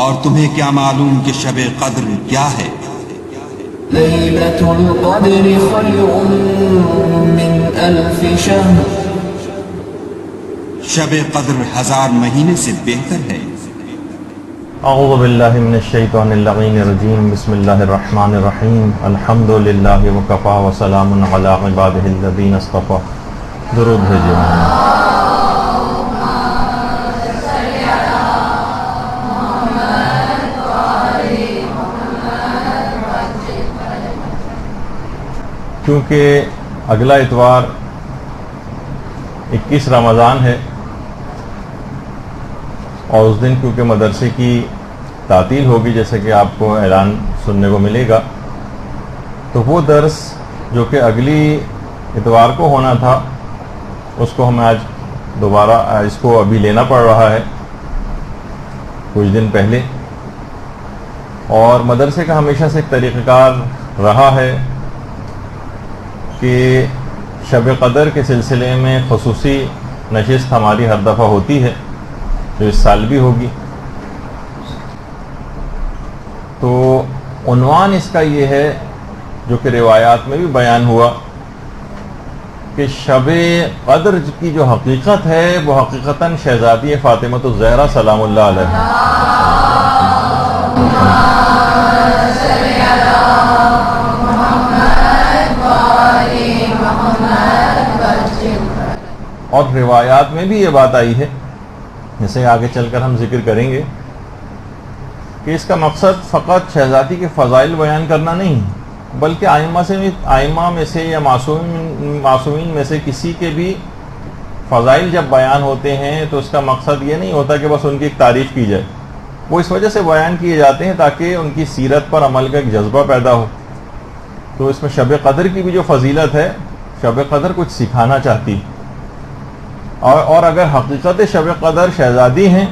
اور تمہیں کیا معلوم کہ شب قدر کیا ہے؟ لیلۃ القدر خیر من الف شہر، شب قدر 1000 مہینے سے بہتر ہے۔ اعوذ باللہ من الشیطان اللعین الرجیم، بسم اللہ الرحمن الرحیم، الحمد للہ وکفی وسلام علی عبادہ الذین اصطفی۔ درود بھیجئے۔ کیونکہ اگلا اتوار 21 رمضان ہے اور اس دن کیونکہ مدرسے کی تعطیل ہوگی، جیسے کہ آپ کو اعلان سننے کو ملے گا، تو وہ درس جو کہ اگلی اتوار کو ہونا تھا اس کو ہمیں آج دوبارہ اس کو ابھی لینا پڑ رہا ہے کچھ دن پہلے۔ اور مدرسے کا ہمیشہ سے ایک طریقہ کار رہا ہے کہ شب قدر کے سلسلے میں خصوصی نشست ہماری ہر دفعہ ہوتی ہے، جو اس سال بھی ہوگی۔ تو عنوان اس کا یہ ہے جو کہ روایات میں بھی بیان ہوا کہ شب قدر کی جو حقیقت ہے وہ حقیقتاً شہزادی فاطمہ الزہرا سلام اللہ علیہ اور روایات میں بھی یہ بات آئی ہے، جیسے آگے چل کر ہم ذکر کریں گے، کہ اس کا مقصد فقط شہزادی کے فضائل بیان کرنا نہیں، بلکہ آئمہ میں سے یا معصومین میں سے کسی کے بھی فضائل جب بیان ہوتے ہیں تو اس کا مقصد یہ نہیں ہوتا کہ بس ان کی ایک تعریف کی جائے، وہ اس وجہ سے بیان کیے جاتے ہیں تاکہ ان کی سیرت پر عمل کا ایک جذبہ پیدا ہو۔ تو اس میں شب قدر کی بھی جو فضیلت ہے، شب قدر کچھ سکھانا چاہتی، اور اگر حقیقت شب قدر شہزادی ہیں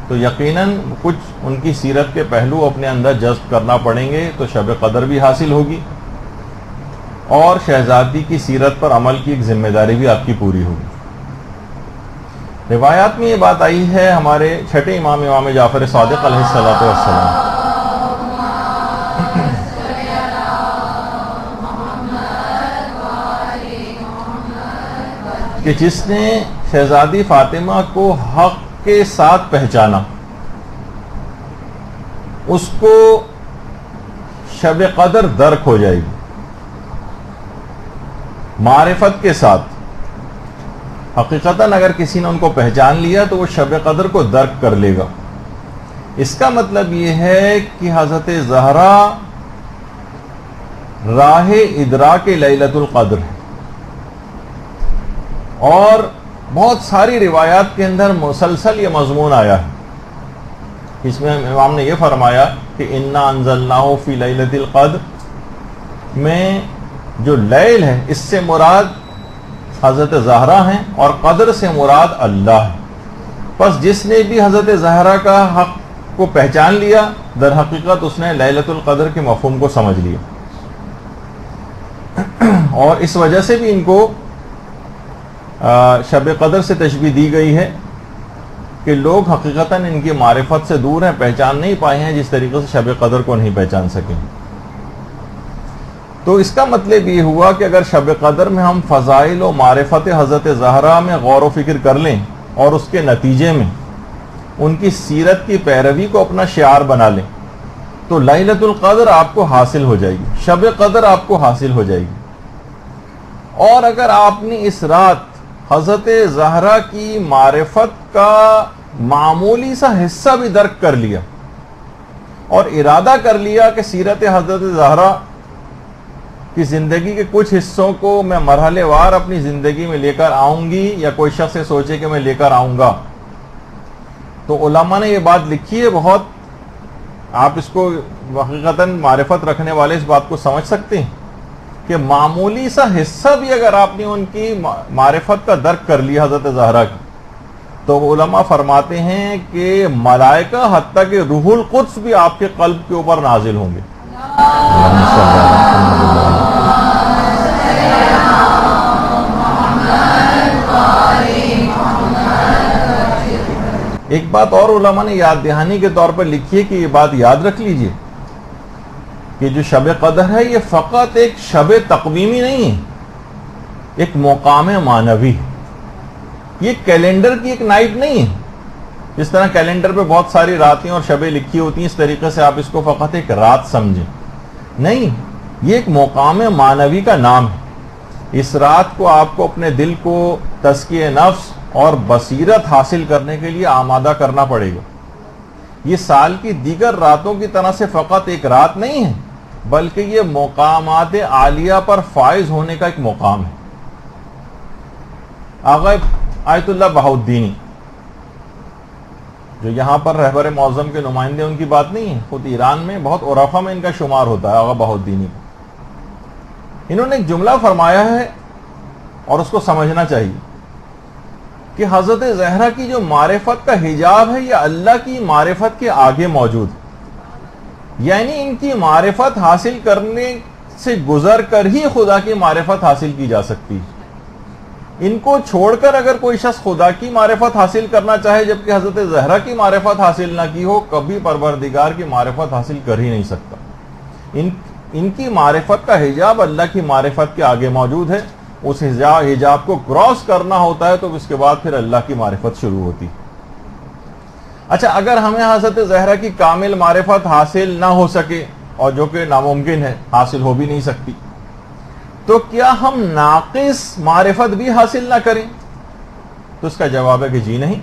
تو یقیناً کچھ ان کی سیرت کے پہلو اپنے اندر جذب کرنا پڑیں گے، تو شب قدر بھی حاصل ہوگی اور شہزادی کی سیرت پر عمل کی ایک ذمہ داری بھی آپ کی پوری ہوگی۔ روایات میں یہ بات آئی ہے ہمارے چھٹے امام جعفر صادق علیہ السلام کہ جس نے شہزادی فاطمہ کو حق کے ساتھ پہچانا، اس کو شب قدر درک ہو جائے گی معرفت کے ساتھ۔ حقیقتاً اگر کسی نے ان کو پہچان لیا تو وہ شب قدر کو درک کر لے گا۔ اس کا مطلب یہ ہے کہ حضرت زہرا راہ ادراک لیلۃ القدر ہے، اور بہت ساری روایات کے اندر مسلسل یہ مضمون آیا ہے۔ اس میں امام نے یہ فرمایا کہ انا انزلناہ فی لیلۃ القدر میں جو لیل ہے اس سے مراد حضرت زہرا ہیں اور قدر سے مراد اللہ ہے۔ پس جس نے بھی حضرت زہرا کا حق کو پہچان لیا، در حقیقت اس نے لیلۃ القدر کے مفہوم کو سمجھ لیا، اور اس وجہ سے بھی ان کو شب قدر سے تشبیہ دی گئی ہے کہ لوگ حقیقتاً ان کی معرفت سے دور ہیں، پہچان نہیں پائے ہیں جس طریقے سے شب قدر کو نہیں پہچان سکیں۔ تو اس کا مطلب یہ ہوا کہ اگر شب قدر میں ہم فضائل و معرفت حضرت زہرا میں غور و فکر کر لیں اور اس کے نتیجے میں ان کی سیرت کی پیروی کو اپنا شعار بنا لیں تو لیلۃ القدر آپ کو حاصل ہو جائے گی، شب قدر آپ کو حاصل ہو جائے گی۔ اور اگر آپ نے اس رات حضرت زہرا کی معرفت کا معمولی سا حصہ بھی درک کر لیا اور ارادہ کر لیا کہ سیرت حضرت زہرا کی زندگی کے کچھ حصوں کو میں مرحلے وار اپنی زندگی میں لے کر آؤں گی، یا کوئی شخص سوچے کہ میں لے کر آؤں گا، تو علماء نے یہ بات لکھی ہے بہت، آپ اس کو حقیقتاً معرفت رکھنے والے اس بات کو سمجھ سکتے ہیں کہ معمولی سا حصہ بھی اگر آپ نے ان کی معرفت کا درک کر لیا حضرت زہرا کی، تو علماء فرماتے ہیں کہ ملائکہ حتیٰ کہ روح القدس بھی آپ کے قلب کے اوپر نازل ہوں گے۔ ایک بات اور علماء نے یاد دہانی کے طور پر لکھی ہے کہ یہ بات یاد رکھ لیجئے کہ جو شب قدر ہے یہ فقط ایک شب تقویمی نہیں ہے، ایک مقام معنوی ہے. یہ کیلنڈر کی ایک نائٹ نہیں ہے. جس طرح کیلنڈر پہ بہت ساری راتیں اور شبیں لکھی ہوتی ہیں، اس طریقے سے آپ اس کو فقط ایک رات سمجھیں. نہیں، یہ ایک مقام معنوی کا نام ہے. اس رات کو آپ کو اپنے دل کو تزکیہ نفس اور بصیرت حاصل کرنے کے لیے آمادہ کرنا پڑے گا. یہ سال کی دیگر راتوں کی طرح سے فقط ایک رات نہیں ہے، بلکہ یہ مقامات عالیہ پر فائز ہونے کا ایک مقام ہے. آغا آیت اللہ بہاؤالدینی جو یہاں پر رہبر معظم کے نمائندے، ان کی بات نہیں ہے، خود ایران میں بہت عرفا میں ان کا شمار ہوتا ہے آغا بہاؤالدینی کو. انہوں نے ایک جملہ فرمایا ہے اور اس کو سمجھنا چاہیے کہ حضرت زہرا کی جو معرفت کا حجاب ہے یہ اللہ کی معرفت کے آگے موجود ہے. یعنی ان کی معرفت حاصل کرنے سے گزر کر ہی خدا کی معرفت حاصل کی جا سکتی ہے. ان کو چھوڑ کر اگر کوئی شخص خدا کی معرفت حاصل کرنا چاہے جبکہ حضرت زہرا کی معرفت حاصل نہ کی ہو، کبھی پروردگار کی معرفت حاصل کر ہی نہیں سکتا. ان کی معرفت کا حجاب اللہ کی معرفت کے آگے موجود ہے. اس حجاب کو کراس کرنا ہوتا ہے تو اس کے بعد پھر اللہ کی معرفت شروع ہوتی. اچھا، اگر ہمیں حضرت زہرا کی کامل معرفت حاصل نہ ہو سکے، اور جو کہ ناممکن ہے، حاصل ہو بھی نہیں سکتی، تو کیا ہم ناقص معرفت بھی حاصل نہ کریں؟ تو اس کا جواب ہے کہ جی نہیں.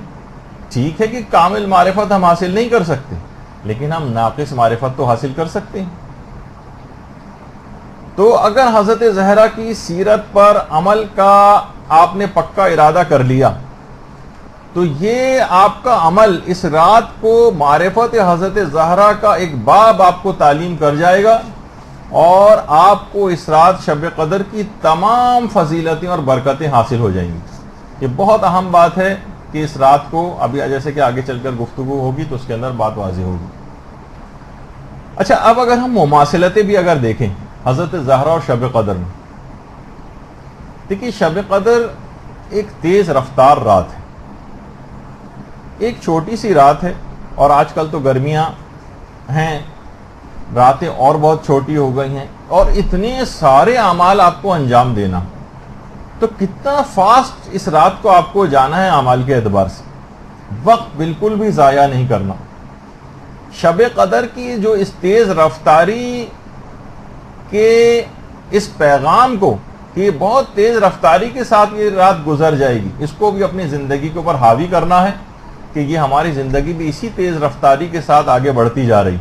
ٹھیک ہے کہ کامل معرفت ہم حاصل نہیں کر سکتے، لیکن ہم ناقص معرفت تو حاصل کر سکتے ہیں. تو اگر حضرت زہرا کی سیرت پر عمل کا آپ نے پکا ارادہ کر لیا تو یہ آپ کا عمل اس رات کو معرفت حضرت زہرا کا ایک باب آپ کو تعلیم کر جائے گا، اور آپ کو اس رات شب قدر کی تمام فضیلتیں اور برکتیں حاصل ہو جائیں گی. یہ بہت اہم بات ہے کہ اس رات کو، ابھی جیسے کہ آگے چل کر گفتگو ہوگی تو اس کے اندر بات واضح ہوگی. اچھا، اب اگر ہم مماثلتیں بھی اگر دیکھیں حضرت زہرا اور شب قدر میں، دیکھیے شب قدر ایک تیز رفتار رات ہے، ایک چھوٹی سی رات ہے، اور آج کل تو گرمیاں ہیں، راتیں اور بہت چھوٹی ہو گئی ہیں، اور اتنے سارے اعمال آپ کو انجام دینا، تو کتنا فاسٹ اس رات کو آپ کو جانا ہے اعمال کے اعتبار سے. وقت بالکل بھی ضائع نہیں کرنا. شب قدر کی جو اس تیز رفتاری کے اس پیغام کو کہ یہ بہت تیز رفتاری کے ساتھ یہ رات گزر جائے گی، اس کو بھی اپنی زندگی کے اوپر حاوی کرنا ہے کہ یہ ہماری زندگی بھی اسی تیز رفتاری کے ساتھ آگے بڑھتی جا رہی،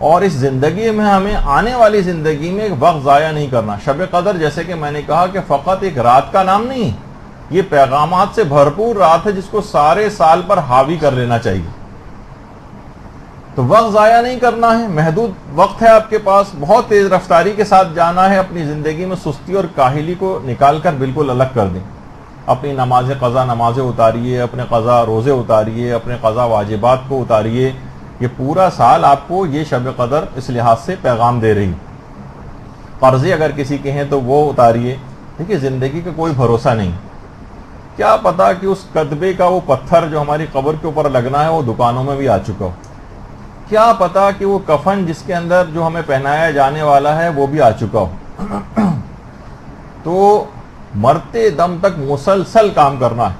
اور اس زندگی میں ہمیں آنے والی زندگی میں وقت ضائع نہیں کرنا. شب قدر جیسے کہ میں نے کہا کہ فقط ایک رات کا نام نہیں، یہ پیغامات سے بھرپور رات ہے جس کو سارے سال پر حاوی کر لینا چاہیے. تو وقت ضائع نہیں کرنا ہے، محدود وقت ہے آپ کے پاس، بہت تیز رفتاری کے ساتھ جانا ہے. اپنی زندگی میں سستی اور کاہلی کو نکال کر بالکل الگ کر دیں. اپنی نماز قضا نمازیں اتاریے، اپنے قضا روزے اتاریے، اپنے قضا واجبات کو اتاریے. یہ پورا سال آپ کو یہ شب قدر اس لحاظ سے پیغام دے رہی. قرضے اگر کسی کے ہیں تو وہ اتاریے. دیکھیے زندگی کا کوئی بھروسہ نہیں، کیا پتا کہ اس کتبے کا وہ پتھر جو ہماری قبر کے اوپر لگنا ہے وہ دکانوں میں بھی آ چکا ہو. کیا پتا کہ وہ کفن جس کے اندر جو ہمیں پہنایا جانے والا ہے وہ بھی آ چکا ہو. تو مرتے دم تک مسلسل کام کرنا ہے.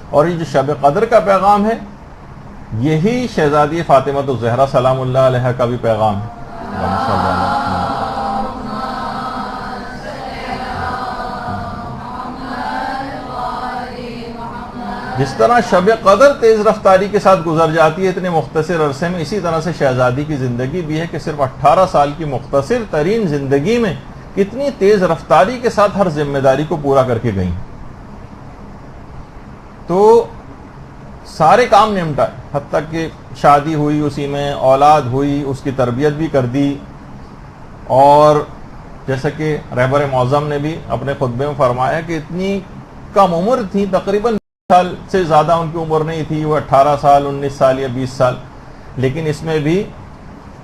اور یہ جو شب قدر کا پیغام ہے یہی شہزادی فاطمہ الزہرا سلام اللہ علیہ کا بھی پیغام ہے. جس طرح شب قدر تیز رفتاری کے ساتھ گزر جاتی ہے اتنے مختصر عرصے میں، اسی طرح سے شہزادی کی زندگی بھی ہے کہ صرف 18 سال کی مختصر ترین زندگی میں کتنی تیز رفتاری کے ساتھ ہر ذمہ داری کو پورا کر کے گئیں. تو سارے کام نمٹائے، حتیٰ کہ شادی ہوئی، اسی میں اولاد ہوئی، اس کی تربیت بھی کر دی. اور جیسا کہ رہبر معظم نے بھی اپنے خطبے میں فرمایا کہ اتنی کم عمر تھی، تقریباً سال سے زیادہ ان کی عمر نہیں تھی، وہ 18 سال 19 سال یا 20 سال، لیکن اس میں بھی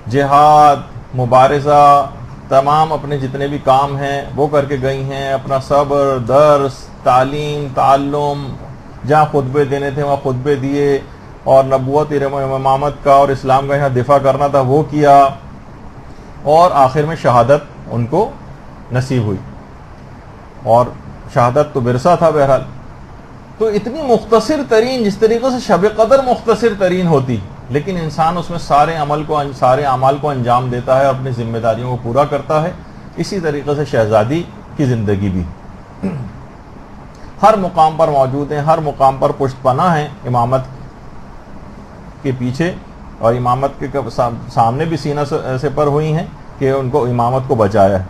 جہاد، مبارزہ، تمام اپنے جتنے بھی کام ہیں وہ کر کے گئی ہیں. اپنا صبر، درس، تعلیم، تعلم، جہاں خطبے دینے تھے وہاں خطبے دیے، اور نبوت امامت کا اور اسلام کا یہاں دفاع کرنا تھا وہ کیا، اور آخر میں شہادت ان کو نصیب ہوئی، اور شہادت تو ورثہ تھا بہرحال۔ تو اتنی مختصر ترین، جس طریقے سے شب قدر مختصر ترین ہوتی، لیکن انسان اس میں سارے اعمال کو انجام دیتا ہے، اپنی ذمہ داریوں کو پورا کرتا ہے، اسی طریقے سے شہزادی کی زندگی بھی ہر مقام پر موجود ہیں، ہر مقام پر پشت پناہ ہیں امامت کے پیچھے، اور امامت کے سامنے بھی سینہ سپر ہوئی ہیں کہ ان کو امامت کو بچایا ہے۔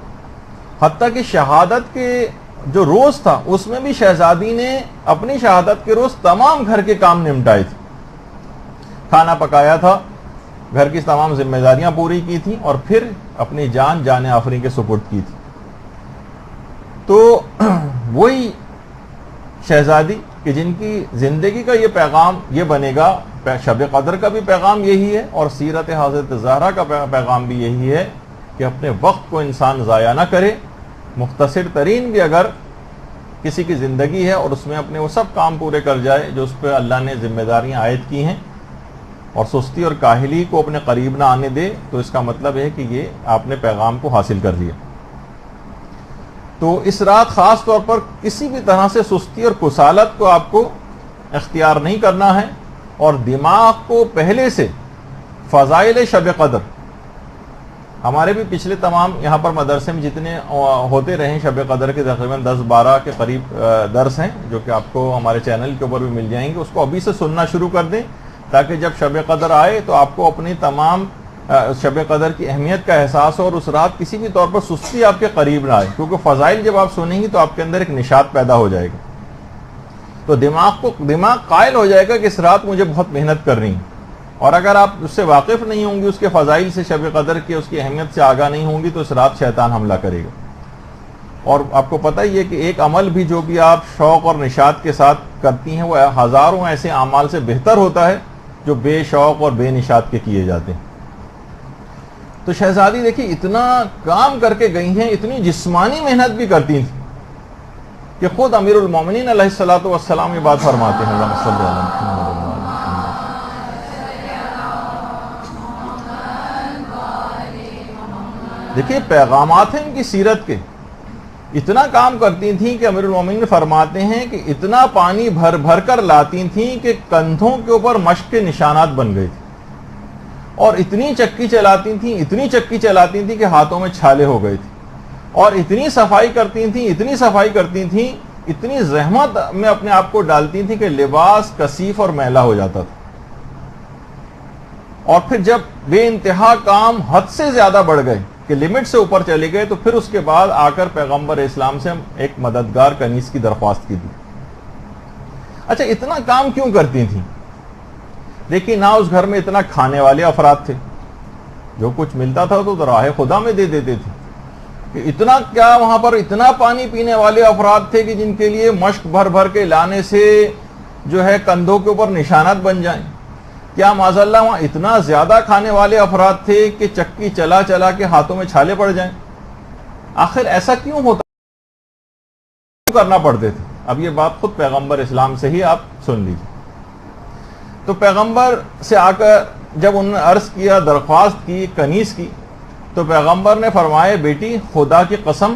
حتیٰ کہ شہادت کے جو روز تھا اس میں بھی شہزادی نے اپنی شہادت کے روز تمام گھر کے کام نمٹائے تھے، کھانا پکایا تھا، گھر کی تمام ذمہ داریاں پوری کی تھیں، اور پھر اپنی جان آفرین کے سپرد کی تھی۔ تو وہی شہزادی کہ جن کی زندگی کا یہ پیغام یہ بنے گا، شب قدر کا بھی پیغام یہی ہے، اور سیرت حضرت زہرا کا پیغام بھی یہی ہے کہ اپنے وقت کو انسان ضائع نہ کرے، مختصر ترین بھی اگر کسی کی زندگی ہے اور اس میں اپنے وہ سب کام پورے کر جائے جو اس پہ اللہ نے ذمہ داریاں عائد کی ہیں، اور سستی اور کاہلی کو اپنے قریب نہ آنے دے، تو اس کا مطلب ہے کہ یہ آپ نے پیغام کو حاصل کر لیا۔ تو اس رات خاص طور پر کسی بھی طرح سے سستی اور کسالت کو آپ کو اختیار نہیں کرنا ہے، اور دماغ کو پہلے سے فضائل شب قدر، ہمارے بھی پچھلے تمام یہاں پر مدرسے میں جتنے ہوتے رہے شب قدر کے تقریباً 10-12 کے قریب درس ہیں جو کہ آپ کو ہمارے چینل کے اوپر بھی مل جائیں گے، اس کو ابھی سے سننا شروع کر دیں تاکہ جب شب قدر آئے تو آپ کو اپنی تمام شب قدر کی اہمیت کا احساس ہو، اور اس رات کسی بھی طور پر سستی آپ کے قریب نہ آئے، کیونکہ فضائل جب آپ سنیں گی تو آپ کے اندر ایک نشاط پیدا ہو جائے گا، تو دماغ قائل ہو جائے گا کہ اس رات مجھے بہت محنت کرنی ہے، اور اگر آپ اس سے واقف نہیں ہوں گی، اس کے فضائل سے، شب قدر کی اس کی اہمیت سے آگاہ نہیں ہوں گی، تو اس رات شیطان حملہ کرے گا۔ اور آپ کو پتہ ہی ہے کہ ایک عمل بھی جو بھی آپ شوق اور نشاط کے ساتھ کرتی ہیں وہ ہزاروں ایسے اعمال سے بہتر ہوتا ہے جو بے شوق اور بے نشاط کے کیے جاتے ہیں۔ تو شہزادی دیکھیے اتنا کام کر کے گئی ہیں، اتنی جسمانی محنت بھی کرتی تھیں کہ خود امیر المومنین علیہ الصلوۃ والسلام یہ بات فرماتے ہیں، اللہم صلی علی محمد۔ دیکھیے پیغامات ہیں ان کی سیرت کے، اتنا کام کرتی تھیں کہ امیر المومنین فرماتے ہیں کہ اتنا پانی بھر بھر کر لاتی تھیں کہ کندھوں کے اوپر مشق کے نشانات بن گئے تھے، اور اتنی چکی چلاتی تھیں کہ ہاتھوں میں چھالے ہو گئے تھے، اور اتنی صفائی کرتی تھیں، اتنی زحمت میں اپنے آپ کو ڈالتی تھیں کہ لباس کثیف اور میلا ہو جاتا تھا، اور پھر جب بے انتہا کام حد سے زیادہ بڑھ گئے کہ لمٹ سے اوپر چلے گئے تو پھر اس کے بعد آ کر پیغمبر اسلام سے ایک مددگار کنیز کی درخواست کی تھی۔ اچھا اتنا کام کیوں کرتی تھیں؟ دیکھیے نہ اس گھر میں اتنا کھانے والے افراد تھے، جو کچھ ملتا تھا تو راہ خدا میں دے دیتے تھے، کہ اتنا کیا وہاں پر اتنا پانی پینے والے افراد تھے کہ جن کے لیے مشق بھر بھر کے لانے سے جو ہے کندھوں کے اوپر نشانات بن جائیں؟ کیا معاذاللہ وہاں اتنا زیادہ کھانے والے افراد تھے کہ چکی چلا چلا کے ہاتھوں میں چھالے پڑ جائیں؟ آخر ایسا کیوں ہوتا، کیوں کرنا پڑتے تھے؟ اب یہ بات خود پیغمبر اسلام سے ہی آپ سن لیجیے۔ تو پیغمبر سے آ کر جب انہوں نے عرض کیا، درخواست کی کنیز کی، تو پیغمبر نے فرمایا بیٹی خدا کی قسم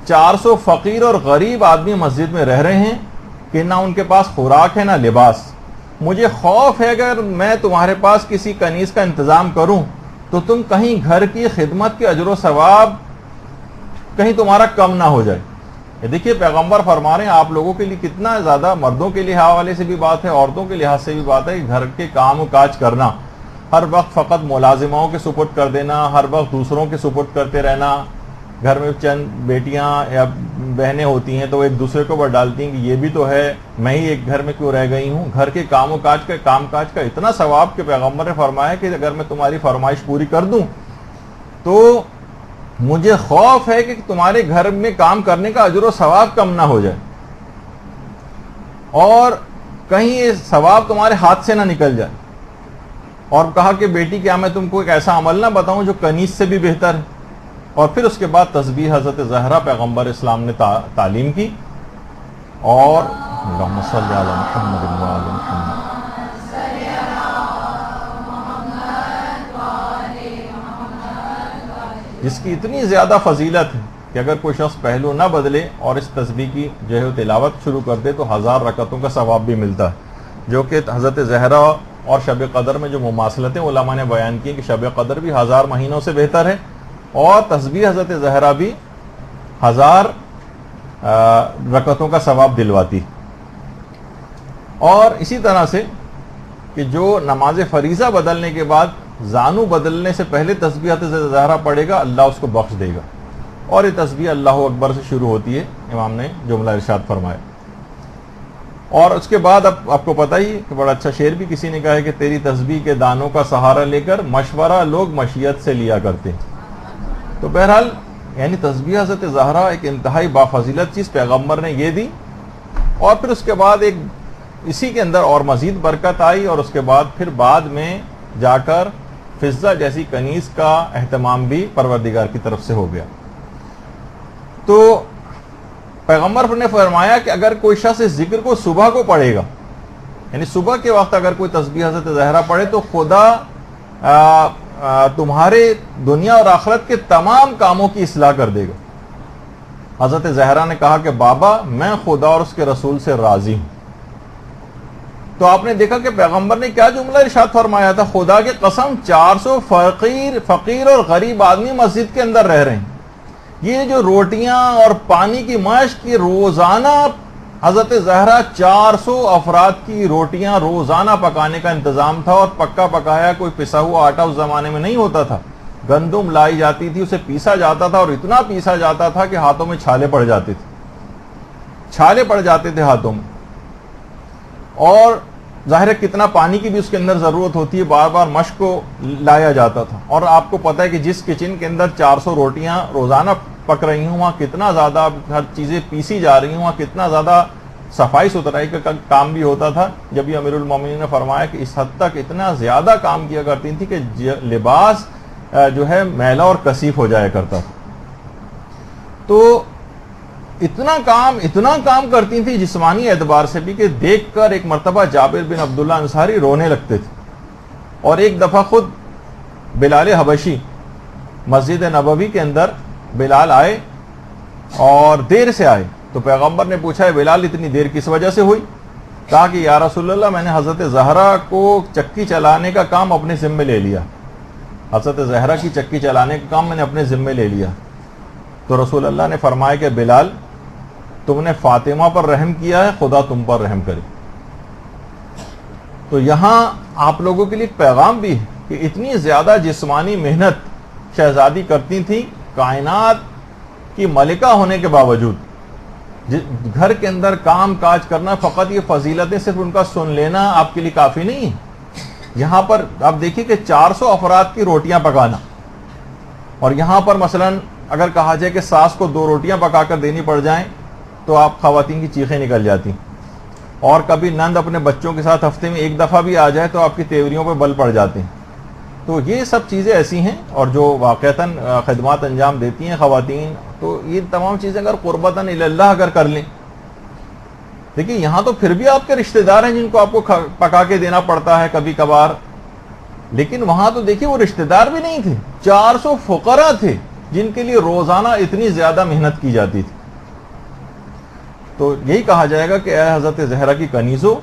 400 فقیر اور غریب آدمی مسجد میں رہ رہے ہیں کہ نہ ان کے پاس خوراک ہے نہ لباس، مجھے خوف ہے اگر میں تمہارے پاس کسی کنیز کا انتظام کروں تو تم کہیں گھر کی خدمت کے اجر و ثواب کہیں تمہارا کم نہ ہو جائے۔ یہ دیکھیے پیغمبر فرما رہے ہیں آپ لوگوں کے لیے کتنا زیادہ، مردوں کے لیے حوالے سے بھی بات ہے، عورتوں کے لحاظ سے بھی بات ہے، کہ گھر کے کام و کاج کرنا، ہر وقت فقط ملازموں کے سپرد کر دینا، ہر وقت دوسروں کے سپرد کرتے رہنا، گھر میں چند بیٹیاں یا بہنیں ہوتی ہیں تو وہ ایک دوسرے کو اوپر ڈالتی ہیں کہ یہ بھی تو ہے، میں ہی ایک گھر میں کیوں رہ گئی ہوں۔ گھر کے کام کاج کا اتنا ثواب کہ پیغمبر نے فرمایا کہ اگر میں تمہاری فرمائش پوری کر دوں تو مجھے خوف ہے کہ تمہارے گھر میں کام کرنے کا اجر و ثواب کم نہ ہو جائے، اور کہیں یہ ثواب تمہارے ہاتھ سے نہ نکل جائے۔ اور کہا کہ بیٹی کیا میں تم کو ایک ایسا عمل نہ بتاؤں جو کنیز سے بھی بہتر ہے؟ اور پھر اس کے بعد تسبیح حضرت زہرا پیغمبر اسلام نے تعلیم کی، اور اللہم صلی علی محمد و علی محمد۔ جس کی اتنی زیادہ فضیلت ہے کہ اگر کوئی شخص پہلو نہ بدلے اور اس تسبیح کی جو ہے تلاوت شروع کر دے تو 1000 رکعتوں کا ثواب بھی ملتا ہے، جو کہ حضرت زہرا اور شب قدر میں جو مماثلتیں علماء نے بیان کی کہ شب قدر بھی 1000 مہینوں سے بہتر ہے اور تسبیح حضرت زہرا بھی 1000 رکعتوں کا ثواب دلواتی۔ اور اسی طرح سے کہ جو نماز فریضہ بدلنے کے بعد زانو بدلنے سے پہلے تسبیح حضرت زہرا پڑھے گا، اللہ اس کو بخش دے گا، اور یہ تسبیح اللہ اکبر سے شروع ہوتی ہے، امام نے جملہ ارشاد فرمایا۔ اور اس کے بعد اب آپ کو پتہ ہی کہ بڑا اچھا شعر بھی کسی نے کہا ہے کہ تیری تسبیح کے دانوں کا سہارا لے کر مشورہ لوگ مشیت سے لیا کرتے ہیں۔ تو بہرحال یعنی تسبیح حضرت زہرا ایک انتہائی بافضیلت چیز پیغمبر نے یہ دی، اور پھر اس کے بعد ایک اسی کے اندر اور مزید برکت آئی، اور اس کے بعد پھر بعد میں جا کر فضہ جیسی کنیز کا اہتمام بھی پروردگار کی طرف سے ہو گیا۔ تو پیغمبر نے فرمایا کہ اگر کوئی شخص اس ذکر کو صبح کو پڑھے گا، یعنی صبح کے وقت اگر کوئی تسبیح حضرت زہرا پڑھے تو خدا تمہارے دنیا اور آخرت کے تمام کاموں کی اصلاح کر دے گا۔ حضرت زہرا نے کہا کہ بابا میں خدا اور اس کے رسول سے راضی ہوں۔ تو آپ نے دیکھا کہ پیغمبر نے کیا جملہ ارشاد فرمایا تھا، خدا کی قسم 400 فقیر اور غریب آدمی مسجد کے اندر رہ رہے ہیں، یہ جو روٹیاں اور پانی کی مشق کی روزانہ حضرت زہرا 400 افراد کی روٹیاں روزانہ پکانے کا انتظام تھا، اور پکا پکایا کوئی پسا ہوا آٹا اس زمانے میں نہیں ہوتا تھا، گندم لائی جاتی تھی، اسے پیسا جاتا تھا، اور اتنا پیسا جاتا تھا کہ ہاتھوں میں چھالے پڑ جاتے تھے ہاتھوں میں، اور ظاہر ہے کتنا پانی کی بھی اس کے اندر ضرورت ہوتی ہے، بار بار مشق کو لایا جاتا تھا۔ اور آپ کو پتہ ہے کہ جس کچن کے اندر 400 روٹیاں روزانہ پک رہی ہوں، وہاں کتنا زیادہ ہر چیزیں پیسی جا رہی ہوں، وہاں کتنا زیادہ صفائی ستھرائی کا کام بھی ہوتا تھا۔ جب یہ امیر المومنین نے فرمایا کہ اس حد تک اتنا زیادہ کام کیا کرتی تھی کہ لباس جو ہے میلا اور کثیف ہو جایا کرتا تھا۔ تو اتنا کام کرتی تھی جسمانی اعتبار سے بھی کہ دیکھ کر ایک مرتبہ جابر بن عبداللہ انصاری رونے لگتے تھے، اور ایک دفعہ خود بلال حبشی مسجد نبوی کے اندر بلال آئے اور دیر سے آئے، تو پیغمبر نے پوچھا ہے بلال اتنی دیر کس وجہ سے ہوئی؟ کہا کہ یا رسول اللہ میں نے حضرت زہرا کو چکی چلانے کا کام اپنے ذمے لے لیا، حضرت زہرا کی چکی چلانے کا کام میں نے اپنے ذمے لے لیا۔ تو رسول اللہ نے فرمایا کہ بلال تم نے فاطمہ پر رحم کیا ہے، خدا تم پر رحم کرے۔ تو یہاں آپ لوگوں کے لیے ایک پیغام بھی ہے کہ اتنی زیادہ جسمانی محنت شہزادی کرتی تھی، کائنات کی ملکہ ہونے کے باوجود گھر کے اندر کام کاج کرنا، فقط یہ فضیلتیں صرف ان کا سن لینا آپ کے لیے کافی نہیں ہے۔ یہاں پر آپ دیکھیے کہ 400 افراد کی روٹیاں پکانا، اور یہاں پر مثلاً اگر کہا جائے کہ ساس کو 2 روٹیاں پکا کر دینی پڑ جائیں تو آپ خواتین کی چیخیں نکل جاتی، اور کبھی نند اپنے بچوں کے ساتھ ہفتے میں ایک دفعہ بھی آ جائے تو آپ کی تیوریوں پہ بل پڑ جاتے ہیں۔ تو یہ سب چیزیں ایسی ہیں، اور جو واقعتاً خدمات انجام دیتی ہیں خواتین، تو یہ تمام چیزیں اگر قربتاً اللہ اگر کر لیں، دیکھیے یہاں تو پھر بھی آپ کے رشتہ دار ہیں جن کو آپ کو پکا کے دینا پڑتا ہے کبھی کبھار، لیکن وہاں تو دیکھیے وہ رشتہ دار بھی نہیں تھے، 400 فقراء تھے جن کے لیے روزانہ اتنی زیادہ محنت کی جاتی تھی۔ تو یہی کہا جائے گا کہ اے حضرت زہرا کی کنیزوں،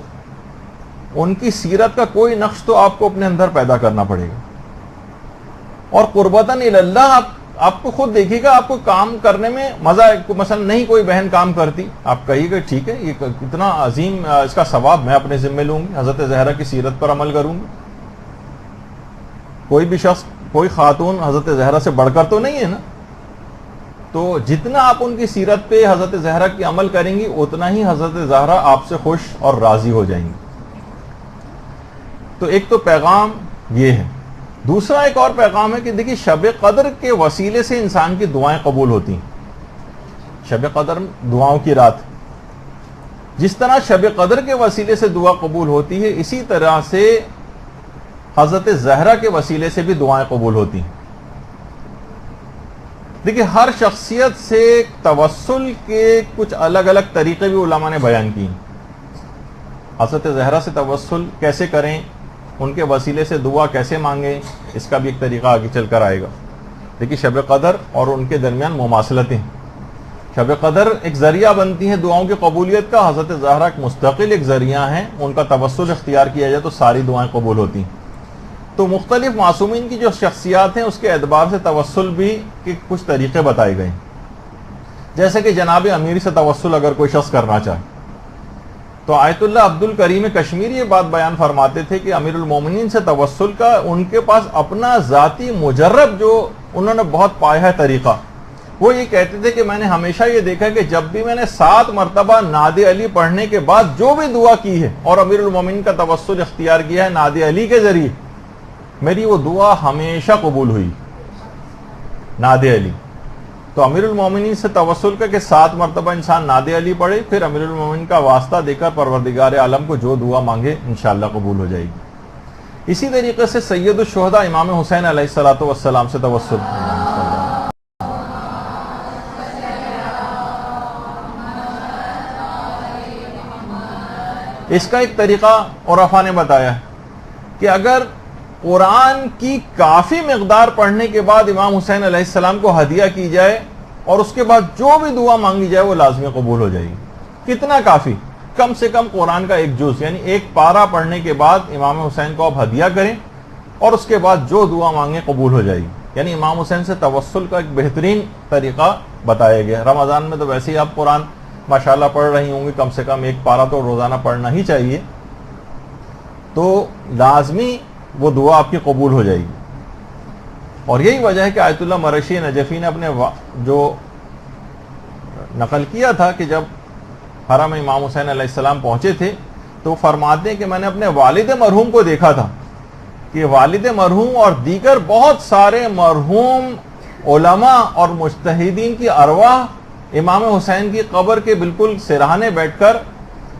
ان کی سیرت کا کوئی نقش تو آپ کو اپنے اندر پیدا کرنا پڑے گا، اور قربتاً اللہ آپ کو خود دیکھیے گا، آپ کو کام کرنے میں مزہ، مثلا نہیں کوئی بہن کام کرتی، آپ کہیے گا ٹھیک ہے یہ کتنا عظیم اس کا ثواب میں اپنے ذمہ لوں گی، حضرت زہرا کی سیرت پر عمل کروں گی۔ کوئی بھی شخص، کوئی خاتون حضرت زہرا سے بڑھ کر تو نہیں ہے نا، تو جتنا آپ ان کی سیرت پہ حضرت زہرا کی عمل کریں گی اتنا ہی حضرت زہرا آپ سے خوش اور راضی ہو جائیں گی۔ تو ایک تو پیغام یہ ہے۔ دوسرا ایک اور پیغام ہے کہ دیکھیے شب قدر کے وسیلے سے انسان کی دعائیں قبول ہوتی ہیں۔ شب قدر دعاؤں کی رات، جس طرح شب قدر کے وسیلے سے دعا قبول ہوتی ہے، اسی طرح سے حضرت زہرا کے وسیلے سے بھی دعائیں قبول ہوتی ہیں۔ دیکھیے ہر شخصیت سے توسل کے کچھ الگ الگ طریقے بھی علماء نے بیان کی ہیں۔ حضرت زہرا سے توسل کیسے کریں، ان کے وسیلے سے دعا کیسے مانگیں، اس کا بھی ایک طریقہ آگے چل کر آئے گا۔ دیکھیے شب قدر اور ان کے درمیان مماثلتیں. شب قدر ایک ذریعہ بنتی ہے دعاؤں کی قبولیت کا. حضرت زہرا ایک مستقل ایک ذریعہ ہیں, ان کا توسل اختیار کیا جائے تو ساری دعائیں قبول ہوتی ہیں. تو مختلف معصومین کی جو شخصیات ہیں اس کے اعتبار سے توسل بھی کے کچھ طریقے بتائے گئے, جیسے کہ جناب امیر سے توسل اگر کوئی شخص کرنا چاہے تو آیت اللہ عبد الکریم کشمیری یہ بات بیان فرماتے تھے کہ امیر المومنین سے توسل کا ان کے پاس اپنا ذاتی مجرب جو انہوں نے بہت پایا ہے طریقہ. وہ یہ کہتے تھے کہ میں نے ہمیشہ یہ دیکھا کہ جب بھی میں نے 7 مرتبہ ناد علی پڑھنے کے بعد جو بھی دعا کی ہے اور امیر المومنین کا توسل اختیار کیا ہے ناد علی کے ذریعے, میری وہ دعا ہمیشہ قبول ہوئی. ناد علی تو امیر المومنین سے توسل کا کہ 7 مرتبہ انسان ناد علی پڑھے, پھر امیر المومنین کا واسطہ دے کر پروردگار عالم کو جو دعا مانگے انشاءاللہ قبول ہو جائے گی. اسی طریقے سے سید الشہداء امام حسین علیہ السلام سے توسل. اس کا ایک طریقہ عرفا نے بتایا ہے کہ اگر قرآن کی کافی مقدار پڑھنے کے بعد امام حسین علیہ السلام کو ہدیہ کی جائے اور اس کے بعد جو بھی دعا مانگی جائے وہ لازمی قبول ہو جائے گی. کتنا کافی؟ کم سے کم قرآن کا ایک جز یعنی ایک پارہ پڑھنے کے بعد امام حسین کو آپ ہدیہ کریں اور اس کے بعد جو دعا مانگیں قبول ہو جائے گی. یعنی امام حسین سے توسل کا ایک بہترین طریقہ بتایا گیا. رمضان میں تو ویسے ہی آپ قرآن ماشاءاللہ پڑھ رہی ہوں گی, کم سے کم ایک پارہ تو روزانہ پڑھنا ہی چاہیے, تو لازمی وہ دعا آپ کی قبول ہو جائے گی. اور یہی وجہ ہے کہ آیت اللہ مرشی نجفی نے اپنے جو نقل کیا تھا کہ جب حرم امام حسین علیہ السلام پہنچے تھے تو فرماتے ہیں کہ میں نے اپنے والد مرحوم کو دیکھا تھا کہ والد مرحوم اور دیگر بہت سارے مرحوم علماء اور مجتہدین کی ارواح امام حسین کی قبر کے بالکل سرہانے بیٹھ کر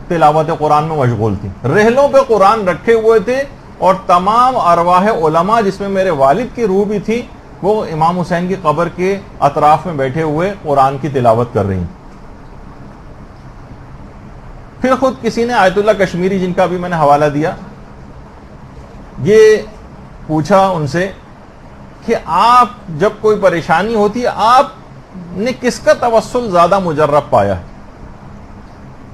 تلاوت قرآن میں مشغول تھی. رحلوں پہ قرآن رکھے ہوئے تھے اور تمام ارواح علماء جس میں میرے والد کی روح بھی تھی وہ امام حسین کی قبر کے اطراف میں بیٹھے ہوئے قرآن کی تلاوت کر رہی ہیں. پھر خود کسی نے آیت اللہ کشمیری جن کا بھی میں نے حوالہ دیا, یہ پوچھا ان سے کہ آپ جب کوئی پریشانی ہوتی ہے آپ نے کس کا توسل زیادہ مجرب پایا ہے؟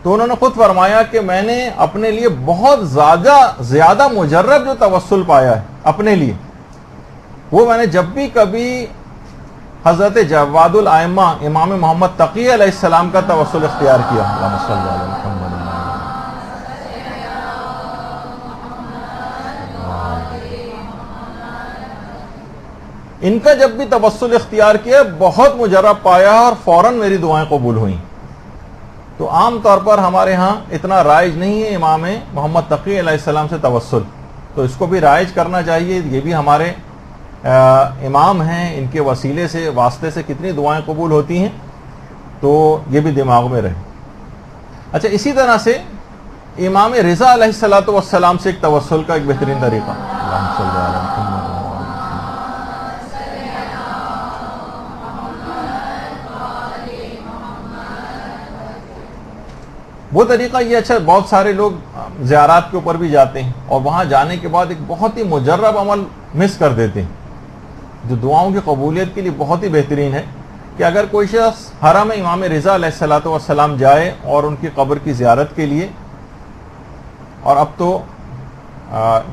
تو انہوں نے خود فرمایا کہ میں نے اپنے لیے بہت زیادہ مجرب جو توسل پایا ہے اپنے لیے, وہ میں نے جب بھی کبھی حضرت جواد الائمہ امام محمد تقی علیہ السلام کا توسل اختیار کیا. اللہم صلی علی محمد. ان کا جب بھی توسل اختیار کیا بہت مجرب پایا اور فوراً میری دعائیں قبول ہوئیں. تو عام طور پر ہمارے ہاں اتنا رائج نہیں ہے امام محمد تقی علیہ السلام سے توسل, تو اس کو بھی رائج کرنا چاہیے. یہ بھی ہمارے امام ہیں, ان کے وسیلے سے واسطے سے کتنی دعائیں قبول ہوتی ہیں, تو یہ بھی دماغ میں رہے. اچھا, اسی طرح سے امام رضا علیہ السلام سے ایک توسل کا ایک بہترین طریقہ. اللہم صلی علی محمد. وہ طریقہ یہ اچھا, بہت سارے لوگ زیارات کے اوپر بھی جاتے ہیں اور وہاں جانے کے بعد ایک بہت ہی مجرب عمل مس کر دیتے ہیں جو دعاؤں کی قبولیت کے لیے بہت ہی بہترین ہے, کہ اگر کوئی شخص حرم امام رضا علیہ السلام جائے اور ان کی قبر کی زیارت کے لیے, اور اب تو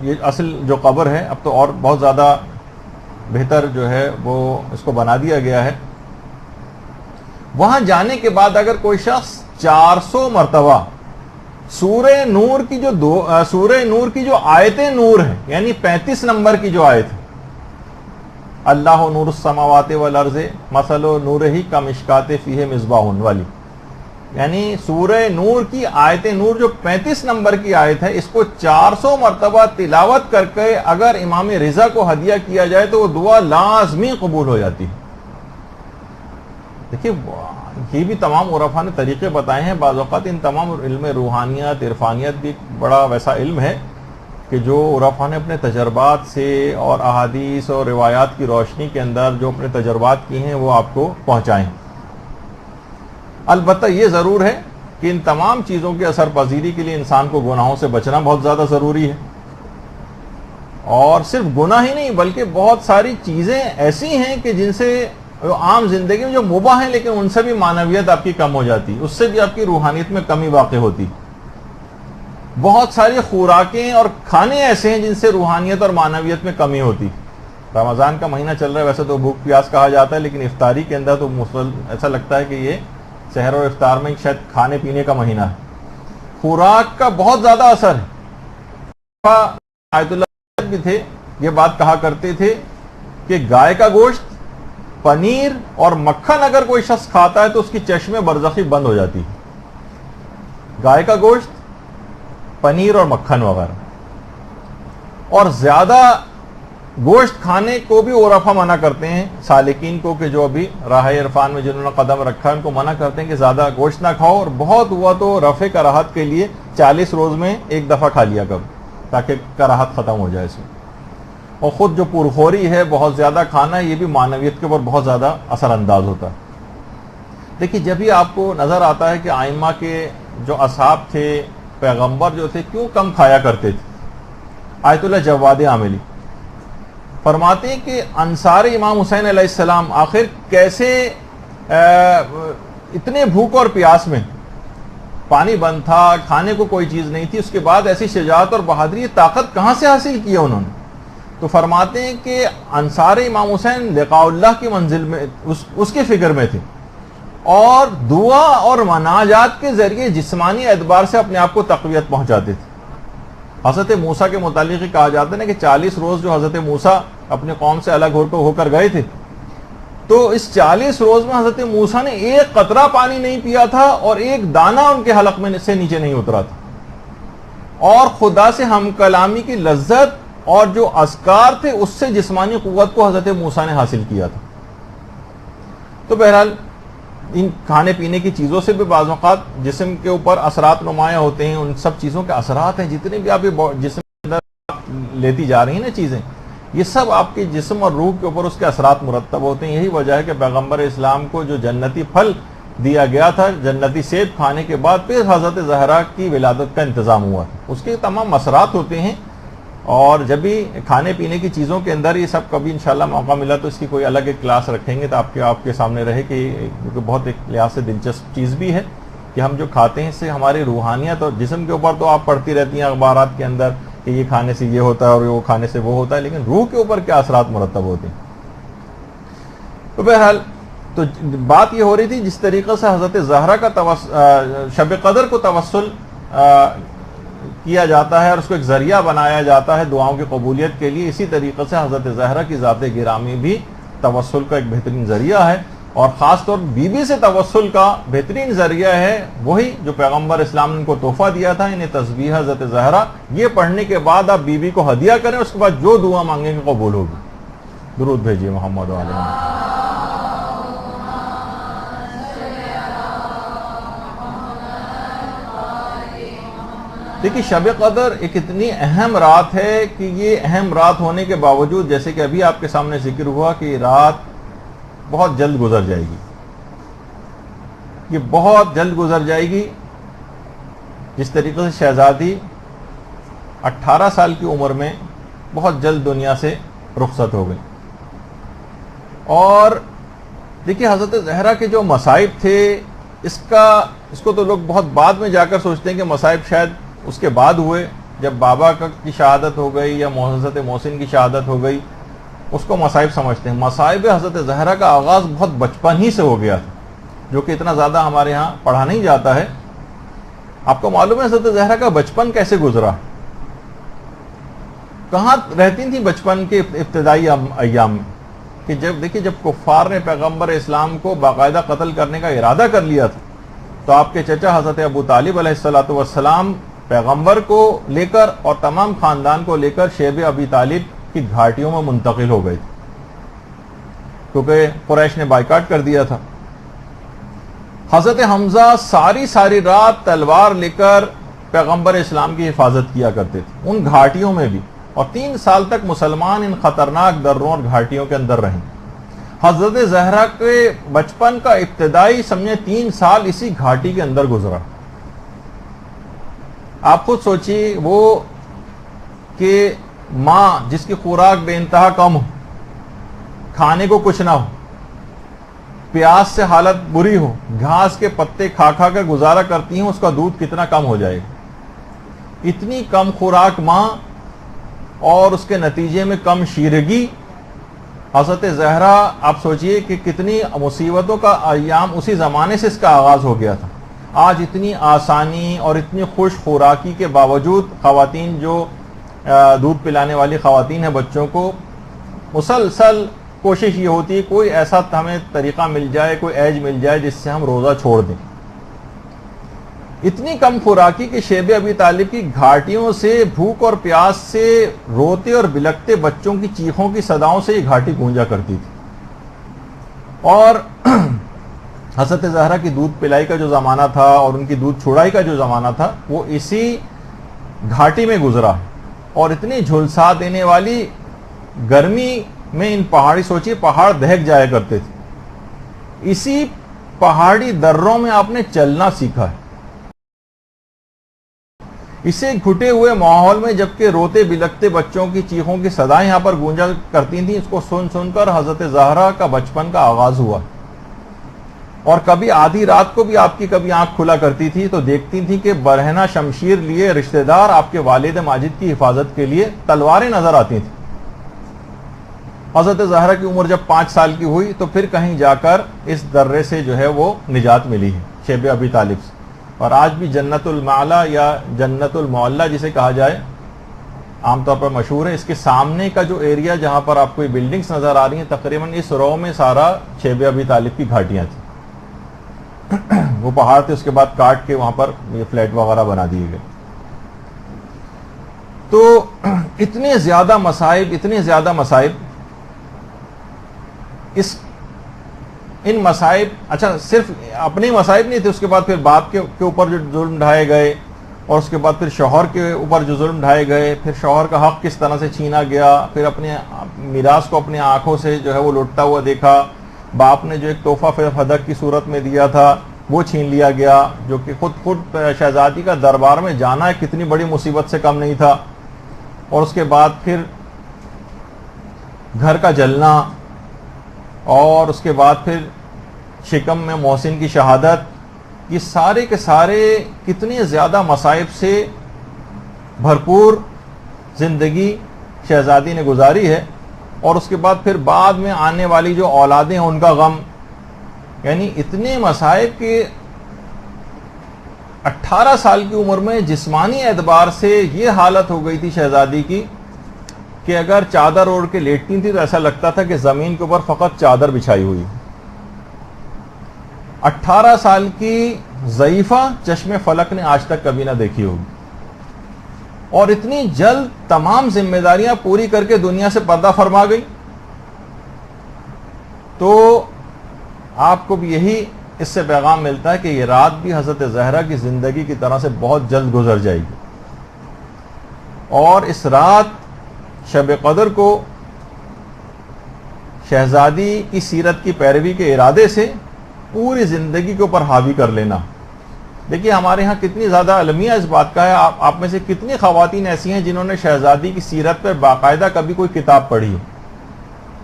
یہ اصل جو قبر ہے اب تو اور بہت زیادہ بہتر جو ہے وہ اس کو بنا دیا گیا ہے, وہاں جانے کے بعد اگر کوئی شخص 400 مرتبہ سورہ نور کی جو آیت نور ہے یعنی 35 نمبر کی جو آیت ہے, اللہ نور السماوات والارض مثل نورہ کمشکات فیہ مصباح والی, یعنی سورہ نور کی آیت نور جو 35 نمبر کی آیت ہے, اس کو 400 مرتبہ تلاوت کر کے اگر امام رضا کو ہدیہ کیا جائے تو وہ دعا لازمی قبول ہو جاتی ہے. دیکھیے یہ بھی تمام عرفا نے طریقے بتائے ہیں. بعض اوقات ان تمام علم روحانیت عرفانیت بھی بڑا ویسا علم ہے کہ جو عرفا نے اپنے تجربات سے اور احادیث اور روایات کی روشنی کے اندر جو اپنے تجربات کی ہیں وہ آپ کو پہنچائیں. البتہ یہ ضرور ہے کہ ان تمام چیزوں کے اثر پذیری کے لیے انسان کو گناہوں سے بچنا بہت زیادہ ضروری ہے. اور صرف گناہ ہی نہیں بلکہ بہت ساری چیزیں ایسی ہیں کہ جن سے عام زندگی میں جو مباح ہیں لیکن ان سے بھی معنویت آپ کی کم ہو جاتی، اس سے بھی آپ کی روحانیت میں کمی واقع ہوتی. بہت ساری خوراکیں اور کھانے ایسے ہیں جن سے روحانیت اور معنویت میں کمی ہوتی. رمضان کا مہینہ چل رہا ہے، ویسے تو بھوک پیاس کہا جاتا ہے، لیکن افطاری کے اندر تو ایسا لگتا ہے کہ یہ سحر اور افطار میں شاید کھانے پینے کا مہینہ ہے. خوراک کا بہت زیادہ اثر ہے. آیت اللہ بھی تھے، یہ بات کہا کرتے تھے کہ گائے کا گوشت، پنیر اور مکھن اگر کوئی شخص کھاتا ہے تو اس کی چشمے برزخی بند ہو جاتی ہے. گائے کا گوشت، پنیر اور مکھن وغیرہ. اور زیادہ گوشت کھانے کو بھی عرفا منع کرتے ہیں سالکین کو، کہ جو ابھی راہ عرفان میں جنہوں نے قدم رکھا ہے ان کو منع کرتے ہیں کہ زیادہ گوشت نہ کھاؤ، اور بہت ہوا تو رفع کراہت کے لیے 40 روز میں ایک دفعہ کھا لیا کرو تاکہ کراہت ختم ہو جائے اس میں. اور خود جو پرخوری ہے، بہت زیادہ کھانا ہے، یہ بھی معنویت کے اوپر بہت زیادہ اثر انداز ہوتا ہے. دیکھیے جب ہی آپ کو نظر آتا ہے کہ آئمہ کے جو اصحاب تھے، پیغمبر جو تھے، کیوں کم کھایا کرتے تھے. آیت اللہ جواد عاملی فرماتے ہیں کہ انصار امام حسین علیہ السلام آخر کیسے اتنے بھوک اور پیاس میں، پانی بند تھا، کھانے کو کوئی چیز نہیں تھی، اس کے بعد ایسی شجاعت اور بہادری، طاقت کہاں سے حاصل کی انہوں نے. تو فرماتے ہیں کہ انصار امام حسین لقاء اللہ کی منزل میں اس کی فکر میں تھے، اور دعا اور مناجات کے ذریعے جسمانی اعتبار سے اپنے آپ کو تقویت پہنچاتے تھے. حضرت موسیٰ کے متعلق ہی کہا جاتا ہے کہ 40 روز جو حضرت موسیٰ اپنے قوم سے الگ ہو کر گئے تھے، تو اس 40 روز میں حضرت موسیٰ نے ایک قطرہ پانی نہیں پیا تھا اور ایک دانہ ان کے حلق میں سے نیچے نہیں اترا تھا. اور خدا سے ہم کلامی کی لذت اور جو اذکار تھے اس سے جسمانی قوت کو حضرت موسیٰ نے حاصل کیا تھا. تو بہرحال ان کھانے پینے کی چیزوں سے بھی بعض اوقات جسم کے اوپر اثرات نمایاں ہوتے ہیں. ان سب چیزوں کے اثرات ہیں، جتنے بھی آپ جسم کے اندر لیتی جا رہی ہیں نا چیزیں، یہ سب آپ کے جسم اور روح کے اوپر اس کے اثرات مرتب ہوتے ہیں. یہی وجہ ہے کہ پیغمبر اسلام کو جو جنتی پھل دیا گیا تھا، جنتی سیب کھانے کے بعد پھر حضرت زہرا کی ولادت کا انتظام ہوا تھا. اس کے تمام اثرات ہوتے ہیں. اور جب بھی کھانے پینے کی چیزوں کے اندر یہ سب کبھی انشاءاللہ موقع ملا تو اس کی کوئی الگ ایک کلاس رکھیں گے تو آپ کے سامنے رہے کہ کیونکہ بہت ایک لحاظ سے دلچسپ چیز بھی ہے کہ ہم جو کھاتے ہیں اس سے ہماری روحانیت اور جسم کے اوپر تو آپ پڑھتی رہتی ہیں اخبارات کے اندر کہ یہ کھانے سے یہ ہوتا ہے اور وہ کھانے سے وہ ہوتا ہے، لیکن روح کے اوپر کیا اثرات مرتب ہوتے ہیں. تو بہرحال تو بات یہ ہو رہی تھی جس طریقے سے حضرت زہرا کا شب قدر کو توسل کیا جاتا ہے اور اس کو ایک ذریعہ بنایا جاتا ہے دعاؤں کی قبولیت کے لیے، اسی طریقے سے حضرت زہرا کی ذات گرامی بھی توسل کا ایک بہترین ذریعہ ہے. اور خاص طور بی بی سے توسل کا بہترین ذریعہ ہے وہی جو پیغمبر اسلام نے ان کو تحفہ دیا تھا، انہیں تسبیح حضرت زہرا. یہ پڑھنے کے بعد آپ بی بی کو ہدیہ کریں، اس کے بعد جو دعا مانگیں گے قبول ہوگی. درود بھیجیے محمد و علیہ وسلم. دیکھیے شب قدر ایک اتنی اہم رات ہے کہ یہ اہم رات ہونے کے باوجود جیسے کہ ابھی آپ کے سامنے ذکر ہوا کہ یہ رات بہت جلد گزر جائے گی، یہ بہت جلد گزر جائے گی. جس طریقے سے شہزادی 18 سال کی عمر میں بہت جلد دنیا سے رخصت ہو گئی. اور دیکھیے حضرت زہرا کے جو مصائب تھے اس کو تو لوگ بہت بعد میں جا کر سوچتے ہیں کہ مصائب شاید اس کے بعد ہوئے، جب بابا کی شہادت ہو گئی یا حضرت محسن کی شہادت ہو گئی اس کو مصائب سمجھتے ہیں. مصائب حضرت زہرا کا آغاز بہت بچپن ہی سے ہو گیا تھا، جو کہ اتنا زیادہ ہمارے ہاں پڑھا نہیں جاتا ہے. آپ کو معلوم ہے حضرت زہرا کا بچپن کیسے گزرا، کہاں رہتی تھی بچپن کے ابتدائی ایام میں؟ کہ جب کفار نے پیغمبر اسلام کو باقاعدہ قتل کرنے کا ارادہ کر لیا تھا تو آپ کے چچا حضرت ابو طالب علیہ السلام پیغمبر کو لے کر اور تمام خاندان کو لے کر شیب ابی طالب کی گھاٹیوں میں منتقل ہو گئے تھے، کیونکہ قریش نے بائیکاٹ کر دیا تھا. حضرت حمزہ ساری رات تلوار لے کر پیغمبر اسلام کی حفاظت کیا کرتے تھے ان گھاٹیوں میں بھی، اور 3 سال تک مسلمان ان خطرناک دروں اور گھاٹیوں کے اندر رہیں. حضرت زہرا کے بچپن کا ابتدائی سمجھے 3 سال اسی گھاٹی کے اندر گزرا. آپ خود سوچیے وہ کہ ماں جس کی خوراک بے انتہا کم ہو، کھانے کو کچھ نہ ہو، پیاس سے حالت بری ہو، گھاس کے پتے کھا کھا کر گزارا کرتی ہیں، اس کا دودھ کتنا کم ہو جائے گا۔ اتنی کم خوراک ماں اور اس کے نتیجے میں کم شیرگی۔ حضرت زہرا آپ سوچئے کہ کتنی مصیبتوں کا ایام اسی زمانے سے اس کا آغاز ہو گیا تھا۔ آج اتنی آسانی اور اتنی خوش خوراکی کے باوجود خواتین جو دودھ پلانے والی خواتین ہیں بچوں کو، مسلسل کوشش یہ ہوتی ہے کوئی ایسا ہمیں طریقہ مل جائے، کوئی ایج مل جائے جس سے ہم روزہ چھوڑ دیں۔ اتنی کم خوراکی کہ شیب ابی طالب کی گھاٹیوں سے، بھوک اور پیاس سے روتے اور بلکتے بچوں کی چیخوں کی صداؤں سے یہ گھاٹی گونجا کرتی تھی۔ اور حضرت زہرا کی دودھ پلائی کا جو زمانہ تھا اور ان کی دودھ چھڑائی کا جو زمانہ تھا وہ اسی گھاٹی میں گزرا، اور اتنی جھلسا دینے والی گرمی میں ان پہاڑی، سوچیے پہاڑ دہک جایا کرتے تھے، اسی پہاڑی دروں میں آپ نے چلنا سیکھا ہے۔ اسے گھٹے ہوئے ماحول میں جبکہ روتے بلکتے بچوں کی چیخوں کی صدائیں یہاں پر گونجا کرتی تھیں، اس کو سن سن کر حضرت زہرا کا بچپن کا آغاز ہوا۔ اور کبھی آدھی رات کو بھی آپ کی کبھی آنکھ کھلا کرتی تھی تو دیکھتی تھی کہ برہنہ شمشیر لیے رشتہ دار آپ کے والد ماجد کی حفاظت کے لیے تلواریں نظر آتی تھیں۔ حضرت زہرا کی عمر جب 5 سال کی ہوئی تو پھر کہیں جا کر اس درے سے جو ہے وہ نجات ملی ہے، شیب ابی طالب سے۔ اور آج بھی جنت المعلا یا جنت المعلا جسے کہا جائے عام طور پر مشہور ہے، اس کے سامنے کا جو ایریا جہاں پر آپ کو یہ بلڈنگز نظر آ رہی ہیں، تقریباً اس رو میں سارا شیب ابی طالب کی گھاٹیاں تھیں۔ وہ پہاڑ تھے، اس کے بعد کاٹ کے وہاں پر یہ فلیٹ وغیرہ بنا دیے گئے۔ تو اتنے زیادہ مصائب ان مصائب، اچھا صرف اپنے مصائب نہیں تھے، اس کے بعد پھر باپ کے اوپر جو ظلم ڈھائے گئے، اور اس کے بعد پھر شوہر کے اوپر جو ظلم ڈھائے گئے، پھر شوہر کا حق کس طرح سے چھینا گیا، پھر اپنے میراث کو اپنی آنکھوں سے جو ہے وہ لوٹتا ہوا دیکھا، باپ نے جو ایک تحفہ فدق کی صورت میں دیا تھا وہ چھین لیا گیا، جو کہ خود شہزادی کا دربار میں جانا ہے کتنی بڑی مصیبت سے کم نہیں تھا، اور اس کے بعد پھر گھر کا جلنا، اور اس کے بعد پھر شکم میں محسن کی شہادت، یہ سارے کے سارے کتنے زیادہ مصائب سے بھرپور زندگی شہزادی نے گزاری ہے۔ اور اس کے بعد پھر بعد میں آنے والی جو اولادیں ہیں ان کا غم، یعنی اتنے مصائب کہ 18 سال کی عمر میں جسمانی اعتبار سے یہ حالت ہو گئی تھی شہزادی کی کہ اگر چادر اوڑھ کے لیٹتی تھی تو ایسا لگتا تھا کہ زمین کے اوپر فقط چادر بچھائی ہوئی۔ 18 سال کی ضعیفہ چشم فلک نے آج تک کبھی نہ دیکھی ہوگی، اور اتنی جلد تمام ذمہ داریاں پوری کر کے دنیا سے پردہ فرما گئی۔ تو آپ کو بھی یہی اس سے پیغام ملتا ہے کہ یہ رات بھی حضرت زہرا کی زندگی کی طرح سے بہت جلد گزر جائے گی، اور اس رات شب قدر کو شہزادی کی سیرت کی پیروی کے ارادے سے پوری زندگی کے اوپر حاوی کر لینا۔ دیکھیے ہمارے ہاں کتنی زیادہ المیہ اس بات کا ہے، آپ میں سے کتنی خواتین ایسی ہیں جنہوں نے شہزادی کی سیرت پر باقاعدہ کبھی کوئی کتاب پڑھی ہے،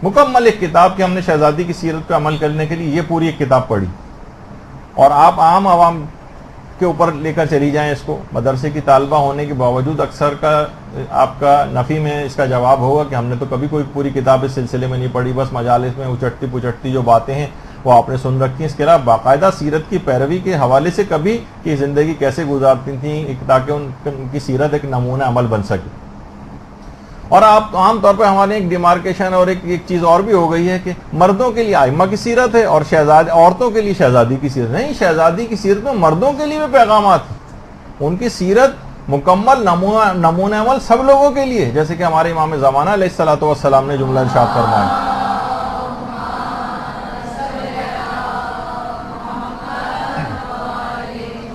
مکمل ایک کتاب کہ ہم نے شہزادی کی سیرت پہ عمل کرنے کے لیے یہ پوری ایک کتاب پڑھی۔ اور آپ عام عوام کے اوپر لے کر چلی جائیں اس کو، مدرسے کی طالبہ ہونے کے باوجود اکثر کا آپ کا نفی میں اس کا جواب ہوگا کہ ہم نے تو کبھی کوئی پوری کتاب اس سلسلے میں نہیں پڑھی، بس مجالس میں اچٹتی پچٹتی جو باتیں ہیں وہ آپ نے سن رکھی ہیں، اس کے علاوہ باقاعدہ سیرت کی پیروی کے حوالے سے کبھی کہ زندگی کیسے گزارتی تھیں تاکہ ان کی سیرت ایک نمونہ عمل بن سکے۔ اور آپ عام طور پہ ہمارے ایک ڈیمارکیشن اور ایک چیز اور بھی ہو گئی ہے کہ مردوں کے لیے ائمہ کی سیرت ہے اور عورتوں کے لیے شہزادی کی سیرت نہیں۔ شہزادی کی سیرت میں مردوں کے لیے بھی پیغامات ہیں، ان کی سیرت مکمل نمونہ عمل سب لوگوں کے لیے، جیسے کہ ہمارے امام زمانہ علیہ الصلوۃ والسلام نے جملہ ارشاد فرمایا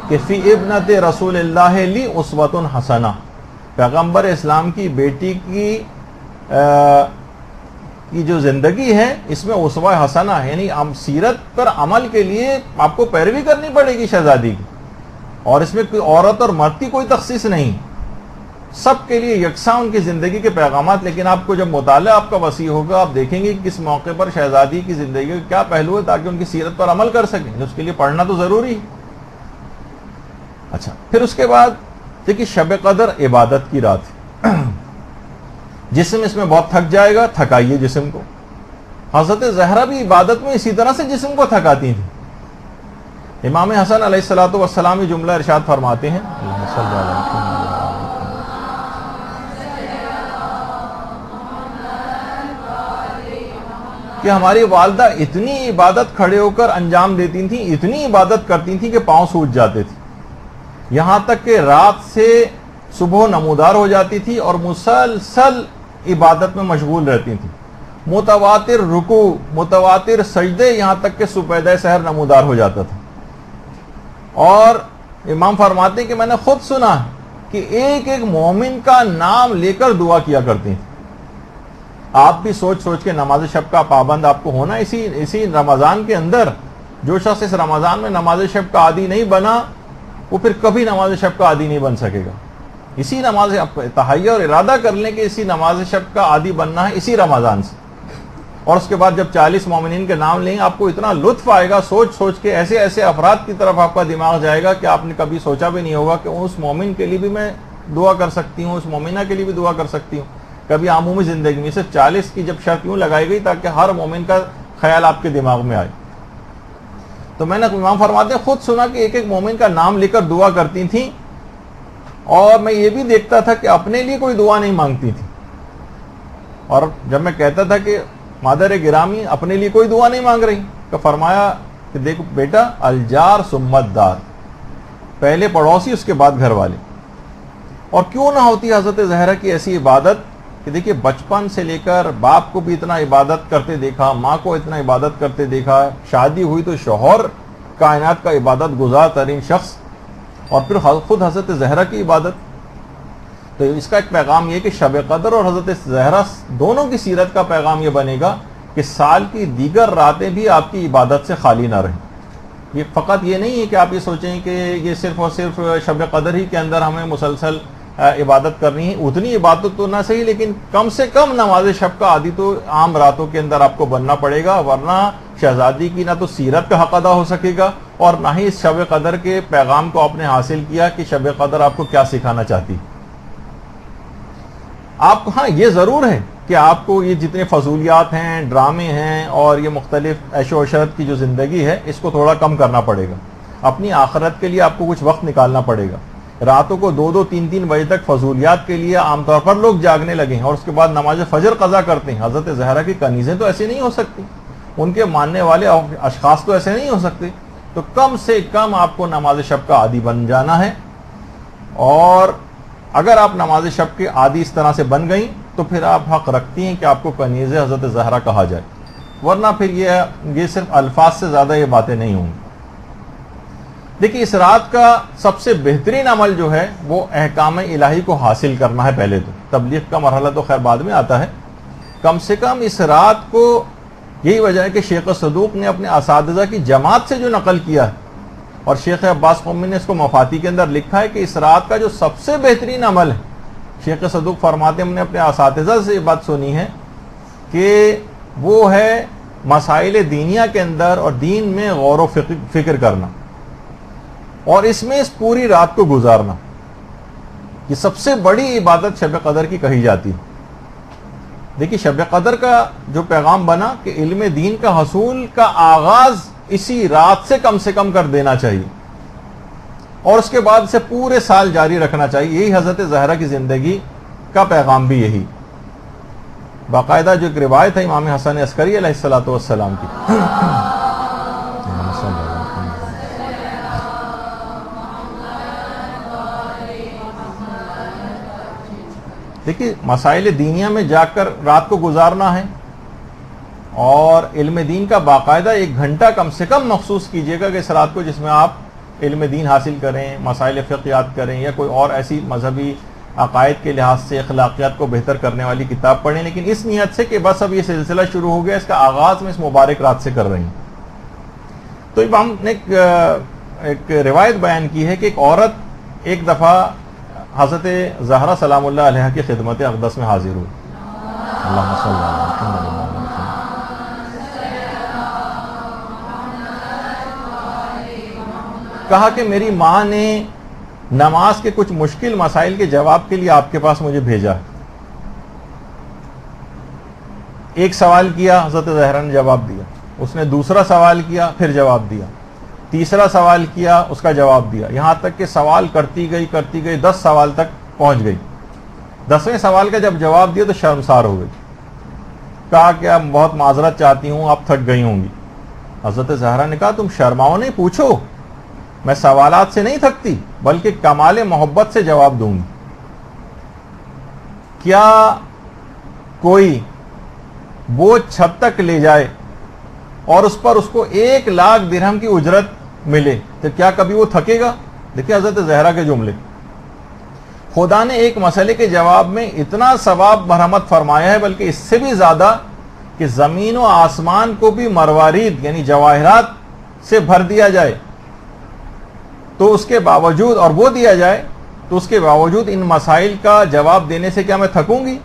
کہ فی ابنت رسول اللہ لی اسوۃ حسنہ، پیغمبر اسلام کی بیٹی کی جو زندگی ہے اس میں اسوہ حسنہ ہے، یعنی سیرت پر عمل کے لیے آپ کو پیروی کرنی پڑے گی شہزادی کی، اور اس میں کوئی عورت اور مرد کی کوئی تخصیص نہیں، سب کے لیے یکساں ان کی زندگی کے پیغامات، لیکن آپ کو جب مطالعہ آپ کا وسیع ہوگا آپ دیکھیں گے کہ کس موقع پر شہزادی کی زندگی کا کیا پہلو ہے تاکہ ان کی سیرت پر عمل کر سکیں، اس کے لیے پڑھنا تو ضروری ہے۔ اچھا، پھر اس کے بعد دیکھیے شب قدر عبادت کی رات ہے، جسم اس میں بہت تھک جائے گا، تھکائیے جسم کو۔ حضرت زہرا بھی عبادت میں اسی طرح سے جسم کو تھکاتی تھیں۔ امام حسن علیہ الصلوۃ والسلام یہ جملہ ارشاد فرماتے ہیں، کہ ہماری والدہ اتنی عبادت کھڑے ہو کر انجام دیتی تھیں، اتنی عبادت کرتی تھیں کہ پاؤں سوج جاتے تھے، یہاں تک کہ رات سے صبح نمودار ہو جاتی تھی اور مسلسل عبادت میں مشغول رہتی تھیں، متواتر رکوع، متواتر سجدے، یہاں تک کہ صبح سحر نمودار ہو جاتا تھا۔ اور امام فرماتے ہیں کہ میں نے خود سنا کہ ایک ایک مومن کا نام لے کر دعا کیا کرتی تھیں۔ آپ بھی سوچ سوچ کے نماز شب کا پابند آپ کو ہونا اسی رمضان کے اندر۔ جو شخص اس رمضان میں نماز شب کا عادی نہیں بنا وہ پھر کبھی نماز شب کا عادی نہیں بن سکے گا۔ اسی نماز تہیہ اور ارادہ کر لیں کہ اسی نماز شب کا عادی بننا ہے اسی رمضان سے، اور اس کے بعد جب 40 مومنین کے نام لیں آپ کو اتنا لطف آئے گا، سوچ سوچ کے ایسے ایسے افراد کی طرف آپ کا دماغ جائے گا کہ آپ نے کبھی سوچا بھی نہیں ہوگا کہ اس مومن کے لیے بھی میں دعا کر سکتی ہوں، اس مومنہ کے لیے بھی دعا کر سکتی ہوں۔ کبھی عمومی زندگی میں صرف 40 کی جب شرط یوں لگائی گئی تاکہ ہر مومن کا خیال آپ کے دماغ میں آئے۔ تو میں نے امام فرماتے ہیں خود سنا کہ ایک ایک مومن کا نام لے کر دعا کرتی تھیں، اور میں یہ بھی دیکھتا تھا کہ اپنے لیے کوئی دعا نہیں مانگتی تھی۔ اور جب میں کہتا تھا کہ مادر گرامی اپنے لیے کوئی دعا نہیں مانگ رہی، تو فرمایا کہ دیکھو بیٹا، الجار سمت دار، پہلے پڑوسی اس کے بعد گھر والے۔ اور کیوں نہ ہوتی حضرت زہرا کی ایسی عبادت کہ دیکھیے بچپن سے لے کر باپ کو بھی اتنا عبادت کرتے دیکھا، ماں کو اتنا عبادت کرتے دیکھا، شادی ہوئی تو شوہر کائنات کا عبادت گزار ترین شخص، اور پھر خود حضرت زہرا کی عبادت۔ تو اس کا ایک پیغام یہ کہ شب قدر اور حضرت زہرا دونوں کی سیرت کا پیغام یہ بنے گا کہ سال کی دیگر راتیں بھی آپ کی عبادت سے خالی نہ رہیں۔ یہ فقط یہ نہیں ہے کہ آپ یہ سوچیں کہ یہ صرف اور صرف شب قدر ہی کے اندر ہمیں مسلسل عبادت کرنی ہے، اتنی عبادت تو نہ صحیح لیکن کم سے کم نماز شب کا عادی تو عام راتوں کے اندر آپ کو بننا پڑے گا، ورنہ شہزادی کی نہ تو سیرت کا حق ادا ہو سکے گا اور نہ ہی اس شب قدر کے پیغام کو آپ نے حاصل کیا کہ شب قدر آپ کو کیا سکھانا چاہتی۔ آپ کو ہاں یہ ضرور ہے کہ آپ کو یہ جتنے فضولیات ہیں، ڈرامے ہیں اور یہ مختلف عیش و عشرت کی جو زندگی ہے اس کو تھوڑا کم کرنا پڑے گا، اپنی آخرت کے لیے آپ کو کچھ وقت نکالنا پڑے گا۔ راتوں کو 2-2 3-3 بجے تک فضولیات کے لیے عام طور پر لوگ جاگنے لگے ہیں اور اس کے بعد نماز فجر قضا کرتے ہیں۔ حضرت زہرا کی کنیزیں تو ایسے نہیں ہو سکتی، ان کے ماننے والے اشخاص تو ایسے نہیں ہو سکتے۔ تو کم سے کم آپ کو نماز شب کا عادی بن جانا ہے، اور اگر آپ نماز شب کے عادی اس طرح سے بن گئیں تو پھر آپ حق رکھتی ہیں کہ آپ کو کنیز حضرت زہرا کہا جائے، ورنہ پھر یہ صرف الفاظ سے زیادہ یہ باتیں نہیں ہوں گی۔ دیکھیے اس رات کا سب سے بہترین عمل جو ہے وہ احکام الہی کو حاصل کرنا ہے۔ پہلے تو تبلیغ کا مرحلہ تو خیر بعد میں آتا ہے، کم سے کم اس رات کو، یہی وجہ ہے کہ شیخ صدوق نے اپنے اساتذہ کی جماعت سے جو نقل کیا ہے، اور شیخ عباس قمی نے اس کو مفاتی کے اندر لکھا ہے کہ اس رات کا جو سب سے بہترین عمل ہے، شیخ صدوق فرماتے ہیں ہم نے اپنے اساتذہ سے یہ بات سنی ہے کہ وہ ہے مسائل دینیہ کے اندر اور دین میں غور و فکر کرنا، اور اس میں اس پوری رات کو گزارنا۔ یہ سب سے بڑی عبادت شب قدر کی کہی جاتی ہے۔ دیکھیے شب قدر کا جو پیغام بنا کہ علم دین کا حصول کا آغاز اسی رات سے کم کر دینا چاہیے، اور اس کے بعد اسے پورے سال جاری رکھنا چاہیے۔ یہی حضرت زہرا کی زندگی کا پیغام بھی یہی۔ باقاعدہ جو ایک روایت ہے امام حسن عسکری علیہ الصلوۃ والسلام کی، دیکھیے مسائل دینیہ میں جا کر رات کو گزارنا ہے، اور علم دین کا باقاعدہ 1 گھنٹہ کم سے کم مخصوص کیجیے گا کہ اس رات کو، جس میں آپ علم دین حاصل کریں، مسائل فقہ یاد کریں، یا کوئی اور ایسی مذہبی عقائد کے لحاظ سے اخلاقیات کو بہتر کرنے والی کتاب پڑھیں، لیکن اس نیت سے کہ بس اب یہ سلسلہ شروع ہو گیا، اس کا آغاز میں اس مبارک رات سے کر رہے ہیں۔ تو ہم نے ایک روایت بیان کی ہے کہ ایک عورت ایک دفعہ حضرت زہرا سلام اللہ علیہ کی خدمت اقدس میں حاضر ہوئی. اللہم صلی اللہ علیہ وسلم. کہا کہ میری ماں نے نماز کے کچھ مشکل مسائل کے جواب کے لیے آپ کے پاس مجھے بھیجا. ایک سوال کیا، حضرت زہرا نے جواب دیا. اس نے دوسرا سوال کیا، پھر جواب دیا. تیسرا سوال کیا، اس کا جواب دیا. یہاں تک کہ سوال کرتی گئی 10 سوال تک پہنچ گئی. 10ویں سوال کا جب جواب دیا تو شرمسار ہو گئی. کہا کہ اب بہت معذرت چاہتی ہوں، آپ تھک گئی ہوں گی. حضرت زہرا نے کہا تم شرماؤ نہیں، پوچھو. میں سوالات سے نہیں تھکتی بلکہ کمال محبت سے جواب دوں گی. کیا کوئی بوجھ چھت تک لے جائے اور اس پر اس کو 1,00,000 درہم کی اجرت ملے تو کیا کبھی وہ تھکے گا؟ دیکھیں حضرت زہرا کے جملے. خدا نے ایک مسئلے کے جواب میں اتنا ثواب مرحمت فرمایا ہے، بلکہ اس سے بھی زیادہ کہ زمین و آسمان کو بھی مروارید یعنی جواہرات سے بھر دیا جائے تو اس کے باوجود، اور وہ دیا جائے تو اس کے باوجود ان مسائل کا جواب دینے سے کیا میں تھکوں گی؟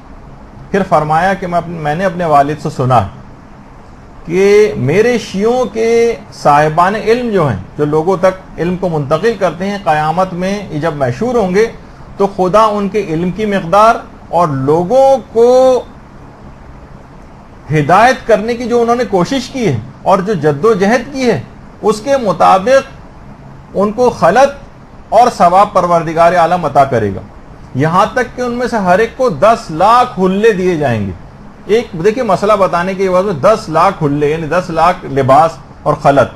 پھر فرمایا کہ میں نے اپنے والد سے سنا کہ میرے شیعوں کے صاحبان علم جو ہیں، جو لوگوں تک علم کو منتقل کرتے ہیں، قیامت میں یہ جب مشہور ہوں گے تو خدا ان کے علم کی مقدار اور لوگوں کو ہدایت کرنے کی جو انہوں نے کوشش کی ہے اور جو جد و جہد کی ہے اس کے مطابق ان کو خلط اور ثواب پروردگار عالم عطا کرے گا. یہاں تک کہ ان میں سے ہر ایک کو 10 لاکھ حلے دیے جائیں گے. ایک دیکھیں مسئلہ بتانے کے بعد 10 لاکھ حلے یعنی 10 لاکھ لباس اور خلط،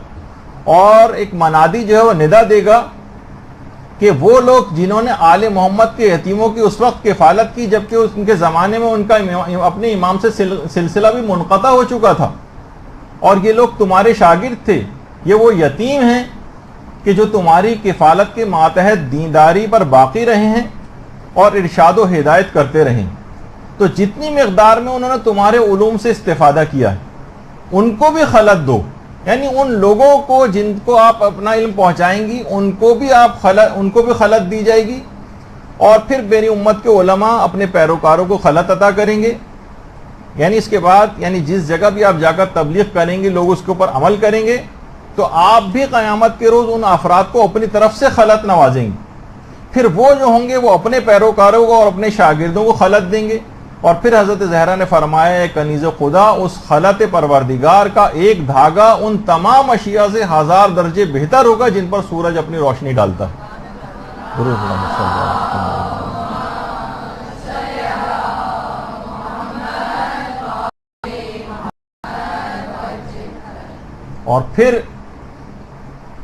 اور ایک منادی جو ہے وہ ندا دے گا کہ وہ لوگ جنہوں نے آل محمد کے یتیموں کی اس وقت کفالت کی جبکہ ان کے زمانے میں ان کا اپنے امام سے سلسلہ بھی منقطع ہو چکا تھا، اور یہ لوگ تمہارے شاگرد تھے، یہ وہ یتیم ہیں کہ جو تمہاری کفالت کے ماتحت دینداری پر باقی رہے ہیں اور ارشاد و ہدایت کرتے رہیں، تو جتنی مقدار میں انہوں نے تمہارے علوم سے استفادہ کیا ہے ان کو بھی خلط دو. یعنی ان لوگوں کو جن کو آپ اپنا علم پہنچائیں گی ان کو بھی خلط دی جائے گی، اور پھر میری امت کے علماء اپنے پیروکاروں کو خلط عطا کریں گے. یعنی اس کے بعد یعنی جس جگہ بھی آپ جا کر تبلیغ کریں گے لوگ اس کے اوپر عمل کریں گے تو آپ بھی قیامت کے روز ان افراد کو اپنی طرف سے خلط نوازیں گے. پھر وہ جو ہوں گے وہ اپنے پیروکاروں کو اور اپنے شاگردوں کو خلط دیں گے. اور پھر حضرت زہرا نے فرمایا ہے کنیز خدا اس خلط پروردگار کا ایک دھاگا ان تمام اشیاء سے 1000 درجے بہتر ہوگا جن پر سورج اپنی روشنی ڈالتا ہے. اور پھر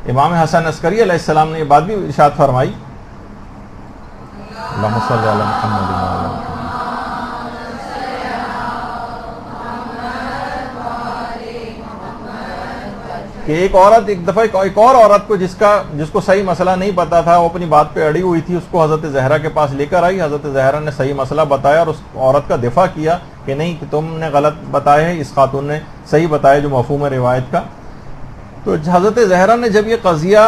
امام حسن عسکری علیہ السلام نے یہ بات بھی ارشاد فرمائی، اللہم صلی علی محمد وعلی آل محمد، کہ ایک عورت ایک دفعہ ایک اور عورت کو جس کو صحیح مسئلہ نہیں پتا تھا، وہ اپنی بات پہ اڑی ہوئی تھی، اس کو حضرت زہرا کے پاس لے کر آئی. حضرت زہرا نے صحیح مسئلہ بتایا اور اس عورت کا دفاع کیا کہ نہیں کہ تم نے غلط بتایا ہے، اس خاتون نے صحیح بتایا جو مفہوم ہے روایت کا. تو حضرت زہرا نے جب یہ قضیہ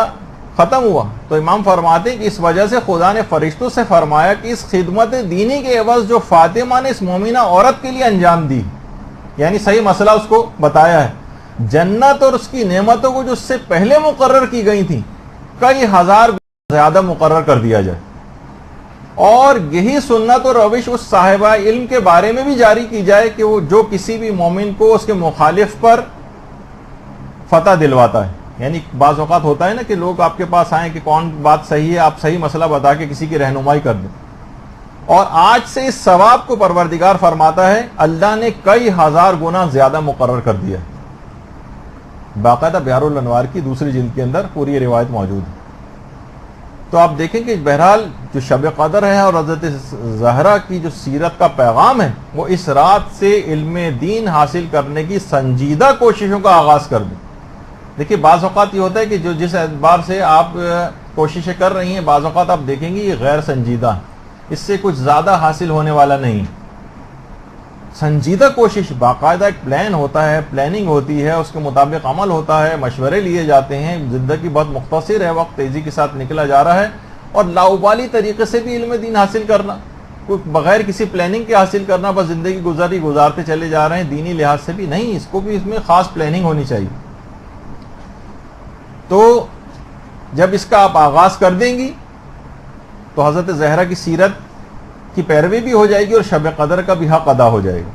ختم ہوا تو امام فرماتے ہیں کہ اس وجہ سے خدا نے فرشتوں سے فرمایا کہ اس خدمت دینی کے عوض جو فاطمہ نے اس مومنہ عورت کے لیے انجام دی، یعنی صحیح مسئلہ اس کو بتایا ہے، جنت اور اس کی نعمتوں کو جو اس سے پہلے مقرر کی گئی تھیں کئی 1000 زیادہ مقرر کر دیا جائے. اور یہی سنت اور روش اس صاحبہ علم کے بارے میں بھی جاری کی جائے کہ وہ جو کسی بھی مومن کو اس کے مخالف پر فتح دلواتا ہے. یعنی بعض اوقات ہوتا ہے نا کہ لوگ آپ کے پاس آئیں کہ کون بات صحیح ہے، آپ صحیح مسئلہ بتا کے کسی کی رہنمائی کر دیں، اور آج سے اس ثواب کو پروردگار فرماتا ہے اللہ نے کئی 1000 گنا زیادہ مقرر کر دیا ہے. باقاعدہ بیار الانوار کی دوسری جلد کے اندر پوری روایت موجود ہے. تو آپ دیکھیں کہ بہرحال جو شب قدر ہے اور حضرت زہرا کی جو سیرت کا پیغام ہے وہ اس رات سے علم دین حاصل کرنے کی سنجیدہ کوششوں کا آغاز کر دیں. دیکھیے بعض اوقات یہ ہوتا ہے کہ جو جس اعتبار سے آپ کوششیں کر رہی ہیں بعض اوقات آپ دیکھیں گے یہ غیر سنجیدہ ہے، اس سے کچھ زیادہ حاصل ہونے والا نہیں. سنجیدہ کوشش، باقاعدہ ایک پلان ہوتا ہے، پلاننگ ہوتی ہے، اس کے مطابق عمل ہوتا ہے، مشورے لیے جاتے ہیں. زندگی بہت مختصر ہے، وقت تیزی کے ساتھ نکلا جا رہا ہے، اور لاؤبالی طریقے سے بھی علم دین حاصل کرنا، کوئی بغیر کسی پلاننگ کے حاصل کرنا، بس زندگی گزارتے چلے جا رہے ہیں، دینی لحاظ سے بھی نہیں، اس کو بھی اس میں خاص پلاننگ ہونی چاہیے. تو جب اس کا آپ آغاز کر دیں گی تو حضرت زہرا کی سیرت کی پیروی بھی ہو جائے گی اور شب قدر کا بھی حق ادا ہو جائے گا،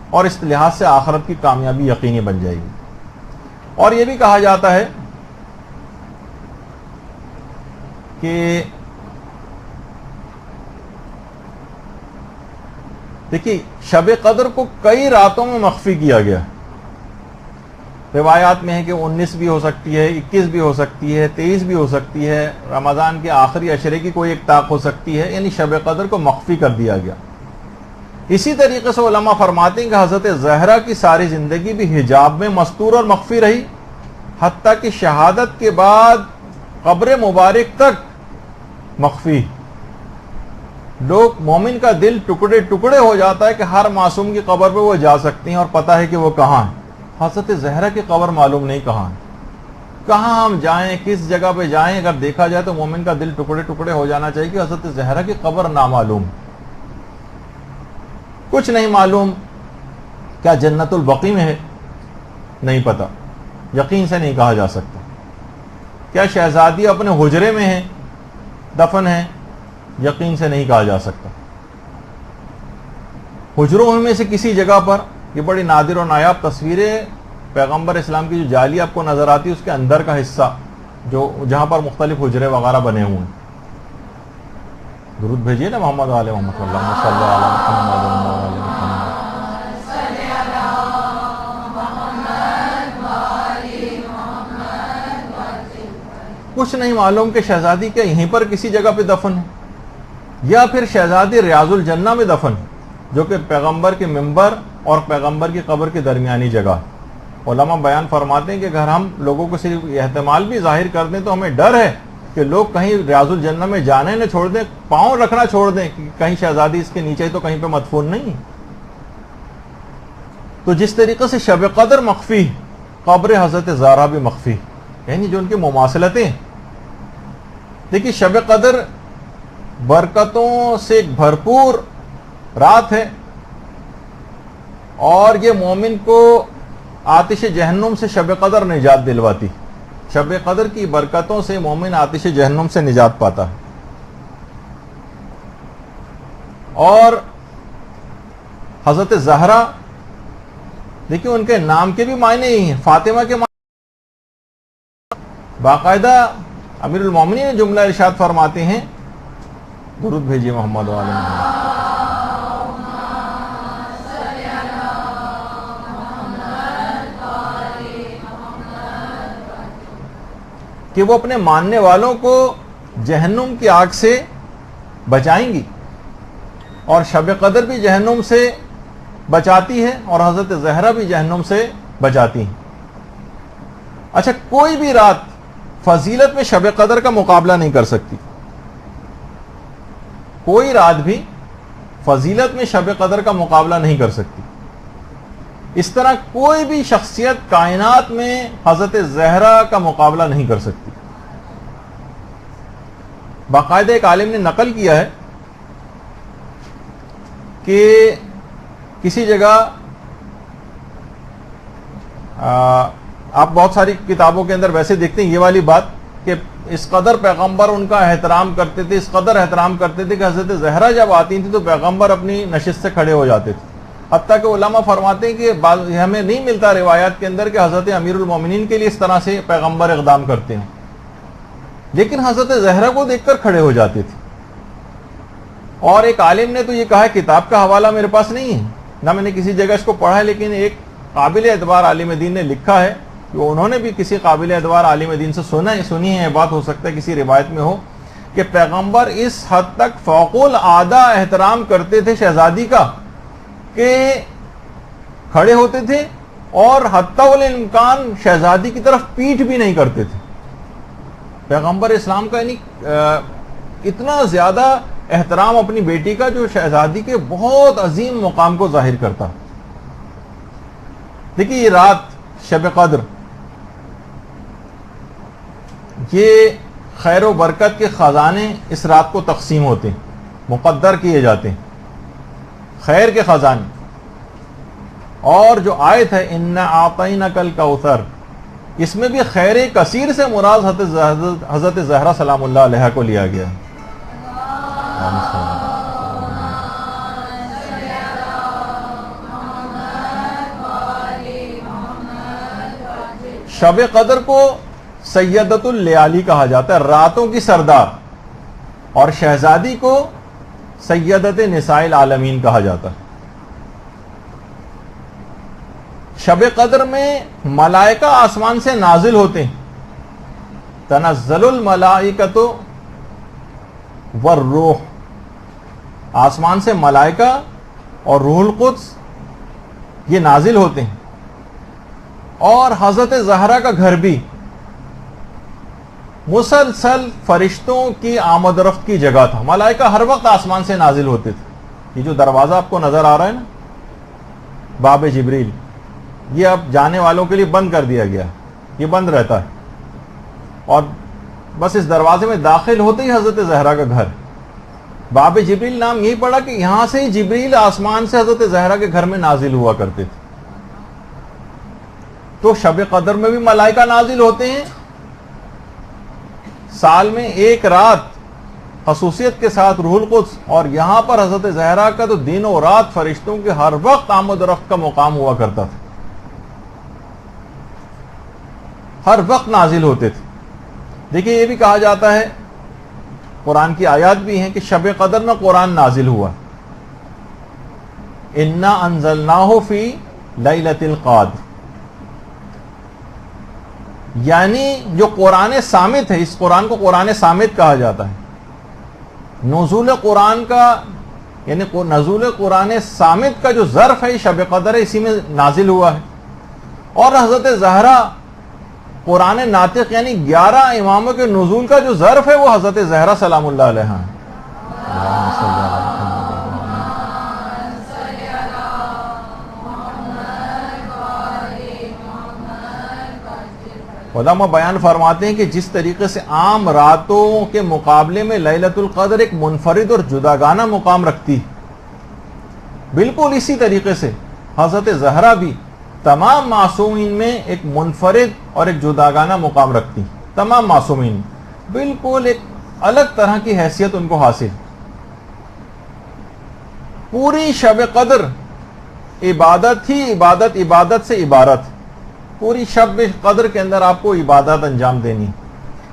اور اس لحاظ سے آخرت کی کامیابی یقینی بن جائے گی. اور یہ بھی کہا جاتا ہے کہ دیکھیے شب قدر کو کئی راتوں میں مخفی کیا گیا. روایات میں ہے کہ 19 بھی ہو سکتی ہے، 21 بھی ہو سکتی ہے، 23 بھی ہو سکتی ہے، رمضان کے آخری عشرے کی کوئی ایک طاق ہو سکتی ہے، یعنی شب قدر کو مخفی کر دیا گیا. اسی طریقے سے علماء فرماتے ہیں کہ حضرت زہرا کی ساری زندگی بھی حجاب میں مستور اور مخفی رہی، حتیٰ کہ شہادت کے بعد قبر مبارک تک مخفی. لوگ مومن کا دل ٹکڑے ٹکڑے ہو جاتا ہے کہ ہر معصوم کی قبر پہ وہ جا سکتے ہیں اور پتہ ہے کہ وہ کہاں ہے. حضرت زہرا کی قبر معلوم نہیں کہاں ہے، کہاں ہم جائیں، کس جگہ پہ جائیں. اگر دیکھا جائے تو مومن کا دل ٹکڑے ٹکڑے ہو جانا چاہیے کہ حضرت زہرا کی قبر نامعلوم. کچھ نہیں معلوم کیا جنت البقیع میں ہے، نہیں پتا، یقین سے نہیں کہا جا سکتا. کیا شہزادی اپنے حجرے میں ہے، دفن ہے، یقین سے نہیں کہا جا سکتا. حجروں میں سے کسی جگہ پر، یہ بڑی نادر و نایاب تصویریں پیغمبر اسلام کی جو جعلی آپ کو نظر آتی ہے، اس کے اندر کا حصہ جو جہاں پر مختلف حجرے وغیرہ بنے ہوئے ہیں. درود بھیجیے نا محمد علیہ محمد صلی اللہ علیہ محمد. کچھ نہیں معلوم کہ شہزادی کیا یہیں پر کسی جگہ پہ دفن ہے، یا پھر شہزادی ریاض الجنہ میں دفن ہے، جو کہ پیغمبر کے منبر اور پیغمبر کی قبر کے درمیانی جگہ. علماء بیان فرماتے ہیں کہ اگر ہم لوگوں کو صرف احتمال بھی ظاہر کر دیں تو ہمیں ڈر ہے کہ لوگ کہیں ریاض الجنہ میں جانے نہ چھوڑ دیں، پاؤں رکھنا چھوڑ دیں کہ کہیں شہزادی اس کے نیچے تو کہیں پہ مدفون نہیں. تو جس طریقے سے شب قدر مخفی، قبر حضرت زہرا بھی مخفی، یعنی جو ان کی مماثلتیں. دیکھیے شب قدر برکتوں سے بھرپور رات ہے، اور یہ مومن کو آتش جہنم سے شب قدر نجات دلواتی. شب قدر کی برکتوں سے مومن آتش جہنم سے نجات پاتا ہے. اور حضرت زہرا دیکھیں ان کے نام کے بھی معنی ہی ہیں، فاطمہ کے معنی. باقاعدہ امیر المومنین جملہ ارشاد فرماتے ہیں، درود بھیجیے محمد و آل محمد. کہ وہ اپنے ماننے والوں کو جہنم کی آگ سے بچائیں گی، اور شب قدر بھی جہنم سے بچاتی ہے اور حضرت زہرا بھی جہنم سے بچاتی ہیں. اچھا، کوئی بھی رات فضیلت میں شب قدر کا مقابلہ نہیں کر سکتی. کوئی رات بھی فضیلت میں شب قدر کا مقابلہ نہیں کر سکتی. اس طرح کوئی بھی شخصیت کائنات میں حضرت زہرا کا مقابلہ نہیں کر سکتی. باقاعدہ ایک عالم نے نقل کیا ہے کہ کسی جگہ آپ بہت ساری کتابوں کے اندر ویسے دیکھتے ہیں یہ والی بات کہ اس قدر پیغمبر ان کا احترام کرتے تھے، اس قدر احترام کرتے تھے کہ حضرت زہرا جب آتی تھی تو پیغمبر اپنی نشست سے کھڑے ہو جاتے تھے. حتیٰ کہ علماء فرماتے ہیں کہ ہمیں نہیں ملتا روایات کے اندر کہ حضرت امیر المومنین کے لیے اس طرح سے پیغمبر اقدام کرتے ہیں، لیکن حضرت زہرا کو دیکھ کر کھڑے ہو جاتے تھے. اور ایک عالم نے تو یہ کہا ہے، کتاب کا حوالہ میرے پاس نہیں ہے، نہ میں نے کسی جگہ اس کو پڑھا ہے، لیکن ایک قابل اعتبار عالم دین نے لکھا ہے کہ انہوں نے بھی کسی قابل اعتبار عالم دین سے سنی ہے، بات ہو سکتا ہے کسی روایت میں ہو، کہ پیغمبر اس حد تک فوق العادہ احترام کرتے تھے شہزادی کا کہ کھڑے ہوتے تھے اور حتی الامکان شہزادی کی طرف پیٹھ بھی نہیں کرتے تھے. پیغمبر اسلام کا یعنی اتنا زیادہ احترام اپنی بیٹی کا جو شہزادی کے بہت عظیم مقام کو ظاہر کرتا. دیکھیے یہ رات شب قدر، یہ خیر و برکت کے خزانے اس رات کو تقسیم ہوتے ہیں، مقدر کیے جاتے ہیں، خیر کے خزانے. اور جو آیت ہے انا اعطیناک الکوثر، اس میں بھی خیر کثیر سے مراد حضرت زہرا سلام اللہ علیہ کو لیا گیا. شب قدر کو سیدۃ اللیالی کہا جاتا ہے، راتوں کی سردار، اور شہزادی کو سیدۃ نساء العالمین کہا جاتا ہے. شب قدر میں ملائکہ آسمان سے نازل ہوتے ہیں، تنزل الملائکۃ والروح، آسمان سے ملائکہ اور روح القدس یہ نازل ہوتے ہیں. اور حضرت زہرا کا گھر بھی مسلسل فرشتوں کی آمد و رفت کی جگہ تھا. ملائکہ ہر وقت آسمان سے نازل ہوتے تھے. یہ جو دروازہ آپ کو نظر آ رہا ہے نا، باب جبریل، یہ اب جانے والوں کے لیے بند کر دیا گیا، یہ بند رہتا ہے. اور بس اس دروازے میں داخل ہوتے ہی حضرت زہرا کا گھر، باب جبریل نام یہی پڑا کہ یہاں سے ہی جبریل آسمان سے حضرت زہرا کے گھر میں نازل ہوا کرتے تھے. تو شب قدر میں بھی ملائکہ نازل ہوتے ہیں. سال میں ایک رات خصوصیت کے ساتھ روح القدس، اور یہاں پر حضرت زہرا کا تو دن و رات فرشتوں کے ہر وقت آمد و رفت کا مقام ہوا کرتا تھا، ہر وقت نازل ہوتے تھے. دیکھیے یہ بھی کہا جاتا ہے، قرآن کی آیات بھی ہیں کہ شب قدر میں قرآن نازل ہوا. انا انزلناہ فی لیلۃ القدر، یعنی جو قرآن صامت ہے، اس قرآن کو قرآن صامت کہا جاتا ہے. نزول قرآن کا یعنی نزول قرآن صامت کا جو ظرف ہے شب قدر ہے، اسی میں نازل ہوا ہے. اور حضرت زہرا قرآن ناطق یعنی 11 اماموں کے نزول کا جو ظرف ہے وہ حضرت زہرا سلام اللہ علیہ ہیں. علماء بیان فرماتے ہیں کہ جس طریقے سے عام راتوں کے مقابلے میں لیلۃ القدر ایک منفرد اور جداگانہ مقام رکھتی، بالکل اسی طریقے سے حضرت زہرا بھی تمام معصومین میں ایک منفرد اور ایک جداگانہ مقام رکھتی. تمام معصومین بالکل ایک الگ طرح کی حیثیت ان کو حاصل. پوری شب قدر عبادت ہی عبادت، عبادت سے عبارت. پوری شب قدر کے اندر آپ کو عبادت انجام دینی.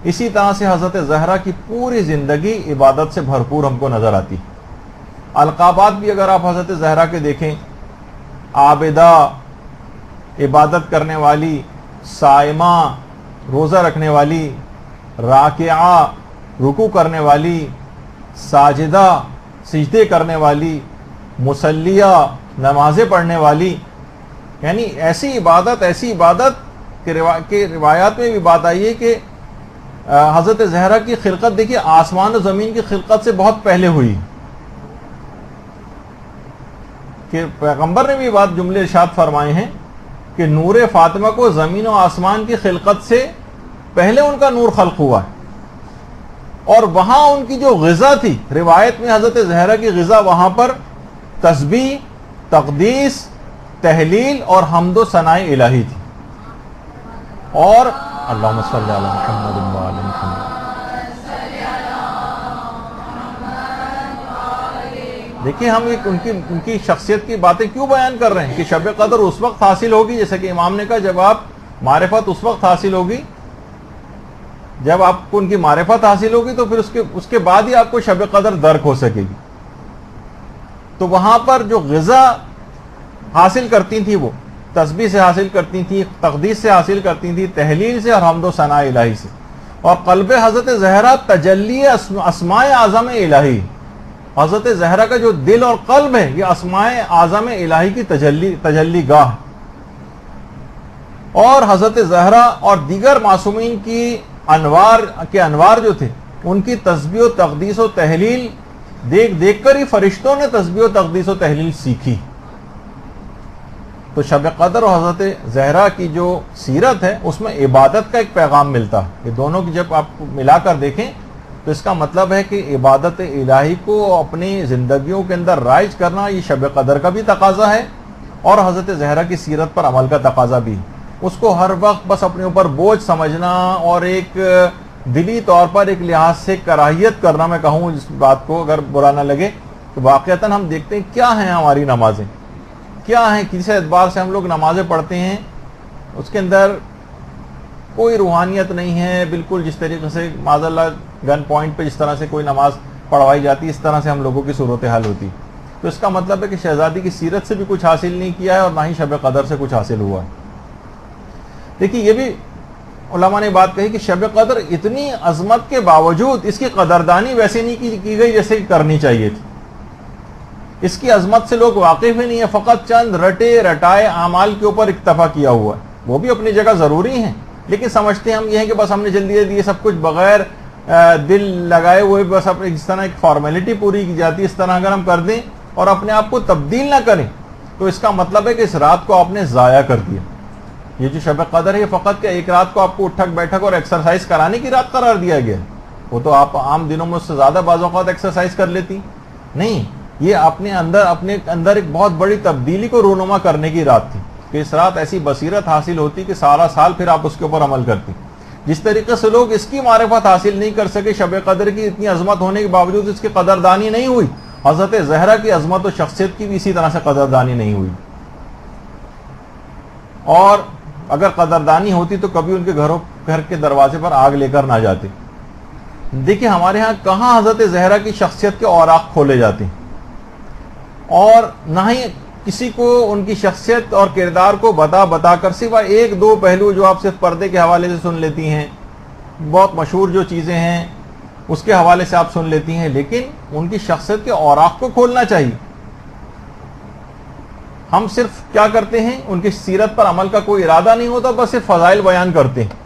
اسی طرح سے حضرت زہرا کی پوری زندگی عبادت سے بھرپور ہم کو نظر آتی. القابات بھی اگر آپ حضرت زہرا کے دیکھیں، عابدہ عبادت کرنے والی، صائمہ روزہ رکھنے والی، راکعہ رکوع کرنے والی، ساجدہ سجدے کرنے والی، مصلیہ نمازیں پڑھنے والی، یعنی ایسی عبادت کہ روایات میں بھی بات آئی ہے کہ حضرت زہرا کی خلقت دیکھیے آسمان و زمین کی خلقت سے بہت پہلے ہوئی. کہ پیغمبر نے بھی بات جملے ارشاد فرمائے ہیں کہ نور فاطمہ کو زمین و آسمان کی خلقت سے پہلے ان کا نور خلق ہوا ہے. اور وہاں ان کی جو غذا تھی، روایت میں حضرت زہرا کی غذا وہاں پر تسبیح، تقدیس، تحلیل اور حمد و ثناء الہی تھی. اور اللہم صلی علی محمد و علی محمد. دیکھیں ہم ان کی شخصیت کی باتیں کیوں بیان کر رہے ہیں کہ شب قدر اس وقت حاصل ہوگی، جیسے کہ امام نے کہا جب آپ معرفت اس وقت حاصل ہوگی، جب آپ کو ان کی معرفت حاصل ہوگی تو پھر اس کے بعد ہی آپ کو شب قدر درک ہو سکے گی. تو وہاں پر جو غذا حاصل کرتی تھی وہ تسبیح سے حاصل کرتی تھی، تقدیس سے حاصل کرتی تھی، تحلیل سے اور حمد و ثناء الہی سے. اور قلب حضرت زہرا تجلی اسماء اعظم الہی، حضرت زہرا کا جو دل اور قلب ہے یہ اسماء اعظم الہی کی تجلی گاہ. اور حضرت زہرا اور دیگر معصومین کی انوار جو تھے، ان کی تسبیح و تقدیس و تحلیل دیکھ کر ہی فرشتوں نے تسبیح و تقدیس و تحلیل سیکھی. تو شب قدر اور حضرت زہرا کی جو سیرت ہے اس میں عبادت کا ایک پیغام ملتا ہے. یہ دونوں کی جب آپ ملا کر دیکھیں تو اس کا مطلب ہے کہ عبادت الہی کو اپنی زندگیوں کے اندر رائج کرنا یہ شب قدر کا بھی تقاضا ہے اور حضرت زہرا کی سیرت پر عمل کا تقاضا بھی. اس کو ہر وقت بس اپنے اوپر بوجھ سمجھنا اور ایک دلی طور پر ایک لحاظ سے کراہیت کرنا، میں کہوں اس بات کو اگر برا نہ لگے، تو واقعتاً ہم دیکھتے ہیں کیا ہیں ہماری نمازیں، کیا ہیں، کسی اعتبار سے ہم لوگ نمازیں پڑھتے ہیں اس کے اندر کوئی روحانیت نہیں ہے، بالکل جس طریقے سے معاذ اللہ گن پوائنٹ پہ جس طرح سے کوئی نماز پڑھوائی جاتی ہے اس طرح سے ہم لوگوں کی صورتحال ہوتی. تو اس کا مطلب ہے کہ شہزادی کی سیرت سے بھی کچھ حاصل نہیں کیا ہے اور نہ ہی شب قدر سے کچھ حاصل ہوا ہے. دیکھیے یہ بھی علماء نے بات کہی کہ شب قدر اتنی عظمت کے باوجود اس کی قدردانی ویسے نہیں کی گئی جیسے کرنی چاہیے تھی. اس کی عظمت سے لوگ واقف ہی نہیں ہے، فقط چند رٹے رٹائے اعمال کے اوپر اکتفا کیا ہوا ہے. وہ بھی اپنی جگہ ضروری ہیں لیکن سمجھتے ہیں ہم یہ ہیں کہ بس ہم نے جلدی جلدی یہ سب کچھ بغیر دل لگائے ہوئے بس اپنے جس طرح ایک فارمیلٹی پوری کی جاتی ہے اس طرح اگر ہم کر دیں اور اپنے آپ کو تبدیل نہ کریں تو اس کا مطلب ہے کہ اس رات کو آپ نے ضائع کر دیا. یہ جو شب قدر ہے یہ فقط کہ ایک رات کو آپ کو اٹھک بیٹھک اور ایکسرسائز کرانے کی رات قرار دیا گیا ہے. وہ تو آپ عام دنوں میں اس سے زیادہ بعض اوقات ایکسرسائز کر لیتی نہیں. یہ اپنے اندر ایک بہت بڑی تبدیلی کو رونما کرنے کی رات تھی کہ اس رات ایسی بصیرت حاصل ہوتی کہ سارا سال پھر آپ اس کے اوپر عمل کرتی. جس طریقے سے لوگ اس کی معرفت حاصل نہیں کر سکے، شب قدر کی اتنی عظمت ہونے کے باوجود اس کی قدردانی نہیں ہوئی، حضرت زہرا کی عظمت و شخصیت کی بھی اسی طرح سے قدردانی نہیں ہوئی. اور اگر قدردانی ہوتی تو کبھی ان کے گھر کے دروازے پر آگ لے کر نہ جاتے. دیکھیں ہمارے ہاں کہاں حضرت زہرا کی شخصیت کے اوراق کھولے جاتے ہیں اور نہ ہی کسی کو ان کی شخصیت اور کردار کو بتا کر سوائے ایک دو پہلو جو آپ صرف پردے کے حوالے سے سن لیتی ہیں، بہت مشہور جو چیزیں ہیں اس کے حوالے سے آپ سن لیتی ہیں، لیکن ان کی شخصیت کے اوراق کو کھولنا چاہیے. ہم صرف کیا کرتے ہیں، ان کی سیرت پر عمل کا کوئی ارادہ نہیں ہوتا، بس صرف فضائل بیان کرتے ہیں.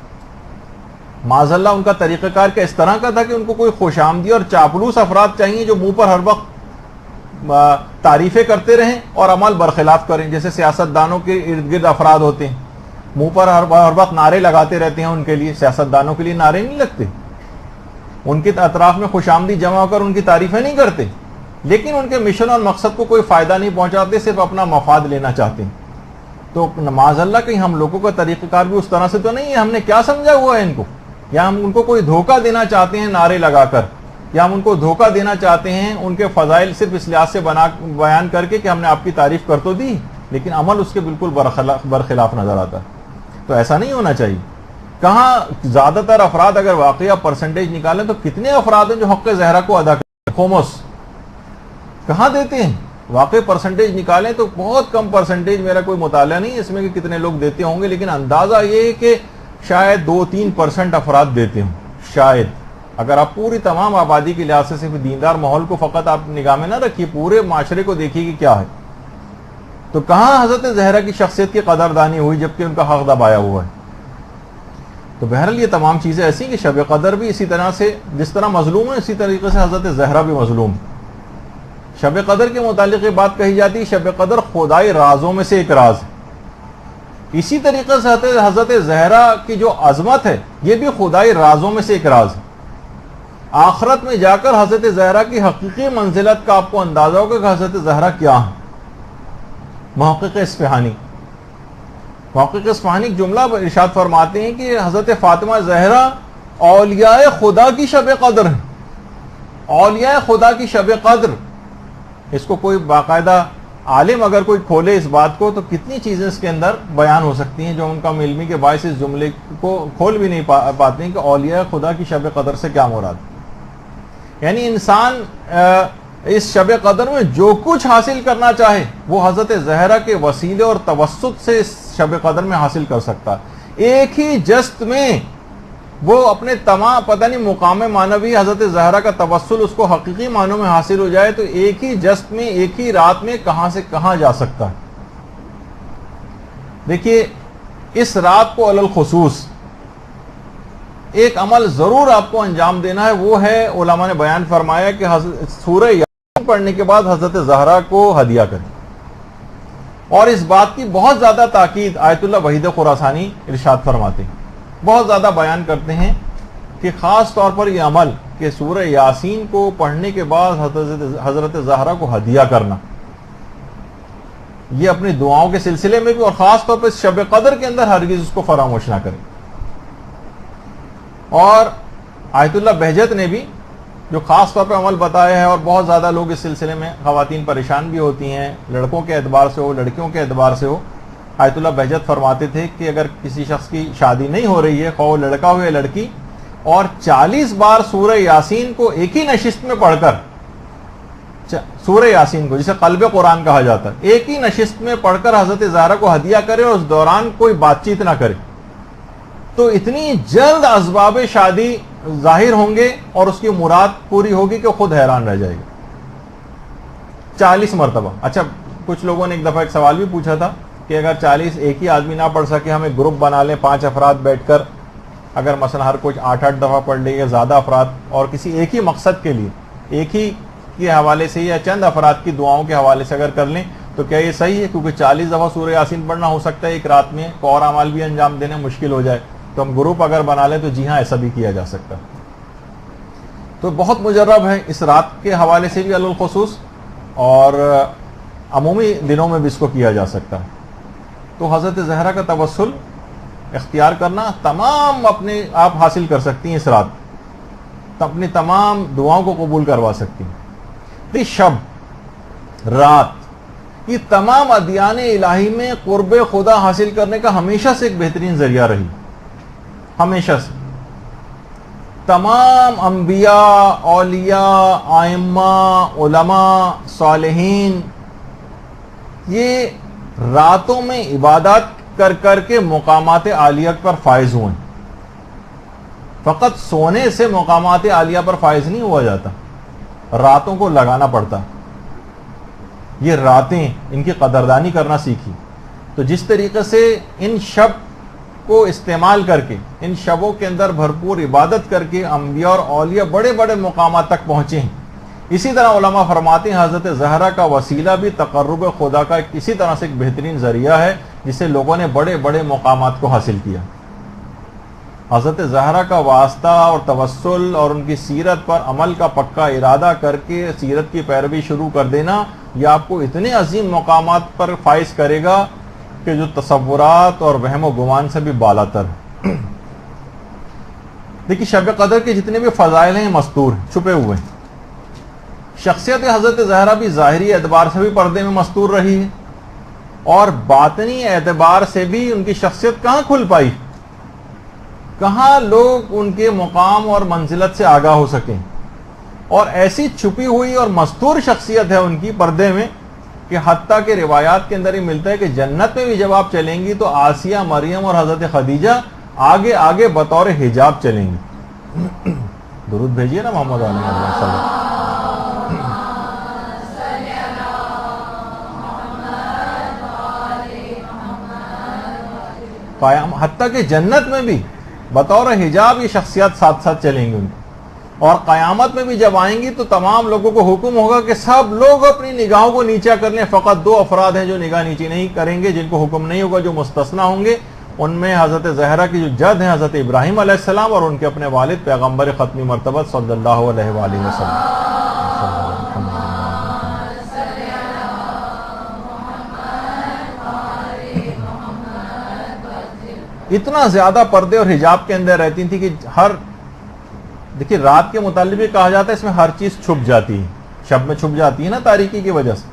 معاذ اللہ ان کا طریقہ کار کا اس طرح کا تھا کہ ان کو کوئی خوش آمدی اور چاپلوس افراد چاہیے جو منہ پر ہر وقت تعریفیں کرتے رہیں اور عمل برخلاف کریں. جیسے سیاست دانوں کے ارد گرد افراد ہوتے ہیں، منہ پر ہر وقت نعرے لگاتے رہتے ہیں. ان کے لیے سیاست دانوں کے لیے نعرے نہیں لگتے، ان کے اطراف میں خوش آمدی جمع ہو کر ان کی تعریفیں نہیں کرتے، لیکن ان کے مشن اور مقصد کو کوئی فائدہ نہیں پہنچاتے، صرف اپنا مفاد لینا چاہتے ہیں. تو معاذ اللہ کہیں ہم لوگوں کا طریقہ کار بھی اس طرح سے تو نہیں ہے. ہم نے کیا سمجھا ہوا ہے ان کو، یا ہم ان کو کوئی دھوکہ دینا چاہتے ہیں نعرے لگا کر، یا ہم ان کو دھوکہ دینا چاہتے ہیں ان کے فضائل صرف اس لحاظ سے بیان کر کے کہ ہم نے آپ کی تعریف کر تو دی لیکن عمل اس کے بالکل برخلاف نظر آتا ہے. تو ایسا نہیں ہونا چاہیے. کہاں زیادہ تر افراد اگر واقعہ پرسنٹیج نکالیں تو کتنے افراد ہیں جو حق زہرا کو ادا کرتے ہیں؟ خمس کہاں دیتے ہیں؟ واقعی پرسنٹیج نکالیں تو بہت کم پرسنٹیج، میرا کوئی مطالعہ نہیں اس میں کہ کتنے لوگ دیتے ہوں گے، لیکن اندازہ یہ ہے کہ شاید 2-3% افراد دیتے ہوں شاید. اگر آپ پوری تمام آبادی کے لحاظ سے صرف دیندار ماحول کو فقط آپ نگاہ میں نہ رکھیے، پورے معاشرے کو دیکھیے کہ کیا ہے. تو کہاں حضرت زہرا کی شخصیت کی قدردانی ہوئی جبکہ ان کا حق دبایا ہوا ہے. تو بہرحال یہ تمام چیزیں ایسی کہ شب قدر بھی اسی طرح سے جس طرح مظلوم ہے اسی طریقے سے حضرت زہرا بھی مظلوم. شب قدر کے متعلق یہ بات کہی جاتی ہے شب قدر خدائی رازوں میں سے ایک راز ہے. اسی طریقے سے حضرت زہرا کی جو عظمت ہے یہ بھی خدائی رازوں میں سے ایک راز ہے. آخرت میں جا کر حضرت زہرا کی حقیقی منزلت کا آپ کو اندازہ ہوگا کہ حضرت زہرا کیا ہے. محقق اصفہانی ایک جملہ ارشاد فرماتے ہیں کہ حضرت فاطمہ زہرا اولیاء خدا کی شب قدر ہیں. اولیاء خدا کی شب قدر، اس کو کوئی باقاعدہ عالم اگر کوئی کھولے اس بات کو تو کتنی چیزیں اس کے اندر بیان ہو سکتی ہیں جو ان کا علمی کے باعث اس جملے کو کھول بھی نہیں پاتے ہیں کہ اولیاء خدا کی شب قدر سے کیا مراد. یعنی انسان اس شب قدر میں جو کچھ حاصل کرنا چاہے وہ حضرت زہرا کے وسیلے اور توسط سے اس شب قدر میں حاصل کر سکتا. ایک ہی جست میں وہ اپنے تمام پتہ نہیں مقام معنوی حضرت زہرا کا توسل اس کو حقیقی معنوں میں حاصل ہو جائے تو ایک ہی جست میں ایک ہی رات میں کہاں سے کہاں جا سکتا ہے. دیکھیے اس رات کو علی الخصوص ایک عمل ضرور آپ کو انجام دینا ہے، وہ ہے علماء نے بیان فرمایا کہ سورہ یاسین پڑھنے کے بعد حضرت زہرا کو ہدیہ کریں. اور اس بات کی بہت زیادہ تاکید آیت اللہ وحید خراسانی ارشاد فرماتے ہیں، بہت زیادہ بیان کرتے ہیں کہ خاص طور پر یہ عمل کہ سورہ یاسین کو پڑھنے کے بعد حضرت زہرا کو ہدیہ کرنا، یہ اپنی دعاؤں کے سلسلے میں بھی اور خاص طور پر شب قدر کے اندر ہرگز اس کو فراموش نہ کریں۔ اور آیت اللہ بہجت نے بھی جو خاص طور پہ عمل بتایا ہے، اور بہت زیادہ لوگ اس سلسلے میں خواتین پریشان بھی ہوتی ہیں، لڑکوں کے اعتبار سے ہو لڑکیوں کے اعتبار سے ہو، آیت اللہ بہجت فرماتے تھے کہ اگر کسی شخص کی شادی نہیں ہو رہی ہے، خواہ لڑکا ہو یا لڑکی، اور 40 بار سورہ یاسین کو ایک ہی نشست میں پڑھ کر، سورہ یاسین کو جسے قلب قرآن کہا جاتا ہے، ایک ہی نشست میں پڑھ کر حضرت زہرا کو ہدیہ کرے اور اس دوران کوئی بات چیت نہ کرے، تو اتنی جلد اسباب شادی ظاہر ہوں گے اور اس کی مراد پوری ہوگی کہ خود حیران رہ جائے گا۔ 40 مرتبہ۔ اچھا، کچھ لوگوں نے ایک دفعہ ایک سوال بھی پوچھا تھا کہ اگر 40 ایک ہی آدمی نہ پڑھ سکے، ہم ایک گروپ بنا لیں 5 افراد بیٹھ کر، اگر مثلا ہر کوئی 8 دفعہ پڑھ لے یا زیادہ افراد، اور کسی ایک ہی مقصد کے لیے ایک ہی کے حوالے سے یا چند افراد کی دعاؤں کے حوالے سے اگر کر لیں تو کیا یہ صحیح ہے؟ کیونکہ 40 دفعہ سورہ یاسین پڑھنا ہو سکتا ہے ایک رات میں، اور اعمال بھی انجام دینے مشکل ہو جائے، تو ہم گروپ اگر بنا لیں تو جی ہاں، ایسا بھی کیا جا سکتا ہے۔ تو بہت مجرب ہے اس رات کے حوالے سے بھی علی الخصوص، اور عمومی دنوں میں بھی اس کو کیا جا سکتا ہے۔ تو حضرت زہرا کا توسل اختیار کرنا تمام اپنے آپ حاصل کر سکتی ہیں، اس رات اپنی تمام دعاؤں کو قبول کروا سکتی ہیں۔ شب رات یہ تمام ادیان الہی میں قرب خدا حاصل کرنے کا ہمیشہ سے ایک بہترین ذریعہ رہی، ہمیشہ سے۔ تمام انبیاء، اولیاء، ائمہ، علماء، صالحین یہ راتوں میں عبادات کر کر کے مقامات عالیہ پر فائز ہوئے۔ فقط سونے سے مقامات عالیہ پر فائز نہیں ہوا جاتا، راتوں کو لگانا پڑتا۔ یہ راتیں ان کی قدردانی کرنا سیکھی، تو جس طریقے سے ان شب کو استعمال کر کے، ان شبوں کے اندر بھرپور عبادت کر کے انبیاء اور اولیاء بڑے بڑے مقامات تک پہنچے ہیں، اسی طرح علماء فرماتے ہیں حضرت زہرا کا وسیلہ بھی تقرب خدا کا اسی طرح سے ایک بہترین ذریعہ ہے جس سے لوگوں نے بڑے بڑے مقامات کو حاصل کیا۔ حضرت زہرا کا واسطہ اور توسل اور ان کی سیرت پر عمل کا پکا ارادہ کر کے سیرت کی پیروی شروع کر دینا، یہ آپ کو اتنے عظیم مقامات پر فائز کرے گا کہ جو تصورات اور وہم و گمان سے بھی بالا تر ہے۔ دیکھیے، شب قدر کے جتنے بھی فضائل ہیں مستور ہیں، چھپے ہوئے ہیں۔ شخصیت حضرت زہرا بھی ظاہری اعتبار سے بھی پردے میں مستور رہی ہے، اور باطنی اعتبار سے بھی ان کی شخصیت کہاں کھل پائی، کہاں لوگ ان کے مقام اور منزلت سے آگاہ ہو سکیں۔ اور ایسی چھپی ہوئی اور مستور شخصیت ہے ان کی پردے میں کہ حتیٰ کہ روایات کے اندر ہی ملتا ہے کہ جنت میں بھی جب آپ چلیں گی تو آسیہ، مریم اور حضرت خدیجہ آگے آگے بطور حجاب چلیں گی۔ درود بھیجیے نا محمد علیہ وسلم۔ حتیٰ کہ جنت میں بھی بطور حجاب یہ شخصیات ساتھ ساتھ چلیں گی ان کی، اور قیامت میں بھی جب آئیں گی تو تمام لوگوں کو حکم ہوگا کہ سب لوگ اپنی نگاہوں کو نیچا کر لیں، فقط 2 افراد ہیں جو نگاہ نیچی نہیں کریں گے، جن کو حکم نہیں ہوگا، جو مستثنا ہوں گے۔ ان میں حضرت زہرا کی جو جد ہیں حضرت ابراہیم علیہ السلام، اور ان کے اپنے والد پیغمبر ختمی مرتبہ صلی اللہ علیہ وآلہ وسلم۔ اتنا زیادہ پردے اور حجاب کے اندر رہتی تھی کہ دیکھیے رات کے متعلق بھی کہا جاتا ہے اس میں ہر چیز چھپ جاتی ہے، شب میں چھپ جاتی ہے نا تاریکی کی وجہ سے۔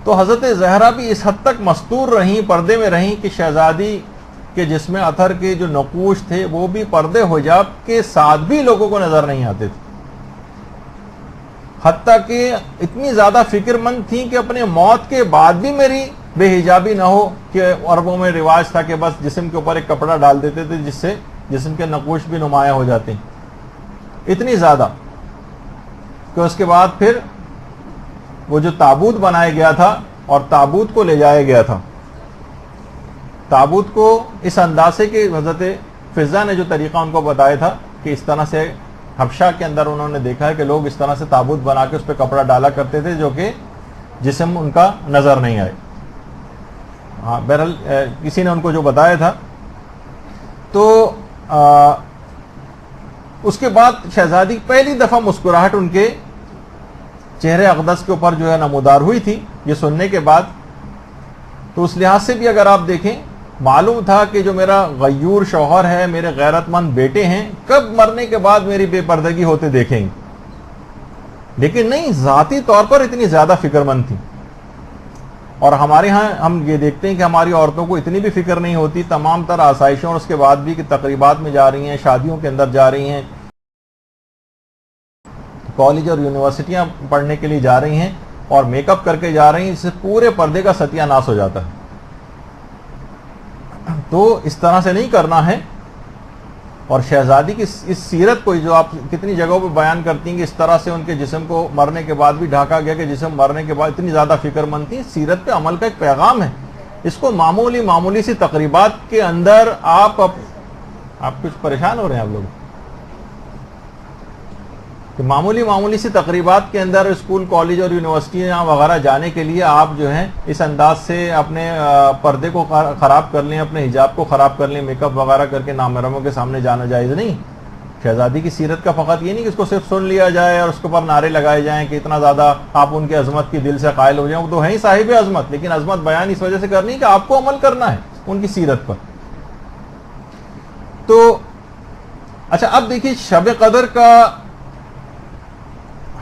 تو حضرت زہرا بھی اس حد تک مستور رہیں، پردے میں رہیں کہ شہزادی کے جسم اطہر کے جو نقوش تھے وہ بھی پردے حجاب کے ساتھ بھی لوگوں کو نظر نہیں آتے تھے، حتیٰ کہ اتنی زیادہ فکر مند تھیں کہ اپنے موت کے بعد بھی میری بے حجابی نہ ہو، کہ عربوں میں رواج تھا کہ بس جسم کے اوپر ایک کپڑا ڈال دیتے تھے جس سے جسم کے نقوش بھی نمایاں ہو جاتے ہیں، اتنی زیادہ کہ اس کے بعد پھر وہ جو تابوت بنایا گیا تھا اور تابوت کو لے جایا گیا تھا، تابوت کو اس انداز سے کہ حضرت فضا نے جو طریقہ ان کو بتایا تھا کہ اس طرح سے حبشہ کے اندر انہوں نے دیکھا ہے کہ لوگ اس طرح سے تابوت بنا کے اس پہ کپڑا ڈالا کرتے تھے جو کہ جسم ان کا نظر نہیں آئے۔ ہاں بہرحال کسی نے ان کو جو بتایا تھا. تو اس کے بعد شہزادی پہلی دفعہ مسکراہٹ ان کے چہرے اقدس کے اوپر جو ہے نمودار ہوئی تھی یہ سننے کے بعد. تو اس لحاظ سے بھی اگر آپ دیکھیں معلوم تھا کہ جو میرا غیور شوہر ہے, میرے غیرت مند بیٹے ہیں, کب مرنے کے بعد میری بے پردگی ہوتے دیکھیں گے. لیکن نہیں, ذاتی طور پر اتنی زیادہ فکر مند تھی. اور ہمارے ہاں ہم یہ دیکھتے ہیں کہ ہماری عورتوں کو اتنی بھی فکر نہیں ہوتی, تمام تر آسائشوں اور اس کے بعد بھی کہ تقریبات میں جا رہی ہیں, شادیوں کے اندر جا رہی ہیں, کالج اور یونیورسٹیاں پڑھنے کے لیے جا رہی ہیں اور میک اپ کر کے جا رہی ہیں, اس سے پورے پردے کا ستیہ ناش ہو جاتا ہے. تو اس طرح سے نہیں کرنا ہے. اور شہزادی کی اس سیرت کو جو آپ کتنی جگہوں پہ بیان کرتی ہیں کہ اس طرح سے ان کے جسم کو مرنے کے بعد بھی ڈھانکا گیا کہ جسم مرنے کے بعد اتنی زیادہ فکر مند تھی, سیرت پہ عمل کا ایک پیغام ہے. اس کو معمولی سی تقریبات کے اندر آپ کچھ پریشان ہو رہے ہیں آپ لوگ کہ معمولی سی تقریبات کے اندر اسکول, کالج اور یونیورسٹیاں وغیرہ جانے کے لیے آپ جو ہیں اس انداز سے اپنے پردے کو خراب کر لیں, اپنے حجاب کو خراب کر لیں, میک اپ وغیرہ کر کے نامحرموں کے سامنے جانا جائز نہیں. شہزادی کی سیرت کا فقط یہ نہیں کہ اس کو صرف سن لیا جائے اور اس کے اوپر نعرے لگائے جائیں کہ اتنا زیادہ آپ ان کی عظمت کی دل سے قائل ہو جائیں. وہ تو ہیں ہی صاحب عظمت, لیکن عظمت بیان اس وجہ سے کرنی کہ آپ کو عمل کرنا ہے ان کی سیرت پر. تو اچھا اب دیکھیے شب قدر کا,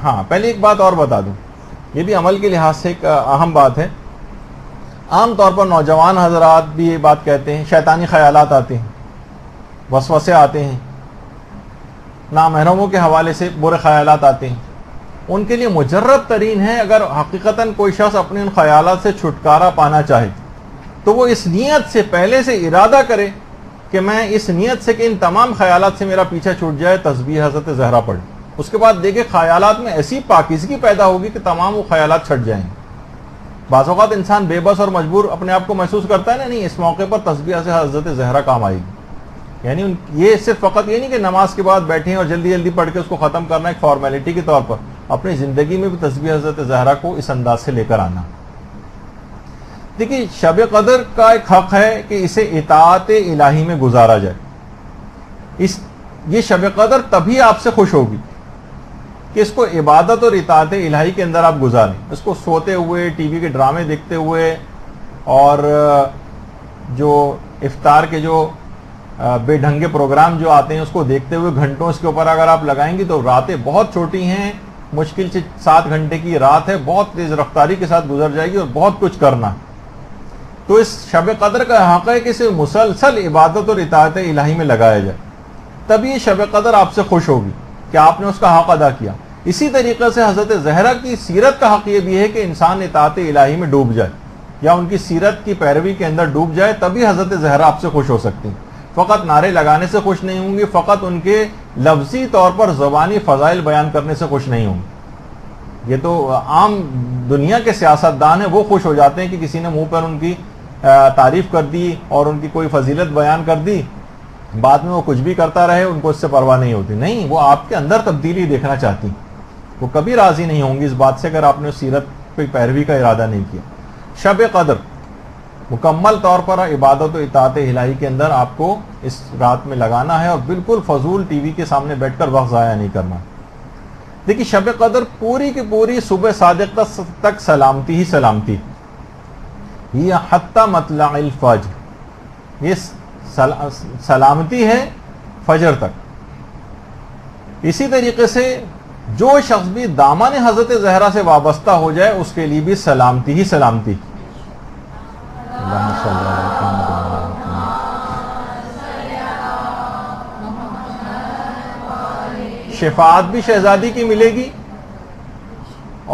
ہاں پہلے ایک بات اور بتا دوں, یہ بھی عمل کے لحاظ سے ایک اہم بات ہے. عام طور پر نوجوان حضرات بھی یہ بات کہتے ہیں, شیطانی خیالات آتے ہیں, وسوسے آتے ہیں, نامحرموں کے حوالے سے برے خیالات آتے ہیں. ان کے لیے مجرب ترین ہے اگر حقیقتاً کوئی شخص اپنے ان خیالات سے چھٹکارا پانا چاہے تو وہ اس نیت سے پہلے سے ارادہ کرے کہ میں اس نیت سے کہ ان تمام خیالات سے میرا پیچھا چھوٹ جائے, تسبیح حضرت زہرا پڑھے. اس کے بعد دیکھیں خیالات میں ایسی پاکیزگی پیدا ہوگی کہ تمام وہ خیالات چھٹ جائیں. بعض اوقات انسان بے بس اور مجبور اپنے آپ کو محسوس کرتا ہے نا, نہیں اس موقع پر تسبیح سے حضرت زہرا کام آئے گی. یعنی یہ صرف فقط یہ نہیں کہ نماز کے بعد بیٹھیں اور جلدی پڑھ کے اس کو ختم کرنا ایک فارمیلٹی کے طور پر, اپنی زندگی میں بھی تسبیح حضرت زہرا کو اس انداز سے لے کر آنا. دیکھیے شب قدر کا ایک حق ہے کہ اسے اطاعت الہی میں گزارا جائے. یہ شب قدر تبھی آپ سے خوش ہوگی کہ اس کو عبادت اور اطاعت الہی کے اندر آپ گزاریں. اس کو سوتے ہوئے, ٹی وی کے ڈرامے دیکھتے ہوئے اور جو افطار کے جو بے ڈھنگے پروگرام جو آتے ہیں اس کو دیکھتے ہوئے گھنٹوں اس کے اوپر اگر آپ لگائیں گی تو راتیں بہت چھوٹی ہیں, مشکل سے 7 گھنٹے کی رات ہے, بہت تیز رفتاری کے ساتھ گزر جائے گی اور بہت کچھ کرنا. تو اس شب قدر کا حق ہے کہ اسے مسلسل عبادت اور اطاعت الہی میں لگایا جائے, تبھی یہ شب قدر آپ سے خوش ہوگی کہ آپ نے اس کا حق ادا کیا. اسی طریقے سے حضرت زہرا کی سیرت کا حق یہ بھی ہے کہ انسان اطاعت الہی میں ڈوب جائے یا ان کی سیرت کی پیروی کے اندر ڈوب جائے, تبھی حضرت زہرا آپ سے خوش ہو سکتی ہیں. فقط نعرے لگانے سے خوش نہیں ہوں گی, فقط ان کے لفظی طور پر زبانی فضائل بیان کرنے سے خوش نہیں ہوں گی. یہ تو عام دنیا کے سیاستدان ہیں, وہ خوش ہو جاتے ہیں کہ کسی نے منہ پر ان کی تعریف کر دی اور ان کی کوئی فضیلت بیان کر دی, بعد میں وہ کچھ بھی کرتا رہے, ان کو اس سے پرواہ نہیں ہوتی. نہیں, وہ آپ کے اندر تبدیلی دیکھنا چاہتی, وہ کبھی راضی نہیں ہوں گی اس بات سے اگر آپ نے سیرت پہ پیروی کا ارادہ نہیں کیا. شب قدر مکمل طور پر عبادت و اطاعت الہی کے اندر آپ کو اس رات میں لگانا ہے اور بالکل فضول ٹی وی کے سامنے بیٹھ کر وقت ضائع نہیں کرنا. دیکھیے شب قدر پوری کی پوری صبح صادق تک سلامتی ہی سلامتی, یہ حتی مطلع الفجر, یہ سلامتی ہے فجر تک. اسی طریقے سے جو شخص بھی دامن حضرت زہرا سے وابستہ ہو جائے اس کے لیے بھی سلامتی ہی سلامتی. شفاعت بھی شہزادی کی ملے گی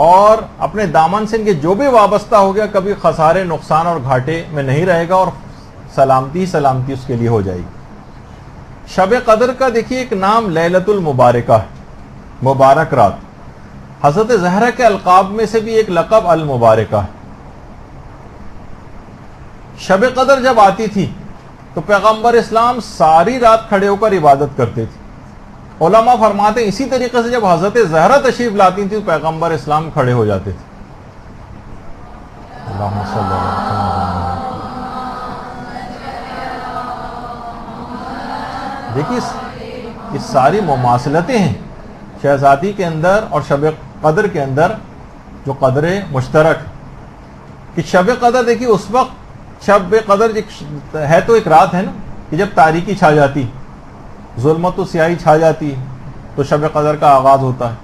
اور اپنے دامن سے ان کے جو بھی وابستہ ہو گیا کبھی خسارے, نقصان اور گھاٹے میں نہیں رہے گا اور سلامتی ہی سلامتی اس کے لیے ہو جائے گی. شب قدر کا دیکھیے ایک نام لیلۃ المبارکہ, مبارک رات. حضرت زہرا کے القاب میں سے بھی ایک لقب المبارکہ ہے. شب قدر جب آتی تھی تو پیغمبر اسلام ساری رات کھڑے ہو کر عبادت کرتے تھے. علماء فرماتے ہیں اسی طریقے سے جب حضرت زہرا تشریف لاتی تھی تو پیغمبر اسلام کھڑے ہو جاتے تھے. اللہم صلی اللہ علیہ وسلم. دیکھیے یہ ساری مماثلتیں ہیں شہزادی کے اندر اور شب قدر کے اندر، جو قدر مشترک کہ شب قدر دیکھیے اس وقت شب قدر ہے تو ایک رات ہے نا کہ جب تاریکی چھا جاتی، ظلمت و سیاہی چھا جاتی ہے تو شب قدر کا آغاز ہوتا ہے۔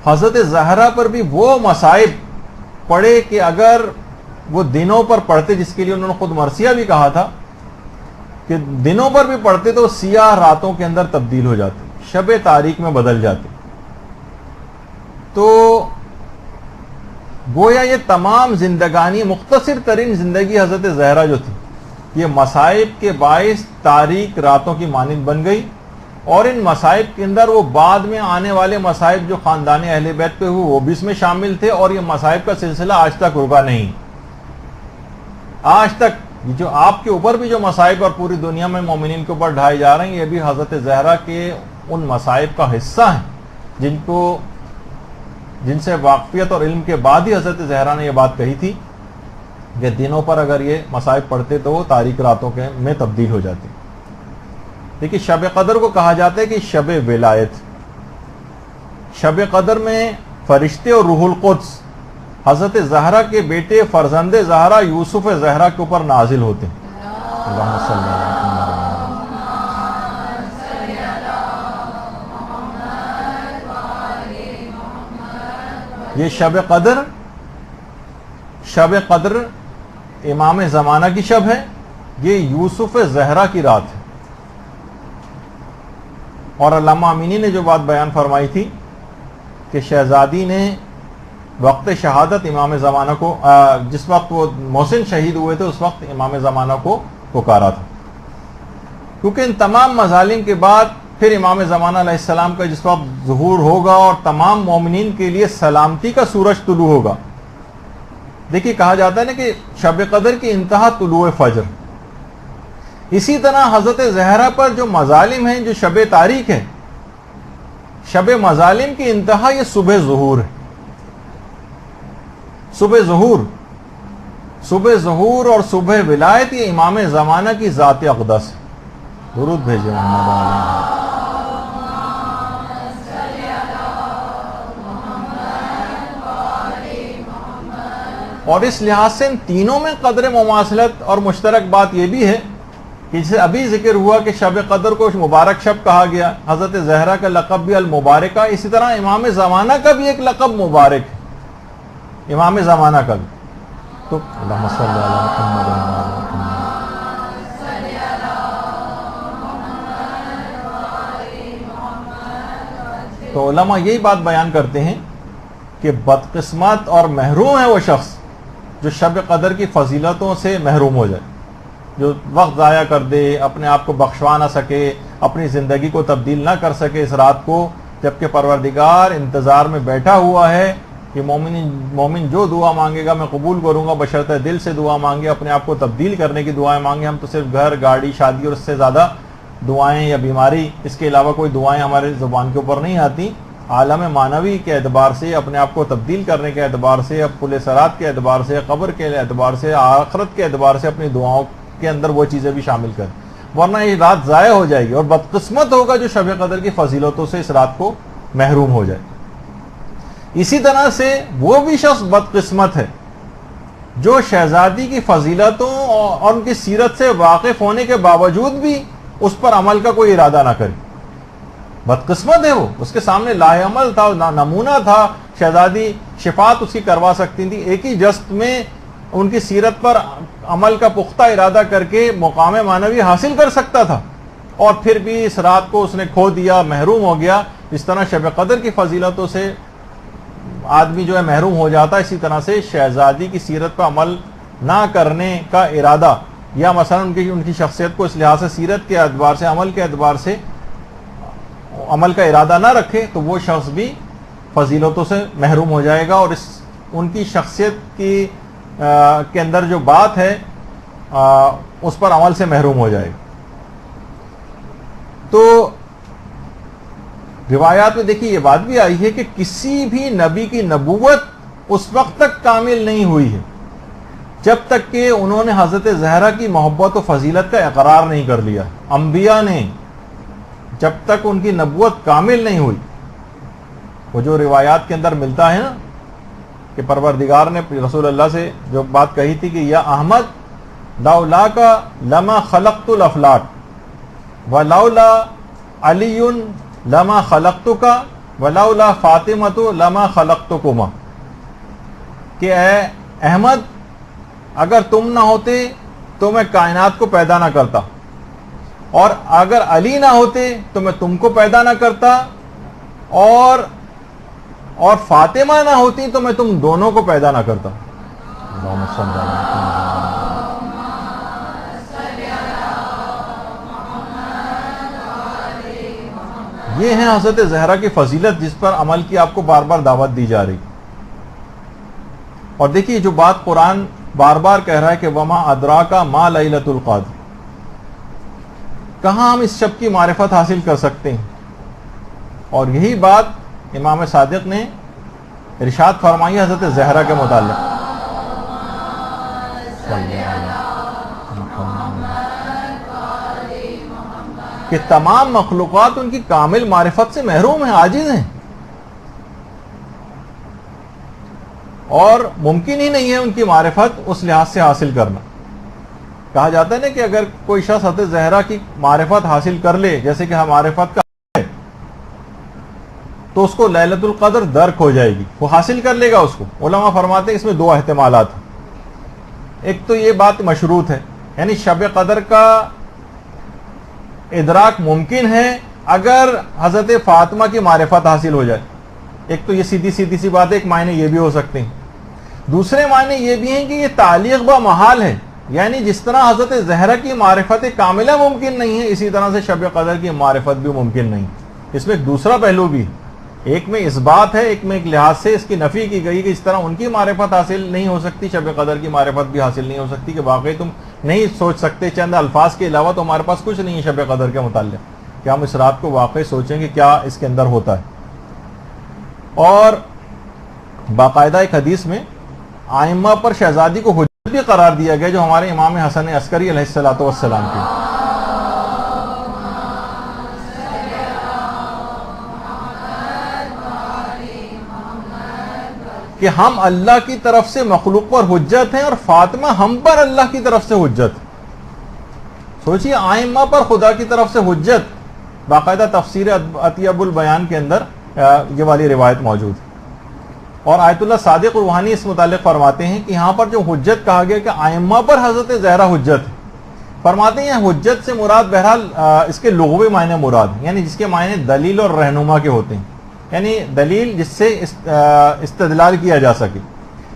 حضرت زہرا پر بھی وہ مصائب پڑے کہ اگر وہ دنوں پر پڑھتے، جس کے لیے انہوں نے خود مرثیہ بھی کہا تھا کہ دنوں پر بھی پڑھتے تو سیاہ راتوں کے اندر تبدیل ہو جاتے، شب تاریک میں بدل جاتے۔ تو گویا یہ تمام زندگانی، مختصر ترین زندگی حضرت زہرا جو تھی، یہ مصائب کے باعث تاریک راتوں کی مانند بن گئی، اور ان مصائب کے اندر وہ بعد میں آنے والے مصائب جو خاندان اہل بیت پہ ہوئے وہ بھی اس میں شامل تھے، اور یہ مصائب کا سلسلہ آج تک رکا نہیں۔ آج تک جو آپ کے اوپر بھی جو مصائب اور پوری دنیا میں مومنین کے اوپر ڈھائے جا رہے ہیں، یہ بھی حضرت زہرا کے ان مصائب کا حصہ ہیں جن سے واقفیت اور علم کے بعد ہی حضرت زہرا نے یہ بات کہی تھی کہ دنوں پر اگر یہ مصائب پڑھتے تو وہ تاریک راتوں کے میں تبدیل ہو جاتے۔ دیکھیے شب قدر کو کہا جاتا ہے کہ شب ولایت۔ شب قدر میں فرشتے اور روح القدس حضرت زہرا کے بیٹے فرزند زہرا یوسف زہرا کے اوپر نازل ہوتے ہیں۔ اللہم صلی اللہ علیہ وسلم۔ یہ شب قدر امام زمانہ کی شب ہے، یہ یوسف زہرا کی رات ہے۔ اور علامہ امینی نے جو بات بیان فرمائی تھی کہ شہزادی نے وقت شہادت امام زمانہ کو، جس وقت وہ محسن شہید ہوئے تھے اس وقت امام زمانہ کو پکارا تھا، کیونکہ ان تمام مظالم کے بعد پھر امام زمانہ علیہ السلام کا جس وقت ظہور ہوگا اور تمام مومنین کے لیے سلامتی کا سورج طلوع ہوگا۔ دیکھیے کہا جاتا ہے نا کہ شب قدر کی انتہا طلوع فجر، اسی طرح حضرت زہرا پر جو مظالم ہیں، جو شب تاریک ہے، شب مظالم کی انتہا یہ صبح ظہور ہے۔ صبح ظہور اور صبح ولایت یہ امام زمانہ کی ذات اقدس ہے۔ درود بھیجیں محمد علیہ۔ اور اس لحاظ سے ان تینوں میں قدر مماثلت اور مشترک بات یہ بھی ہے کہ جسے ابھی ذکر ہوا کہ شب قدر کو مبارک شب کہا گیا، حضرت زہرا کا لقب بھی المبارکہ، اسی طرح امام زمانہ کا بھی ایک لقب مبارک ہے، امام زمانہ کا بھی۔ تو اللہم صلی علی محمد وعلی محمد۔ تو علماء یہی بات بیان کرتے ہیں کہ بدقسمت اور محروم ہے وہ شخص جو شب قدر کی فضیلتوں سے محروم ہو جائے، جو وقت ضائع کر دے، اپنے آپ کو بخشوا نہ سکے، اپنی زندگی کو تبدیل نہ کر سکے اس رات کو، جبکہ پروردگار انتظار میں بیٹھا ہوا ہے کہ مومن جو دعا مانگے گا میں قبول کروں گا، بشرطہ دل سے دعا مانگے، اپنے آپ کو تبدیل کرنے کی دعائیں مانگے۔ ہم تو صرف گھر، گاڑی، شادی اور اس سے زیادہ دعائیں یا بیماری، اس کے علاوہ کوئی دعائیں ہمارے زبان کے اوپر نہیں آتی۔ عالم معنوی کے اعتبار سے، اپنے آپ کو تبدیل کرنے کے اعتبار سے، پل صراط کے اعتبار سے، قبر کے اعتبار سے، آخرت کے اعتبار سے اپنی دعاؤں کے اندر وہ چیزیں بھی شامل کریں، ورنہ یہ رات ضائع ہو جائے گی، اور بدقسمت ہوگا جو شب قدر کی فضیلتوں سے اس رات کو محروم ہو جائے۔ اسی طرح سے وہ بھی شخص بدقسمت ہے جو شہزادی کی فضیلتوں اور ان کی سیرت سے واقف ہونے کے باوجود بھی اس پر عمل کا کوئی ارادہ نہ کرے۔ بدقسمت ہے وہ، اس کے سامنے لاہ عمل تھا، نمونہ تھا، شہزادی شفاعت اس کی کروا سکتی تھی، ایک ہی جست میں ان کی سیرت پر عمل کا پختہ ارادہ کر کے مقام معنوی حاصل کر سکتا تھا، اور پھر بھی اس رات کو اس نے کھو دیا، محروم ہو گیا۔ اس طرح شب قدر کی فضیلتوں سے آدمی جو ہے محروم ہو جاتا، اسی طرح سے شہزادی کی سیرت پر عمل نہ کرنے کا ارادہ، یا مثلا ان کی شخصیت کو اس لحاظ سے سیرت کے اعتبار سے، عمل کے اعتبار سے عمل کا ارادہ نہ رکھے، تو وہ شخص بھی فضیلتوں سے محروم ہو جائے گا، اور ان کی شخصیت کے اندر جو بات ہے اس پر عمل سے محروم ہو جائے گا۔ تو روایات میں دیکھیے یہ بات بھی آئی ہے کہ کسی بھی نبی کی نبوت اس وقت تک کامل نہیں ہوئی ہے جب تک کہ انہوں نے حضرت زہرا کی محبت و فضیلت کا اقرار نہیں کر لیا۔ انبیاء نے جب تک ان کی نبوت کامل نہیں ہوئی. وہ جو روایات کے اندر ملتا ہے نا کہ پروردگار نے رسول اللہ سے جو بات کہی تھی کہ یا احمد لولا کا لما خلقت الافلاک ولولا علی لما خلقتک ولولا فاطمۃ لما خلقتکما، کہ اے احمد اگر تم نہ ہوتے تو میں کائنات کو پیدا نہ کرتا، اور اگر علی نہ ہوتے تو میں تم کو پیدا نہ کرتا، اور فاطمہ نہ ہوتی تو میں تم دونوں کو پیدا نہ کرتا. اللہم صل علی محمد. یہ ہے حضرت زہرا کی فضیلت جس پر عمل کی آپ کو بار بار دعوت دی جا رہی. اور دیکھیے جو بات قرآن بار بار کہہ رہا ہے کہ وما ادراکا ما لیلۃ القدر، کہاں ہم اس شب کی معرفت حاصل کر سکتے ہیں. اور یہی بات امام صادق نے ارشاد فرمائی حضرت زہرا کے متعلق. کہ تمام مخلوقات ان کی کامل معرفت سے محروم ہیں، عاجز ہیں، اور ممکن ہی نہیں ہے ان کی معرفت اس لحاظ سے حاصل کرنا. کہا جاتا ہے نا کہ اگر کوئی شخص حضرت زہرا کی معرفت حاصل کر لے، جیسے کہ معرفت کا ہے، تو اس کو لیلۃ القدر درک ہو جائے گی، وہ حاصل کر لے گا اس کو. علماء فرماتے ہیں اس میں دو احتمالات ہیں. ایک تو یہ بات مشروط ہے، یعنی شب قدر کا ادراک ممکن ہے اگر حضرت فاطمہ کی معرفت حاصل ہو جائے. ایک تو یہ سیدھی سی بات ہے، ایک معنی یہ بھی ہو سکتے ہیں. دوسرے معنی یہ بھی ہیں کہ یہ تعلیق با محال ہے، یعنی جس طرح حضرت زہرا کی معرفت کاملہ ممکن نہیں ہے، اسی طرح سے شب قدر کی معرفت بھی ممکن نہیں. اس میں ایک دوسرا پہلو بھی ہے، ایک میں اس بات ہے، ایک میں ایک لحاظ سے اس کی نفی کی گئی کہ اس طرح ان کی معرفت حاصل نہیں ہو سکتی، شب قدر کی معرفت بھی حاصل نہیں ہو سکتی، کہ واقعی تم نہیں سوچ سکتے چند الفاظ کے علاوہ تو ہمارے پاس کچھ نہیں ہے شب قدر کے متعلق کہ ہم اس رات کو واقعی سوچیں کہ کیا اس کے اندر ہوتا ہے. اور باقاعدہ ایک حدیث میں آئمہ پر شہزادی کو حجت بھی قرار دیا گیا جو ہمارے امام حسن عسکری علیہ الصلوۃ والسلام کی. کہ ہم اللہ کی طرف سے مخلوق پر حجت ہیں اور فاطمہ ہم پر اللہ کی طرف سے حجت. سوچئے آئمہ پر خدا کی طرف سے حجت، باقاعدہ تفسیر اطیب البیان کے اندر یہ والی روایت موجود ہے. اور آیت اللہ صادق روحانی اس متعلق فرماتے ہیں کہ یہاں پر جو حجت کہا گیا کہ آئمہ پر حضرت زہرا حجت ہے، فرماتے ہیں حجت سے مراد بہرحال اس کے لغوی معنی مراد ہیں، یعنی جس کے معنی دلیل اور رہنما کے ہوتے ہیں، یعنی دلیل جس سے استدلال کیا جا سکے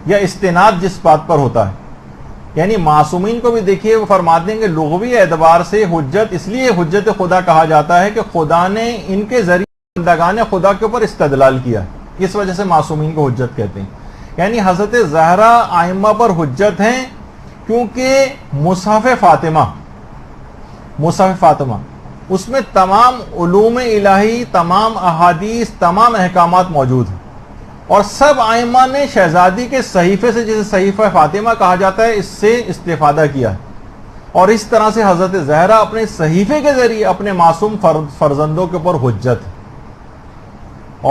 یا استناد جس بات پر ہوتا ہے. یعنی معصومین کو بھی دیکھیے وہ فرماتے ہیں کہ لغوی اعتبار سے حجت اس لیے حجت خدا کہا جاتا ہے کہ خدا نے ان کے ذریعے بندگان خدا کے اوپر استدلال کیا ہے، اس وجہ سے معصومین کو حجت کہتے ہیں. یعنی حضرت زہرا آئمہ پر حجت ہیں کیونکہ مصحف فاطمہ اس میں تمام علوم الہی، تمام احادیث، تمام احکامات موجود ہیں، اور سب آئمہ نے شہزادی کے صحیفے سے، جسے صحیفہ فاطمہ کہا جاتا ہے، اس سے استفادہ کیا ہے. اور اس طرح سے حضرت زہرا اپنے صحیفے کے ذریعے اپنے معصوم فرزندوں کے اوپر حجت ہے.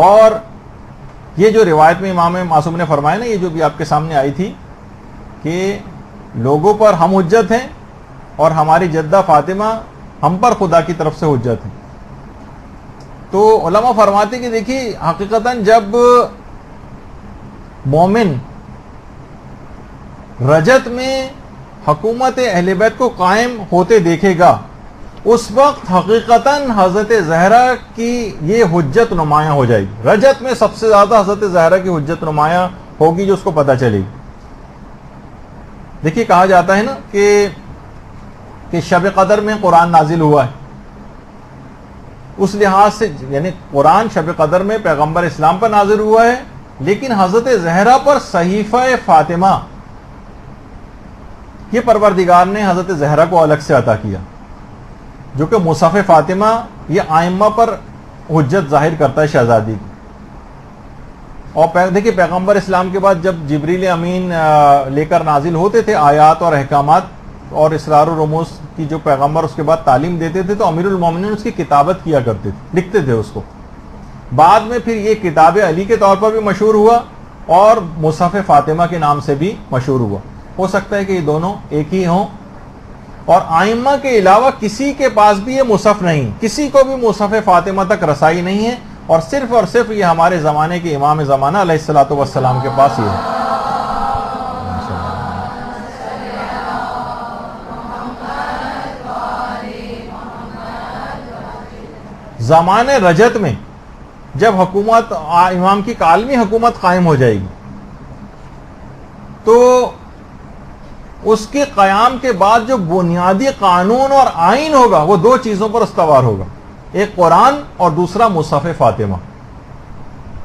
اور یہ جو روایت میں امام معصوم نے فرمایا نا، یہ جو بھی آپ کے سامنے آئی تھی کہ لوگوں پر ہم حجت ہیں اور ہماری جدہ فاطمہ ہم پر خدا کی طرف سے حجت ہے. تو علماء فرماتے کہ دیکھیے حقیقتاً جب مومن رجت میں حکومت اہل بیت کو قائم ہوتے دیکھے گا، اس وقت حقیقتاً حضرت زہرا کی یہ حجت نمایاں ہو جائے گی. رجت میں سب سے زیادہ حضرت زہرا کی حجت نمایاں ہوگی جو اس کو پتہ چلے گی. دیکھیے کہا جاتا ہے نا کہ شب قدر میں قرآن نازل ہوا ہے، اس لحاظ سے یعنی قرآن شب قدر میں پیغمبر اسلام پر نازل ہوا ہے، لیکن حضرت زہرا پر صحیفہ فاطمہ یہ پروردگار نے حضرت زہرا کو الگ سے عطا کیا، جو کہ مصحف فاطمہ یہ آئمہ پر حجت ظاہر کرتا ہے شہزادی کی. اور دیکھیے پیغمبر اسلام کے بعد جب جبریل امین لے کر نازل ہوتے تھے آیات اور احکامات، اور اسرار و رموز کی جو پیغمبر اس کے بعد تعلیم دیتے تھے تو امیر المومنین اس کی کتابت کیا کرتے تھے، لکھتے تھے اس کو. بعد میں پھر یہ کتاب علی کے طور پر بھی مشہور ہوا اور مصحف فاطمہ کے نام سے بھی مشہور ہوا. ہو سکتا ہے کہ یہ دونوں ایک ہی ہوں، اور آئمہ کے علاوہ کسی کے پاس بھی یہ مصحف نہیں، کسی کو بھی مصحف فاطمہ تک رسائی نہیں ہے، اور صرف یہ ہمارے زمانے کے امام زمانہ علیہ الصلوۃ والسلام کے پاس یہ ہے. زمانے رجت میں جب حکومت امام کی عالمی حکومت قائم ہو جائے گی تو اس کے قیام کے بعد جو بنیادی قانون اور آئین ہوگا وہ دو چیزوں پر استوار ہوگا، ایک قرآن اور دوسرا مصحف فاطمہ.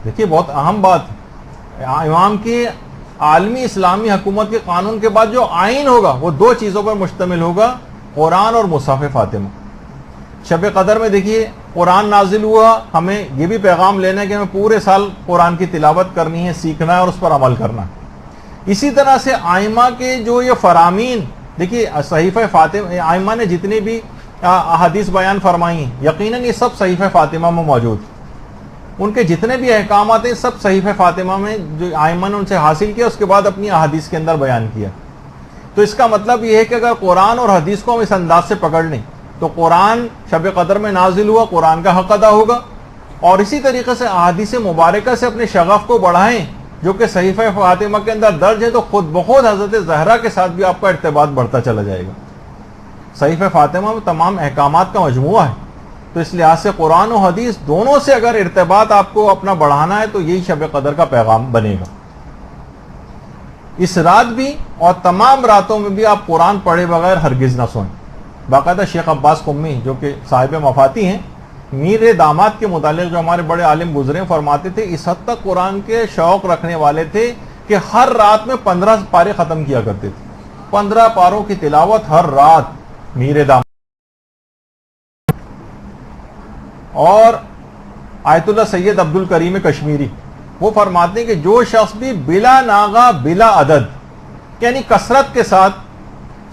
دیکھیے بہت اہم بات ہے، امام کی عالمی اسلامی حکومت کے قانون کے بعد جو آئین ہوگا وہ دو چیزوں پر مشتمل ہوگا، قرآن اور مصحف فاطمہ. شب قدر میں دیکھیے قرآن نازل ہوا، ہمیں یہ بھی پیغام لینا ہے کہ ہمیں پورے سال قرآن کی تلاوت کرنی ہے، سیکھنا ہے اور اس پر عمل کرنا ہے. اسی طرح سے آئمہ کے جو یہ فرامین، دیکھیے صحیفہ فاطمہ، آئمہ نے جتنے بھی احادیث بیان فرمائی ہیں یقیناً یہ سب صحیفہ فاطمہ میں موجود ہیں. ان کے جتنے بھی احکامات ہیں سب صحیفہ فاطمہ میں جو آئمہ نے ان سے حاصل کیا، اس کے بعد اپنی احادیث کے اندر بیان کیا. تو اس کا مطلب یہ ہے کہ اگر قرآن اور حدیث کو ہم اس انداز سے پکڑ لیں تو قرآن شب قدر میں نازل ہوا، قرآن کا حق ادا ہوگا، اور اسی طریقے سے احادیث مبارکہ سے اپنے شغف کو بڑھائیں جو کہ صحیفہ فاطمہ کے اندر درج ہے، تو خود بخود حضرت زہرا کے ساتھ بھی آپ کا ارتباط بڑھتا چلا جائے گا. صحیفہ فاطمہ میں تمام احکامات کا مجموعہ ہے، تو اس لحاظ سے قرآن و حدیث دونوں سے اگر ارتباط آپ کو اپنا بڑھانا ہے تو یہی شب قدر کا پیغام بنے گا. اس رات بھی اور تمام راتوں میں بھی آپ قرآن پڑھے بغیر ہرگز نہ سوئیں. باقاعدہ شیخ عباس قمی جو کہ صاحب مفاتی ہیں، میر داماد کے متعلق جو ہمارے بڑے عالم گزرے فرماتے تھے اس حد تک قرآن کے شوق رکھنے والے تھے کہ ہر رات میں 15 پارے ختم کیا کرتے تھے. 15 پاروں کی تلاوت ہر رات میر داماد. اور آیت اللہ سید عبد الکریم کشمیری وہ فرماتے ہیں کہ جو شخص بھی بلا ناغہ بلا عدد یعنی کثرت کے ساتھ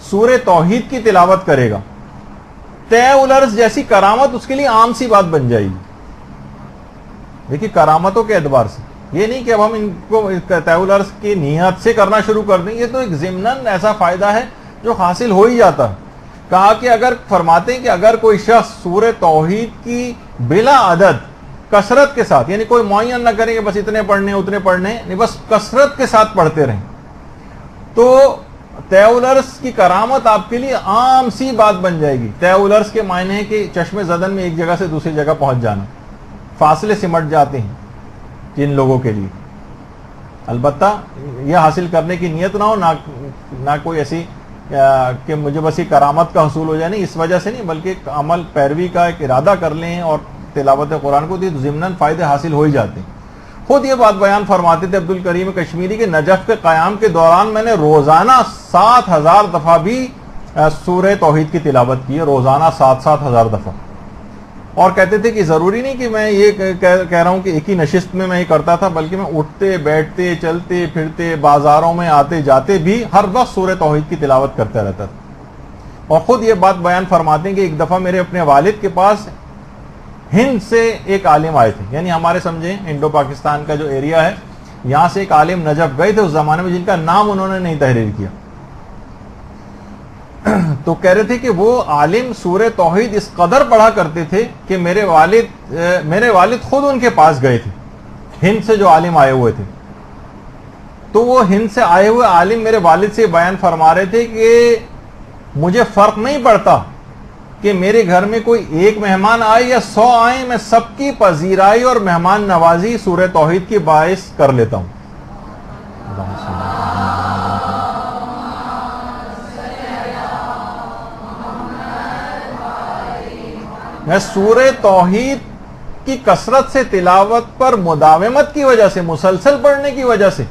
سورہ توحید کی تلاوت کرے گا، طے الارض جیسی کرامت اس کے لیے عام سی بات بن جائے گی. دیکھیے کرامتوں کے اعتبار سے یہ نہیں کہ اب ہم ان کو طے الارض کی نیت سے کرنا شروع کر دیں، یہ تو ایک ضمناً ایسا فائدہ ہے جو حاصل ہو ہی جاتا ہے. کہا کہ اگر فرماتے ہیں کہ اگر کوئی شخص سورہ توحید کی بلا عدد کثرت کے ساتھ، یعنی کوئی معین نہ کریں کہ بس اتنے پڑھنے اتنے پڑھنے، نہیں بس کثرت کے ساتھ پڑھتے رہیں، تو طے الارض کی کرامت آپ کے لیے عام سی بات بن جائے گی. طے الارض کے معنی ہے کہ چشم زدن میں ایک جگہ سے دوسری جگہ پہنچ جانا، فاصلے سمٹ جاتے ہیں جن لوگوں کے لیے. البتہ یہ حاصل کرنے کی نیت نہ ہو، نہ کوئی ایسی کہ مجھے بس یہ کرامت کا حصول ہو جائے، نہیں، اس وجہ سے نہیں، بلکہ ایک عمل پیروی کا ایک ارادہ کر لیں اور تلاوت قرآن کو تو ضمناً فائدے حاصل ہو ہی جاتے ہیں. خود یہ بات بیان فرماتے تھے عبد الکریم کشمیری کے نجف کے قیام کے دوران میں نے روزانہ 7,000 دفعہ بھی سورہ توحید کی تلاوت کی ہے، روزانہ 7,000 دفعہ. اور کہتے تھے کہ ضروری نہیں کہ میں یہ کہہ رہا ہوں کہ ایک ہی نشست میں یہ کرتا تھا، بلکہ میں اٹھتے بیٹھتے چلتے پھرتے بازاروں میں آتے جاتے بھی ہر وقت سورہ توحید کی تلاوت کرتا رہتا تھا. اور خود یہ بات بیان فرماتے ہیں کہ ایک دفعہ میرے اپنے والد کے پاس ہند سے ایک عالم آئے تھے، یعنی ہمارے سمجھیں انڈو پاکستان کا جو ایریا ہے یہاں سے ایک عالم نجف گئے تھے اس زمانے میں، جن کا نام انہوں نے نہیں تحریر کیا. تو کہہ رہے تھے کہ وہ عالم سورہ توحید اس قدر پڑھا کرتے تھے کہ میرے والد خود ان کے پاس گئے تھے، ہند سے جو عالم آئے ہوئے تھے. تو وہ ہند سے آئے ہوئے عالم میرے والد سے بیان فرما رہے تھے کہ مجھے فرق نہیں پڑتا کہ میرے گھر میں کوئی ایک مہمان آئے یا 100 آئیں، میں سب کی پذیرائی اور مہمان نوازی سورہ توحید کی باعث کر لیتا ہوں. میں سورہ توحید کی کثرت سے تلاوت پر مداومت کی وجہ سے، مسلسل پڑھنے کی وجہ سے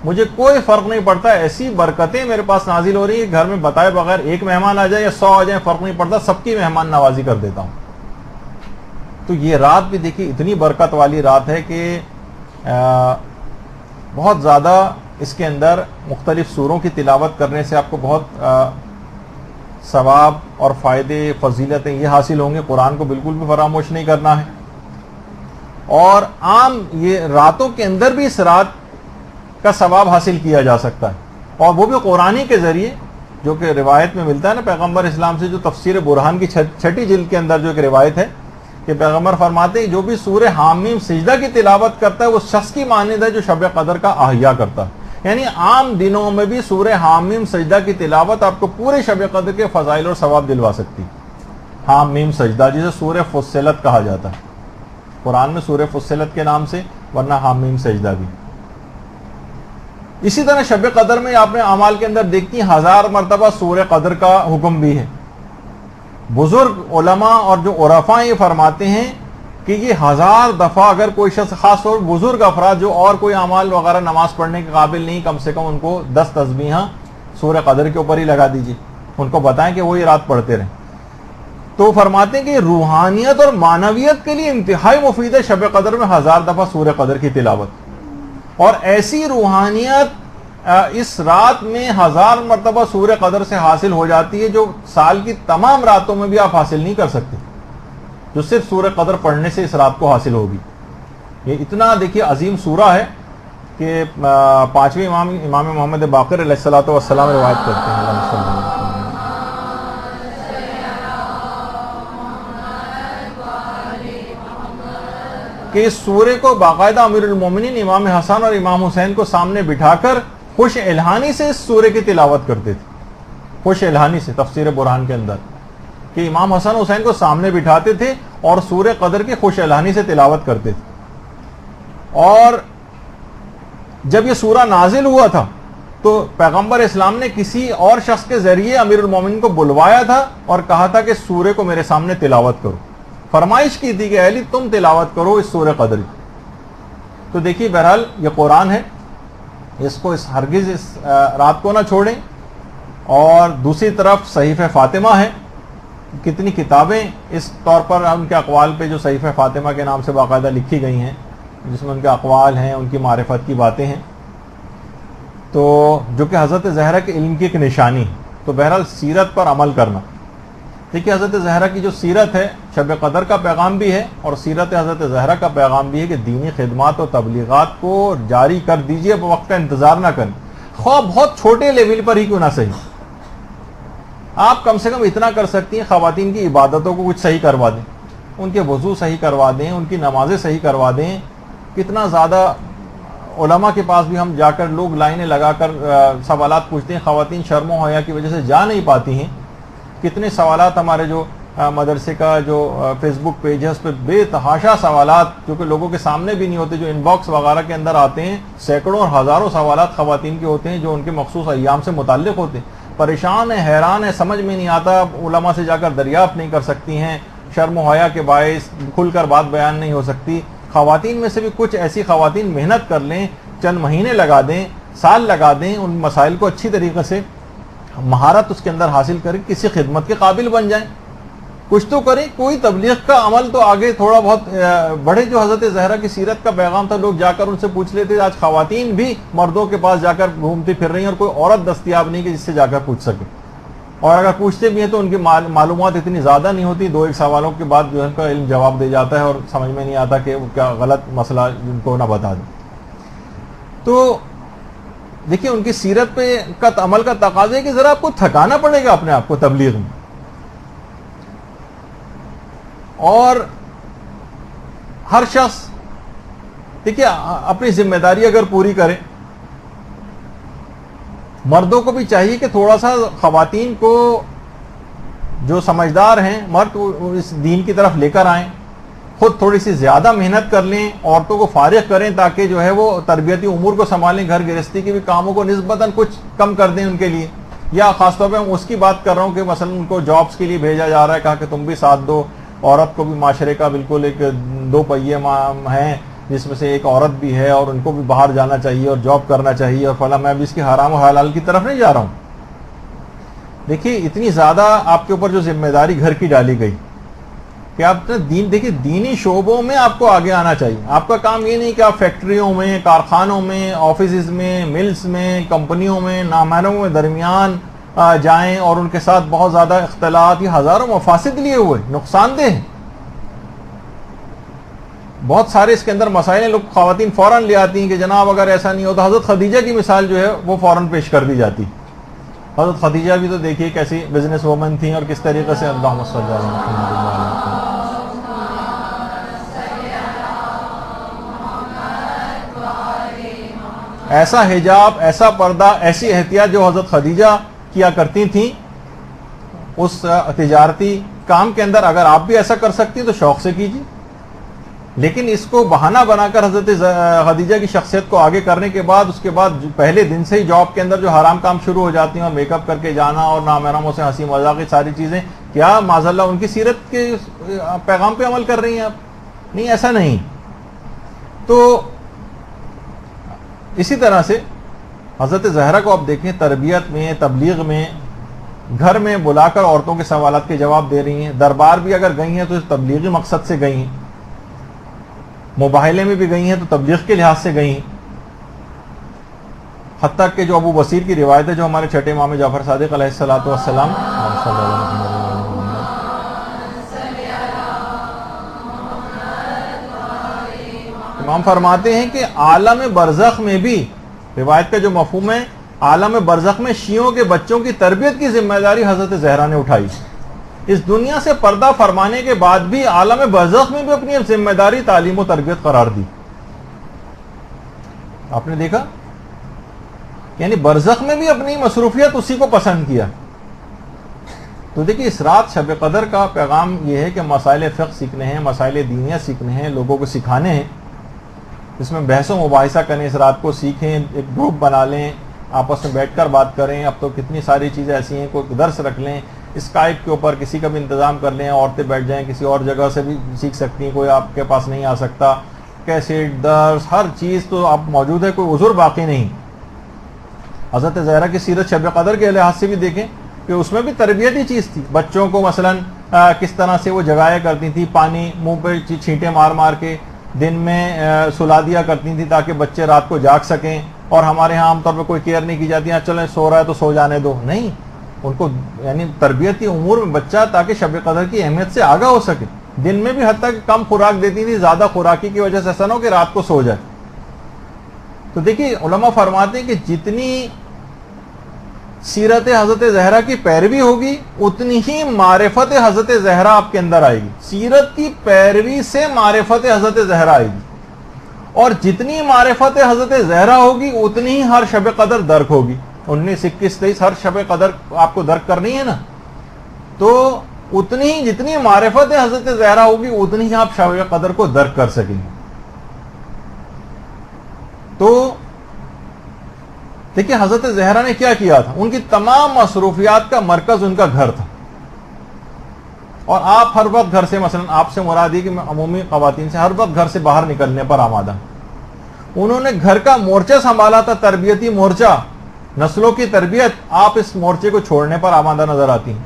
مجھے کوئی فرق نہیں پڑتا، ایسی برکتیں میرے پاس نازل ہو رہی ہیں، گھر میں بتائے بغیر ایک مہمان آ جائے یا 100 آ جائیں فرق نہیں پڑتا، سب کی مہمان نوازی کر دیتا ہوں. تو یہ رات بھی دیکھیے اتنی برکت والی رات ہے کہ بہت زیادہ اس کے اندر مختلف سوروں کی تلاوت کرنے سے آپ کو بہت ثواب اور فائدے فضیلتیں یہ حاصل ہوں گے، قرآن کو بالکل بھی فراموش نہیں کرنا ہے۔ اور عام یہ راتوں کے اندر بھی اس رات کا ثواب حاصل کیا جا سکتا ہے، اور وہ بھی قرآنی کے ذریعے، جو کہ روایت میں ملتا ہے نا پیغمبر اسلام سے، جو تفسیر برہان کی 6 جلد کے اندر جو ایک روایت ہے کہ پیغمبر فرماتے ہیں جو بھی سورہ حامیم سجدہ کی تلاوت کرتا ہے وہ شخص کی مانند ہے جو شب قدر کا احیا کرتا ہے۔ یعنی عام دنوں میں بھی سورہ حامیم سجدہ کی تلاوت آپ کو پورے شب قدر کے فضائل اور ثواب دلوا سکتی۔ حامیم سجدہ جسے سورہ فصلت کہا جاتا ہے، قرآن میں سورہ فصلت کے نام سے، ورنہ حامیم سجدہ بھی۔ اسی طرح شب قدر میں آپ نے اعمال کے اندر دیکھتی 1000 مرتبہ سورہ قدر کا حکم بھی ہے۔ بزرگ علماء اور جو عرفاء یہ فرماتے ہیں کہ یہ 1000 دفعہ اگر کوئی شخص، خاص طور بزرگ افراد جو اور کوئی اعمال وغیرہ نماز پڑھنے کے قابل نہیں، کم سے کم ان کو 10 تسبیحاں سورہ قدر کے اوپر ہی لگا دیجیے، ان کو بتائیں کہ وہ یہ رات پڑھتے رہیں۔ تو فرماتے ہیں کہ روحانیت اور معنویت کے لیے انتہائی مفید ہے شب قدر میں 1000 دفعہ سورہ قدر کی تلاوت، اور ایسی روحانیت اس رات میں 1000 مرتبہ سورہ قدر سے حاصل ہو جاتی ہے جو سال کی تمام راتوں میں بھی آپ حاصل نہیں کر سکتے، جو صرف سورہ قدر پڑھنے سے اس رات کو حاصل ہوگی۔ یہ اتنا دیکھیے عظیم سورہ ہے کہ 5ویں امام محمد باقر علیہ الصلوۃ والسلام روایت کرتے ہیں، اللہم صلی اللہ علیہ وسلم، کہ اس سورے کو باقاعدہ امیر المومنین امام حسن اور امام حسین کو سامنے بٹھا کر خوش الہانی سے اس سورے کی تلاوت کرتے تھے، خوش الہانی سے، تفسیر برہان کے اندر کہ امام حسن حسین کو سامنے بٹھاتے تھے اور سورہ قدر کی خوش الہانی سے تلاوت کرتے تھے۔ اور جب یہ سورہ نازل ہوا تھا تو پیغمبر اسلام نے کسی اور شخص کے ذریعے امیر المومنین کو بلوایا تھا اور کہا تھا کہ سورے کو میرے سامنے تلاوت کرو، فرمائش کی تھی کہ اے علی تم تلاوت کرو اس سورہ قدر کی۔ تو دیکھیے بہرحال یہ قرآن ہے، اس کو ہرگز اس رات کو نہ چھوڑیں۔ اور دوسری طرف صحیفہ فاطمہ ہے، کتنی کتابیں اس طور پر ان کے اقوال پہ جو صحیفہ فاطمہ کے نام سے باقاعدہ لکھی گئی ہیں، جس میں ان کے اقوال ہیں، ان کی معرفت کی باتیں ہیں، تو جو کہ حضرت زہرا کے علم کی ایک نشانی ہے۔ تو بہرحال سیرت پر عمل کرنا، دیکھیے حضرت زہرا کی جو سیرت ہے شب قدر کا پیغام بھی ہے، اور سیرت حضرت زہرا کا پیغام بھی ہے کہ دینی خدمات و تبلیغات کو جاری کر دیجئے، وقت کا انتظار نہ کریں، خواہ بہت چھوٹے لیول پر ہی کیوں نہ صحیح۔ آپ کم سے کم اتنا کر سکتی ہیں، خواتین کی عبادتوں کو کچھ صحیح کروا دیں، ان کے وضو صحیح کروا دیں، ان کی نمازیں صحیح کروا دیں۔ کتنا زیادہ علماء کے پاس بھی ہم جا کر لوگ لائنیں لگا کر سوالات پوچھتے ہیں، خواتین شرم و حیا کی وجہ سے جا نہیں پاتی ہیں۔ کتنے سوالات ہمارے جو مدرسے کا جو فیس بک پیج ہے اس پہ بے تحاشا سوالات جو کہ لوگوں کے سامنے بھی نہیں ہوتے، جو ان باکس وغیرہ کے اندر آتے ہیں، سینکڑوں اور ہزاروں سوالات خواتین کے ہوتے ہیں جو ان کے مخصوص ایام سے متعلق ہوتے ہیں۔ پریشان ہے، حیران ہے، سمجھ میں نہیں آتا، علماء سے جا کر دریافت نہیں کر سکتی ہیں، شرم و حیا کے باعث کھل کر بات بیان نہیں ہو سکتی۔ خواتین میں سے بھی کچھ ایسی خواتین محنت کر لیں، چند مہینے لگا دیں، سال لگا دیں، ان مسائل کو اچھی طریقے سے مہارت اس کے اندر حاصل کریں، کسی خدمت کے قابل بن جائیں، کچھ تو کریں، کوئی تبلیغ کا عمل تو آگے تھوڑا بہت بڑھے۔ جو حضرت زہرا کی سیرت کا پیغام تھا، لوگ جا کر ان سے پوچھ لیتے، آج خواتین بھی مردوں کے پاس جا کر گھومتی پھر رہی ہیں اور کوئی عورت دستیاب نہیں کہ جس سے جا کر پوچھ سکے، اور اگر پوچھتے بھی ہیں تو ان کی معلومات اتنی زیادہ نہیں ہوتی، 2-1 سوالوں کے بعد جو ہے ان کا علم جواب دے جاتا ہے اور سمجھ میں نہیں آتا کہ وہ کیا غلط مسئلہ ان کو نہ بتا دیں۔ تو دیکھیے ان کی سیرت پہ کا عمل کا تقاضا ہے کہ ذرا آپ کو تھکانا پڑے گا اپنے آپ کو تبلیغ میں، اور ہر شخص دیکھیے اپنی ذمہ داری اگر پوری کرے، مردوں کو بھی چاہیے کہ تھوڑا سا خواتین کو جو سمجھدار ہیں مرد اس دین کی طرف لے کر آئیں، خود تھوڑی سی زیادہ محنت کر لیں، عورتوں کو فارغ کریں تاکہ جو ہے وہ تربیتی امور کو سنبھالیں، گھر گرہستی کے بھی کاموں کو نسبتاً کچھ کم کر دیں ان کے لیے۔ یا خاص طور پہ میں اس کی بات کر رہا ہوں کہ مثلا ان کو جابس کے لیے بھیجا جا رہا ہے، کہا کہ تم بھی ساتھ دو، عورت کو بھی معاشرے کا بالکل ایک 2 پہیے ہیں جس میں سے ایک عورت بھی ہے اور ان کو بھی باہر جانا چاہیے اور جاب کرنا چاہیے اور فلاں، میں بھی اس کی حرام و حلال کی طرف نہیں جا رہا ہوں۔ دیکھیے اتنی زیادہ آپ کے اوپر جو ذمہ داری گھر کی ڈالی گئی کہ آپ دین، دیکھیے دینی شعبوں میں آپ کو آگے آنا چاہیے۔ آپ کا کام یہ نہیں کہ آپ فیکٹریوں میں، کارخانوں میں، آفیسز میں، ملز میں، کمپنیوں میں، نامحرموں میں درمیان جائیں اور ان کے ساتھ بہت زیادہ اختلاط، یہ ہزاروں مفاسد لیے ہوئے، نقصان دہ ہیں. بہت سارے اس کے اندر مسائل لوگ خواتین فوراً لے آتی ہیں کہ جناب اگر ایسا نہیں ہوتا. حضرت خدیجہ کی مثال جو ہے وہ فوراً پیش کر دی جاتی. حضرت خدیجہ بھی تو دیکھیے کیسی بزنس وومن تھیں اور کس طریقے سے اللہم صلی اللہ علیہ وسلم. ایسا حجاب، ایسا پردہ، ایسی احتیاط جو حضرت خدیجہ کیا کرتی تھیں اس تجارتی کام کے اندر، اگر آپ بھی ایسا کر سکتی تو شوق سے کیجیے. لیکن اس کو بہانہ بنا کر حضرت خدیجہ کی شخصیت کو آگے کرنے کے بعد اس کے بعد پہلے دن سے ہی جاب کے اندر جو حرام کام شروع ہو جاتی ہیں اور میک اپ کر کے جانا اور نامحرموں سے ہنسی مذاق کی ساری چیزیں، کیا معاذ اللہ ان کی سیرت کے پیغام پہ عمل کر رہی ہیں آپ؟ نہیں، ایسا نہیں. تو اسی طرح سے حضرت زہرا کو آپ دیکھیں تربیت میں، تبلیغ میں، گھر میں بلا کر عورتوں کے سوالات کے جواب دے رہی ہیں. دربار بھی اگر گئی ہیں تو تبلیغی مقصد سے گئی ہیں، مباہلے میں بھی گئی ہیں تو تبلیغ کے لحاظ سے گئی ہیں. حتیٰ کہ جو ابو بصیر کی روایت ہے جو ہمارے چھٹے امام جعفر صادق علیہ الصلوۃ والسلام، امام فرماتے ہیں کہ عالم برزخ میں بھی، روایت کا جو مفہوم ہے، عالم برزخ میں شیعوں کے بچوں کی تربیت کی ذمہ داری حضرت زہرا نے اٹھائی. اس دنیا سے پردہ فرمانے کے بعد بھی عالم برزخ میں بھی اپنی ذمہ داری تعلیم و تربیت قرار دی. آپ نے دیکھا، یعنی برزخ میں بھی اپنی مصروفیت اسی کو پسند کیا. تو دیکھیے اس رات شب قدر کا پیغام یہ ہے کہ مسائل فقہ سیکھنے ہیں، مسائل دینیہ سیکھنے ہیں، لوگوں کو سکھانے ہیں. اس میں بحث و مباحثہ کریں، اس رات کو سیکھیں، ایک گروپ بنا لیں، آپس میں بیٹھ کر بات کریں. اب تو کتنی ساری چیزیں ایسی ہیں، کوئی درس رکھ لیں اسکائپ کے اوپر، کسی کا بھی انتظام کر لیں، عورتیں بیٹھ جائیں، کسی اور جگہ سے بھی سیکھ سکتی ہیں، کوئی آپ کے پاس نہیں آ سکتا. کیسٹ، درس، ہر چیز تو آپ موجود ہے، کوئی عذر باقی نہیں. حضرت زہرا کی سیرت شب قدر کے لحاظ سے بھی دیکھیں کہ اس میں بھی تربیتی چیز تھی. بچوں کو مثلا کس طرح سے وہ جگایا کرتی تھی، پانی منہ پہ چھینٹے مار مار کے دن میں سلا دیا کرتی تھی تاکہ بچے رات کو جاگ سکیں. اور ہمارے ہاں عام طور پہ کوئی کیئر نہیں کی جاتی، چلیں سو رہا ہے تو سو جانے دو، نہیں. ان کو یعنی تربیتی امور میں بچہ تاکہ شب قدر کی اہمیت سے آگاہ ہو سکے. دن میں بھی حتیٰ کہ کم خوراک دیتی تھی، زیادہ خوراکی کی وجہ سے ایسا نہ ہو کہ رات کو سو جائے. تو دیکھیے علماء فرماتے ہیں کہ جتنی سیرت حضرت زہرا کی پیروی ہوگی اتنی ہی معرفت حضرت زہرا آپ کے اندر آئے گی. سیرت کی پیروی سے معرفت حضرت زہرا آئے گی، اور جتنی معرفت حضرت زہرا ہوگی اتنی ہی ہر شب قدر درک ہوگی. 19، 21، 23 ہر شب قدر آپ کو درک کرنی ہے نا، تو اتنی ہی جتنی معرفت حضرت زہرا ہوگی اتنی ہی آپ شب قدر کو درک کر سکیں گے. تو دیکھیں حضرت زہرا نے کیا کیا تھا، ان کی تمام مصروفیات کا مرکز ان کا گھر تھا. اور آپ ہر وقت گھر سے، مثلا آپ سے مراد ہے کہ میں عمومی خواتین سے ہر وقت گھر سے باہر نکلنے پر آمادہ. انہوں نے گھر کا مورچہ سنبھالا تھا، تربیتی مورچہ، نسلوں کی تربیت. آپ اس مورچے کو چھوڑنے پر آمادہ نظر آتی ہیں.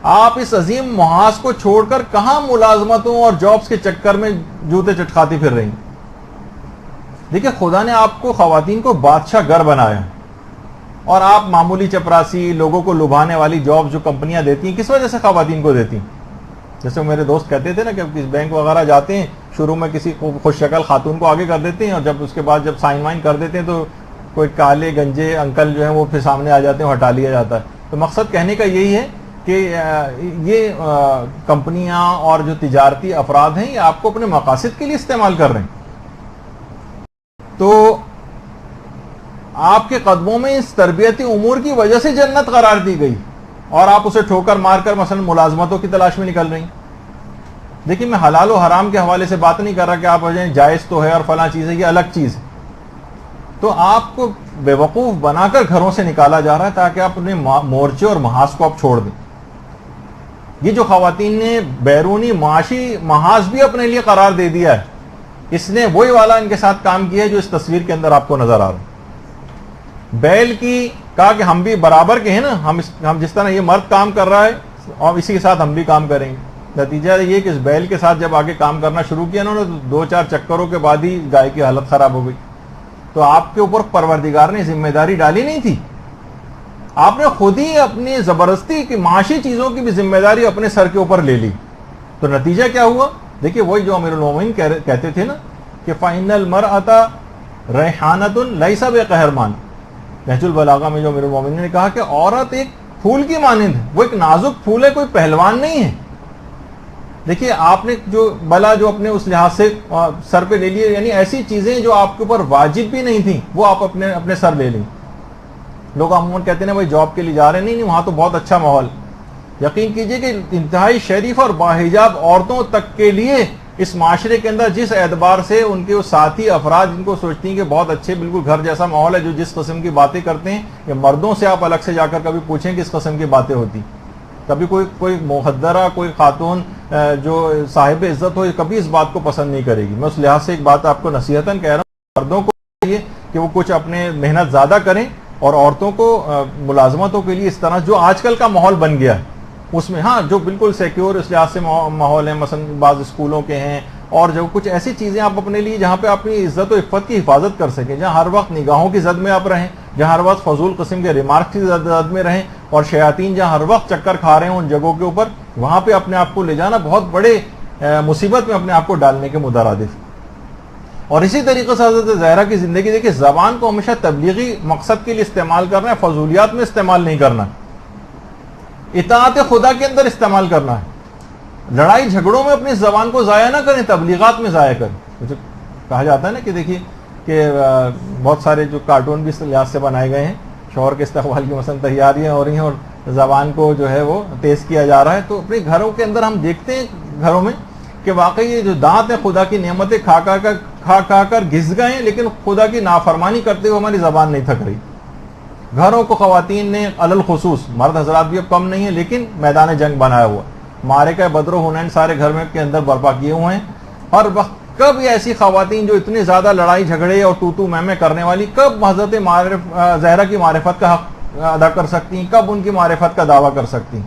آپ اس عظیم محاذ کو چھوڑ کر کہاں ملازمتوں اور جابز کے چکر میں جوتے چٹکھاتی پھر رہی ہیں. دیکھیں خدا نے آپ کو، خواتین کو، بادشاہ گر بنایا، اور آپ معمولی چپراسی، لوگوں کو لبھانے والی جاب جو کمپنیاں دیتی ہیں، کس وجہ سے خواتین کو دیتی ہیں؟ جیسے میرے دوست کہتے تھے نا کہ کسی بینک وغیرہ جاتے ہیں، شروع میں کسی خوش شکل خاتون کو آگے کر دیتے ہیں، اور جب اس کے بعد جب سائن وائن کر دیتے ہیں تو کوئی کالے گنجے انکل جو ہیں وہ پھر سامنے آ جاتے ہیں، ہٹا لیا جاتا ہے. تو مقصد کہنے کا یہی ہے کہ یہ کمپنیاں اور جو تجارتی افراد ہیں یہ آپ کو اپنے مقاصد کے لیے استعمال کر رہے ہیں. تو آپ کے قدموں میں اس تربیتی امور کی وجہ سے جنت قرار دی گئی، اور آپ اسے ٹھوکر مار کر مثلا ملازمتوں کی تلاش میں نکل رہی ہیں. دیکھیں میں حلال و حرام کے حوالے سے بات نہیں کر رہا کہ آپ جائز تو ہے اور فلاں چیز ہے، یہ الگ چیز ہے. تو آپ کو بے وقوف بنا کر گھروں سے نکالا جا رہا ہے تاکہ آپ اپنے مورچے اور محاذ کو آپ چھوڑ دیں. یہ جو خواتین نے بیرونی معاشی محاذ بھی اپنے لیے قرار دے دیا ہے، اس نے وہی والا ان کے ساتھ کام کیا ہے جو اس تصویر کے اندر آپ کو نظر آ رہا ہے. بیل کی کہا کہ ہم بھی برابر کے ہیں نا، ہم جس طرح یہ مرد کام کر رہا ہے اور اسی کے ساتھ ہم بھی کام کریں گے. نتیجہ یہ کہ اس بیل کے ساتھ جب آگے کام کرنا شروع کیا انہوں نے، 2-4 چکروں کے بعد ہی گائے کی حالت خراب ہو گئی. تو آپ کے اوپر پروردگار نے ذمہ داری ڈالی نہیں تھی، آپ نے خود ہی اپنی زبردستی کی معاشی چیزوں کی بھی ذمہ داری اپنے سر کے اوپر لے لی. تو نتیجہ کیا ہوا؟ دیکھیے وہی جو امیر المومنین کہتے تھے نا کہ فَإِنَّ الْمَرْأَةَ رَيْحَانَةٌ لَيْسَ بِقَهْرْمَانٍ. نہج البلاغہ میں جو امیر المومنین نے کہا کہ عورت ایک پھول کی مانند ہے، وہ ایک نازک پھول ہے، کوئی پہلوان نہیں ہے. دیکھیے آپ نے جو بلا جو اپنے اس لحاظ سے سر پہ لے لیے، یعنی ایسی چیزیں جو آپ کے اوپر واجب بھی نہیں تھیں وہ آپ اپنے سر لے لیں. لوگ عموماً کہتے ہیں بھائی جاب کے لیے جا رہے نہیں وہاں تو بہت اچھا ماحول. یقین کیجئے کہ انتہائی شریف اور باحجاب عورتوں تک کے لیے اس معاشرے کے اندر جس اعتبار سے ان کے ساتھی افراد جن کو سوچتی ہیں کہ بہت اچھے بالکل گھر جیسا ماحول ہے، جو جس قسم کی باتیں کرتے ہیں، یہ مردوں سے آپ الگ سے جا کر کبھی پوچھیں کس قسم کی باتیں ہوتی. کبھی کوئی محدرہ کوئی خاتون جو صاحب عزت ہو کبھی اس بات کو پسند نہیں کرے گی. میں اس لحاظ سے ایک بات آپ کو نصیحتاً کہہ رہا ہوں، مردوں کو چاہیے کہ وہ کچھ اپنے محنت زیادہ کریں اور عورتوں کو ملازمتوں کے لیے اس طرح جو آج کل کا ماحول بن گیا ہے اس میں ہاں جو بالکل سیکیور اس لحاظ سے ماحول ہے، مثلا بعض اسکولوں کے ہیں اور جو کچھ ایسی چیزیں آپ اپنے لیے جہاں پہ آپ اپنی عزت و عفت کی حفاظت کر سکیں، جہاں ہر وقت نگاہوں کی زد میں آپ رہیں، جہاں ہر وقت فضول قسم کے ریمارک کی زد میں رہیں اور شیاطین جہاں ہر وقت چکر کھا رہے ہیں ان جگہوں کے اوپر، وہاں پہ اپنے آپ کو لے جانا بہت بڑے مصیبت میں اپنے آپ کو ڈالنے کے مترادف. اور اسی طریقے سے حضرت زہرا کی زندگی دیکھیں، زبان کو ہمیشہ تبلیغی مقصد کے لیے استعمال کرنا ہے، فضولیات میں استعمال نہیں کرنا، اطاعت خدا کے اندر استعمال کرنا ہے. لڑائی جھگڑوں میں اپنی زبان کو ضائع نہ کریں، تبلیغات میں ضائع کریں. مجھے کہا جاتا ہے نا کہ دیکھیے کہ بہت سارے جو کارٹون بھی اس لحاظ سے بنائے گئے ہیں، شوہر کے استقبال کی مثلا تیاریاں ہو رہی ہیں اور زبان کو جو ہے وہ تیز کیا جا رہا ہے، تو اپنے گھروں کے اندر ہم دیکھتے ہیں گھروں میں کہ واقعی یہ جو دانت ہیں خدا کی نعمتیں کھا کر گھس گئے ہیں، لیکن خدا کی نافرمانی کرتے ہوئے ہماری زبان نہیں تھک رہی. گھروں کو خواتین نے علل خصوص، مرد حضرات بھی اب کم نہیں ہیں، لیکن میدان جنگ بنایا ہوا، معرکہ بدر و حنین سارے گھر میں کے اندر برپا کیے ہوئے ہیں. ہر وقت کب ایسی خواتین جو اتنے زیادہ لڑائی جھگڑے اور تو میں کرنے والی، کب حضرت زہرا کی معرفت کا حق ادا کر سکتی ہیں، کب ان کی معرفت کا دعویٰ کر سکتی ہیں،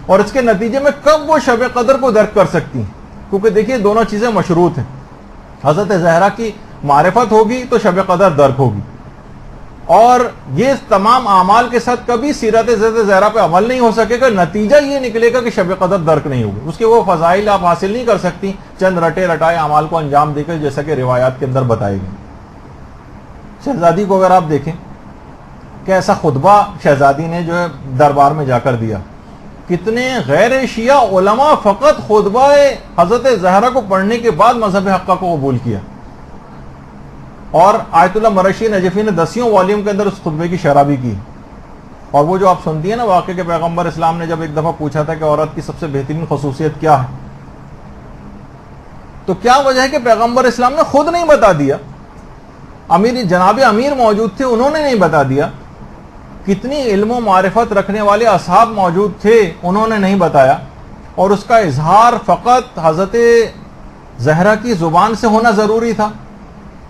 اور اس کے نتیجے میں کب وہ شب قدر کو درک کر سکتی ہیں. کیونکہ دیکھیے دونوں چیزیں مشروط ہیں. حضرت زہرا کی معرفت ہوگی تو شب قدر درک ہوگی، اور یہ تمام اعمال کے ساتھ کبھی سیرت حضرت زہرا پہ عمل نہیں ہو سکے گا. نتیجہ یہ نکلے گا کہ شب قدر درک نہیں ہوگی، اس کے وہ فضائل آپ حاصل نہیں کر سکتی چند رٹے رٹائے اعمال کو انجام دے کر، جیسا کہ روایات کے اندر بتائے گئے. شہزادی کو اگر آپ دیکھیں کہ ایسا خطبہ شہزادی نے جو ہے دربار میں جا کر دیا، کتنے غیر شیعہ علماء فقط خطبہ حضرت زہرا کو پڑھنے کے بعد مذہب حقہ کو قبول کیا، اور آیت اللہ مرشی نجفی نے 10 والیوم کے اندر اس خطبے کی شرح بھی کی. اور وہ جو آپ سنتی ہیں نا واقعہ کہ پیغمبر اسلام نے جب ایک دفعہ پوچھا تھا کہ عورت کی سب سے بہترین خصوصیت کیا ہے، تو کیا وجہ ہے کہ پیغمبر اسلام نے خود نہیں بتا دیا، جناب امیر موجود تھے انہوں نے نہیں بتا دیا، کتنی علم و معرفت رکھنے والے اصحاب موجود تھے انہوں نے نہیں بتایا، اور اس کا اظہار فقط حضرت زہرا کی زبان سے ہونا ضروری تھا.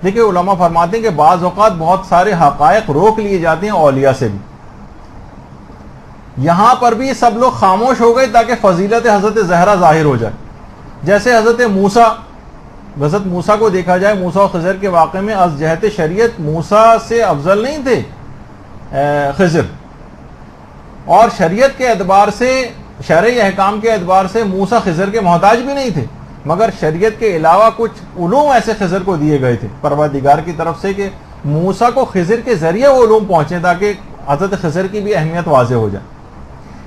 دیکھیں علماء فرماتے ہیں کہ بعض اوقات بہت سارے حقائق روک لیے جاتے ہیں اولیاء سے بھی. یہاں پر بھی سب لوگ خاموش ہو گئے تاکہ فضیلت حضرت زہرا ظاہر ہو جائے. جیسے حضرت موسیٰ کو دیکھا جائے، موسیٰ و خضر کے واقعے میں از جہت شریعت موسیٰ سے افضل نہیں تھے خضر، اور شریعت کے اعتبار سے شرعی احکام کے اعتبار سے موسیٰ خضر کے محتاج بھی نہیں تھے، مگر شریعت کے علاوہ کچھ علوم ایسے خضر کو دیے گئے تھے پروردگار کی طرف سے کہ موسیٰ کو خضر کے ذریعے وہ علوم پہنچے تاکہ حضرت خضر کی بھی اہمیت واضح ہو جائے.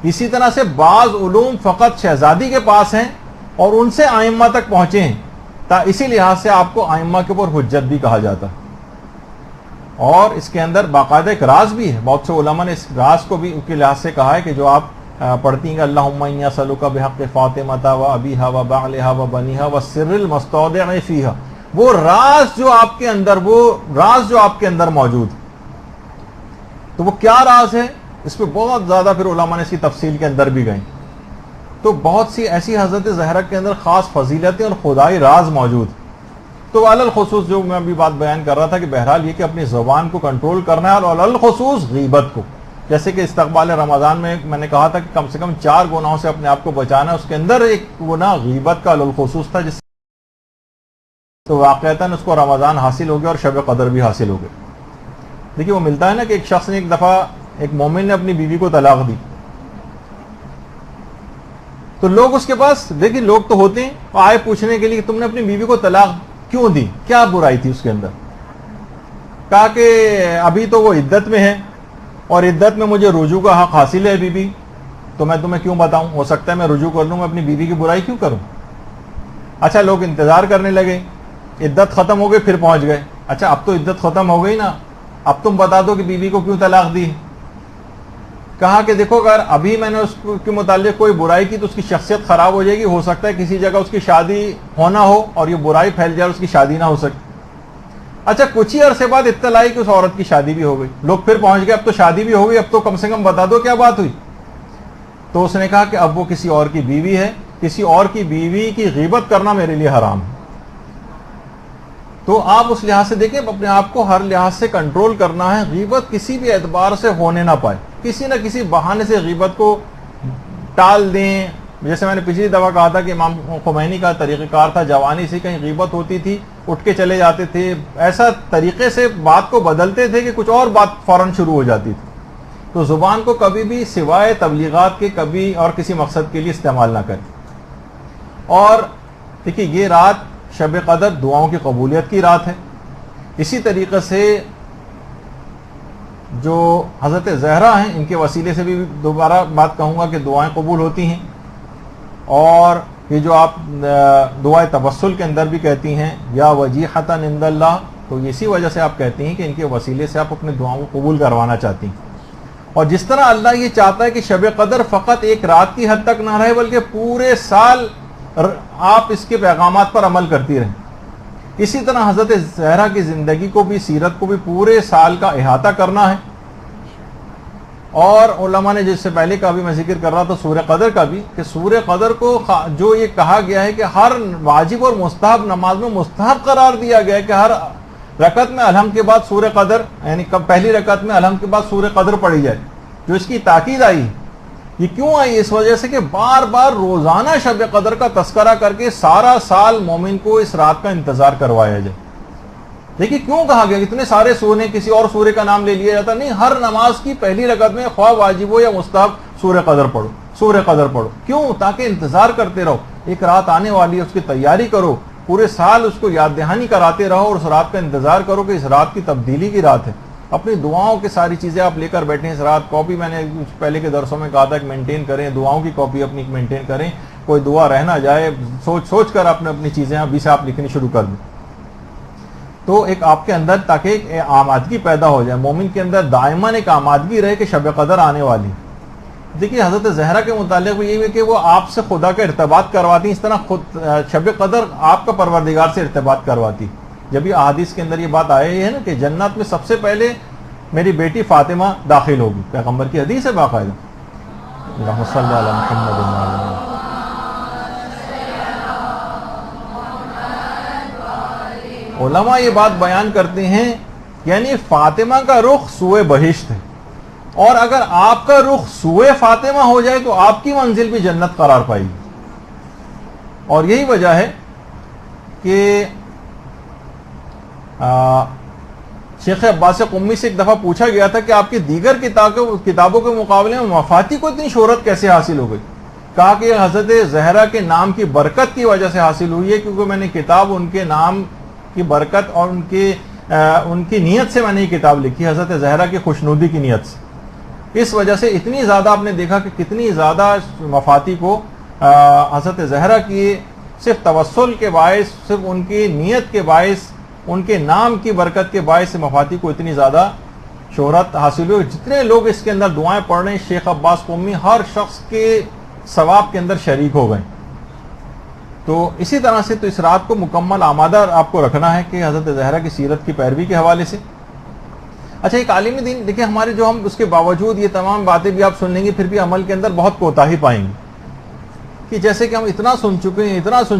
اسی طرح سے بعض علوم فقط شہزادی کے پاس ہیں اور ان سے ائمہ تک پہنچے ہیں، اسی لحاظ سے آپ کو ائمہ کے اوپر حجت بھی کہا جاتا ہے. اور اس کے اندر باقاعدہ ایک راز بھی ہے، بہت سے علماء نے اس راز کو بھی اس کے لحاظ سے کہا ہے کہ جو آپ پڑھتی ہیں کہ اللہم انی اسألک بحق فاطمہ و ابیہا و بعلہا و بنیہا و السر المستودع فیہا، وہ راز جو آپ کے اندر موجود. تو وہ کیا راز ہے، اس پہ بہت زیادہ پھر علماء نے اس کی تفصیل کے اندر بھی گئیں. تو بہت سی ایسی حضرت زہرا کے اندر خاص فضیلتیں اور خدائی راز موجود. تو علل خصوص جو میں ابھی بات بیان کر رہا تھا کہ بہرحال یہ کہ اپنی زبان کو کنٹرول کرنا ہے، اور علل خصوص غیبت کو، جیسے کہ استقبال رمضان میں نے کہا تھا کہ کم سے کم 4 گناہوں سے اپنے آپ کو بچانا ہے. اس کے اندر ایک گناہ غیبت کا علل خصوص تھا، جس تو واقعتاً اس کو رمضان حاصل ہو گیا اور شب قدر بھی حاصل ہو گئی. دیکھیے وہ ملتا ہے نا کہ ایک شخص نے ایک دفعہ ایک مومن نے اپنی بیوی کو طلاق دی تو لوگ اس کے پاس دیکھیں لوگ تو ہوتے ہیں آئے پوچھنے کے لیے کہ تم نے اپنی بیوی کو طلاق کیوں دی, کیا برائی تھی اس کے اندر. کہا کہ ابھی تو وہ عدت میں ہے اور عدت میں مجھے رجوع کا حق حاصل ہے بیوی, تو میں تمہیں کیوں بتاؤں, ہو سکتا ہے میں رجوع کر لوں, میں اپنی بیوی کی برائی کیوں کروں. اچھا لوگ انتظار کرنے لگے, عدت ختم ہو گئی پھر پہنچ گئے. اچھا اب تو عدت ختم ہو گئی نا, اب تم بتا دو کہ بیوی کو کیوں طلاق دی. کہا کہ دیکھو اگر ابھی میں نے اس کے متعلق کوئی برائی کی تو اس کی شخصیت خراب ہو جائے گی, ہو سکتا ہے کسی جگہ اس کی شادی ہونا ہو اور یہ برائی پھیل جائے اور اس کی شادی نہ ہو سکے. اچھا کچھ ہی عرصے بعد اطلاع آئی کہ اس عورت کی شادی بھی ہو گئی, لوگ پھر پہنچ گئے اب تو شادی بھی ہو گئی, اب تو کم سے کم بتا دو کیا بات ہوئی. تو اس نے کہا کہ اب وہ کسی اور کی بیوی ہے, کسی اور کی بیوی کی غیبت کرنا میرے لیے حرام ہے. تو آپ اس لحاظ سے دیکھیں اپنے آپ کو ہر لحاظ سے کنٹرول کرنا ہے, غیبت کسی بھی اعتبار سے ہونے نہ پائے, کسی نہ کسی بہانے سے غیبت کو ٹال دیں. جیسے میں نے پچھلی دفعہ کہا تھا کہ امام خمینی کا طریقہ کار تھا, جوانی سے کہیں غیبت ہوتی تھی اٹھ کے چلے جاتے تھے, ایسا طریقے سے بات کو بدلتے تھے کہ کچھ اور بات فوراً شروع ہو جاتی تھی. تو زبان کو کبھی بھی سوائے تبلیغات کے کبھی اور کسی مقصد کے لیے استعمال نہ کریں. اور دیکھیے یہ رات شب قدر دعاؤں کی قبولیت کی رات ہے. اسی طریقے سے جو حضرت زہرا ہیں ان کے وسیلے سے بھی دوبارہ بات کہوں گا کہ دعائیں قبول ہوتی ہیں. اور یہ جو آپ دعائے تبسل کے اندر بھی کہتی ہیں یا وجیحۃ عند اللہ, تو اسی وجہ سے آپ کہتی ہیں کہ ان کے وسیلے سے آپ اپنے دعاؤں کو قبول کروانا چاہتی ہیں. اور جس طرح اللہ یہ چاہتا ہے کہ شب قدر فقط ایک رات کی حد تک نہ رہے بلکہ پورے سال آپ اس کے پیغامات پر عمل کرتی رہیں, اسی طرح حضرت زہرا کی زندگی کو بھی سیرت کو بھی پورے سال کا احاطہ کرنا ہے. اور علماء نے جس سے پہلے کا بھی میں ذکر کر رہا تھا سورہ قدر کا بھی, کہ سورہ قدر کو جو یہ کہا گیا ہے کہ ہر واجب اور مستحب نماز میں مستحب قرار دیا گیا ہے کہ ہر رکعت میں الحمد کے بعد سورہ قدر, یعنی پہلی رکعت میں الحمد کے بعد سورہ قدر پڑھی جائے. جو اس کی تاکید آئی, یہ کیوں آئی, اس وجہ سے کہ بار بار روزانہ شب قدر کا تذکرہ کر کے سارا سال مومن کو اس رات کا انتظار کروایا جائے. دیکھیے کیوں کہا گیا, اتنے سارے سورے کسی اور سورے کا نام لے لیا جاتا نہیں, ہر نماز کی پہلی رکعت میں خواہ واجب ہو یا مستحب سورہ قدر پڑھو, سورہ قدر پڑھو. کیوں, تاکہ انتظار کرتے رہو, ایک رات آنے والی ہے اس کی تیاری کرو, پورے سال اس کو یاد دہانی کراتے رہو اور اس رات کا انتظار کرو کہ اس رات کی تبدیلی کی رات ہے. اپنی دعاؤں کی ساری چیزیں آپ لے کر بیٹھیں اس رات. کاپی میں نے پہلے کے درسوں میں کہا تھا کہ مینٹین کریں, دعاؤں کی کاپی اپنی مینٹین کریں, کوئی دعا رہ نہ جائے, سوچ سوچ کر اپنی چیزیں ابھی سے آپ لکھنی شروع کر دیں. تو ایک آپ کے اندر تاکہ ایک آمادگی پیدا ہو جائے, مومن کے اندر دائماً ایک آمادگی رہے کہ شب قدر آنے والی. دیکھیے حضرت زہرا کے متعلق بھی یہ ہے کہ وہ آپ سے خدا کا ارتباط کرواتی ہیں, اس طرح خود شب قدر آپ کا پروردگار سے ارتباط کرواتی. جب یہ احادیث کے اندر یہ بات آئی ہے نا کہ جنت میں سب سے پہلے میری بیٹی فاطمہ داخل ہوگی, پیغمبر کی حدیث ہے باقاعدہ. اللہم صلی علی محمد. علماء یہ بات بیان کرتے ہیں یعنی فاطمہ کا رخ سوئے بہشت ہے, اور اگر آپ کا رخ سوئے فاطمہ ہو جائے تو آپ کی منزل بھی جنت قرار پائے گی. اور یہی وجہ ہے کہ شیخ عباس قمی سے ایک دفعہ پوچھا گیا تھا کہ آپ کی دیگر کتابوں کے مقابلے میں مفاتی کو اتنی شہرت کیسے حاصل ہو گئی. کہا کہ حضرت زہرا کے نام کی برکت کی وجہ سے حاصل ہوئی ہے, کیونکہ میں نے کتاب ان کے نام کی برکت اور ان کی نیت سے میں نے یہ کتاب لکھی, حضرت زہرا کی خوشنودی کی نیت سے. اس وجہ سے اتنی زیادہ آپ نے دیکھا کہ کتنی زیادہ مفاتی کو حضرت زہرا کی صرف توسل کے باعث, صرف ان کی نیت کے باعث, ان کے نام کی برکت کے باعث مفاتی کو اتنی زیادہ شہرت حاصل ہوئی. جتنے لوگ اس کے اندر دعائیں پڑھ رہے ہیں, شیخ عباس قمی ہر شخص کے ثواب کے اندر شریک ہو گئے. تو اسی طرح سے تو اس رات کو مکمل آمادہ آپ کو رکھنا ہے کہ حضرت زہرا کی سیرت کی پیروی کے حوالے سے. اچھا ایک عالم دین دیکھیں ہمارے جو ہم اس کے باوجود یہ تمام باتیں بھی آپ سن لیں گے, پھر بھی عمل کے اندر بہت کوتاہی پائیں گے. کہ جیسے کہ ہم اتنا سن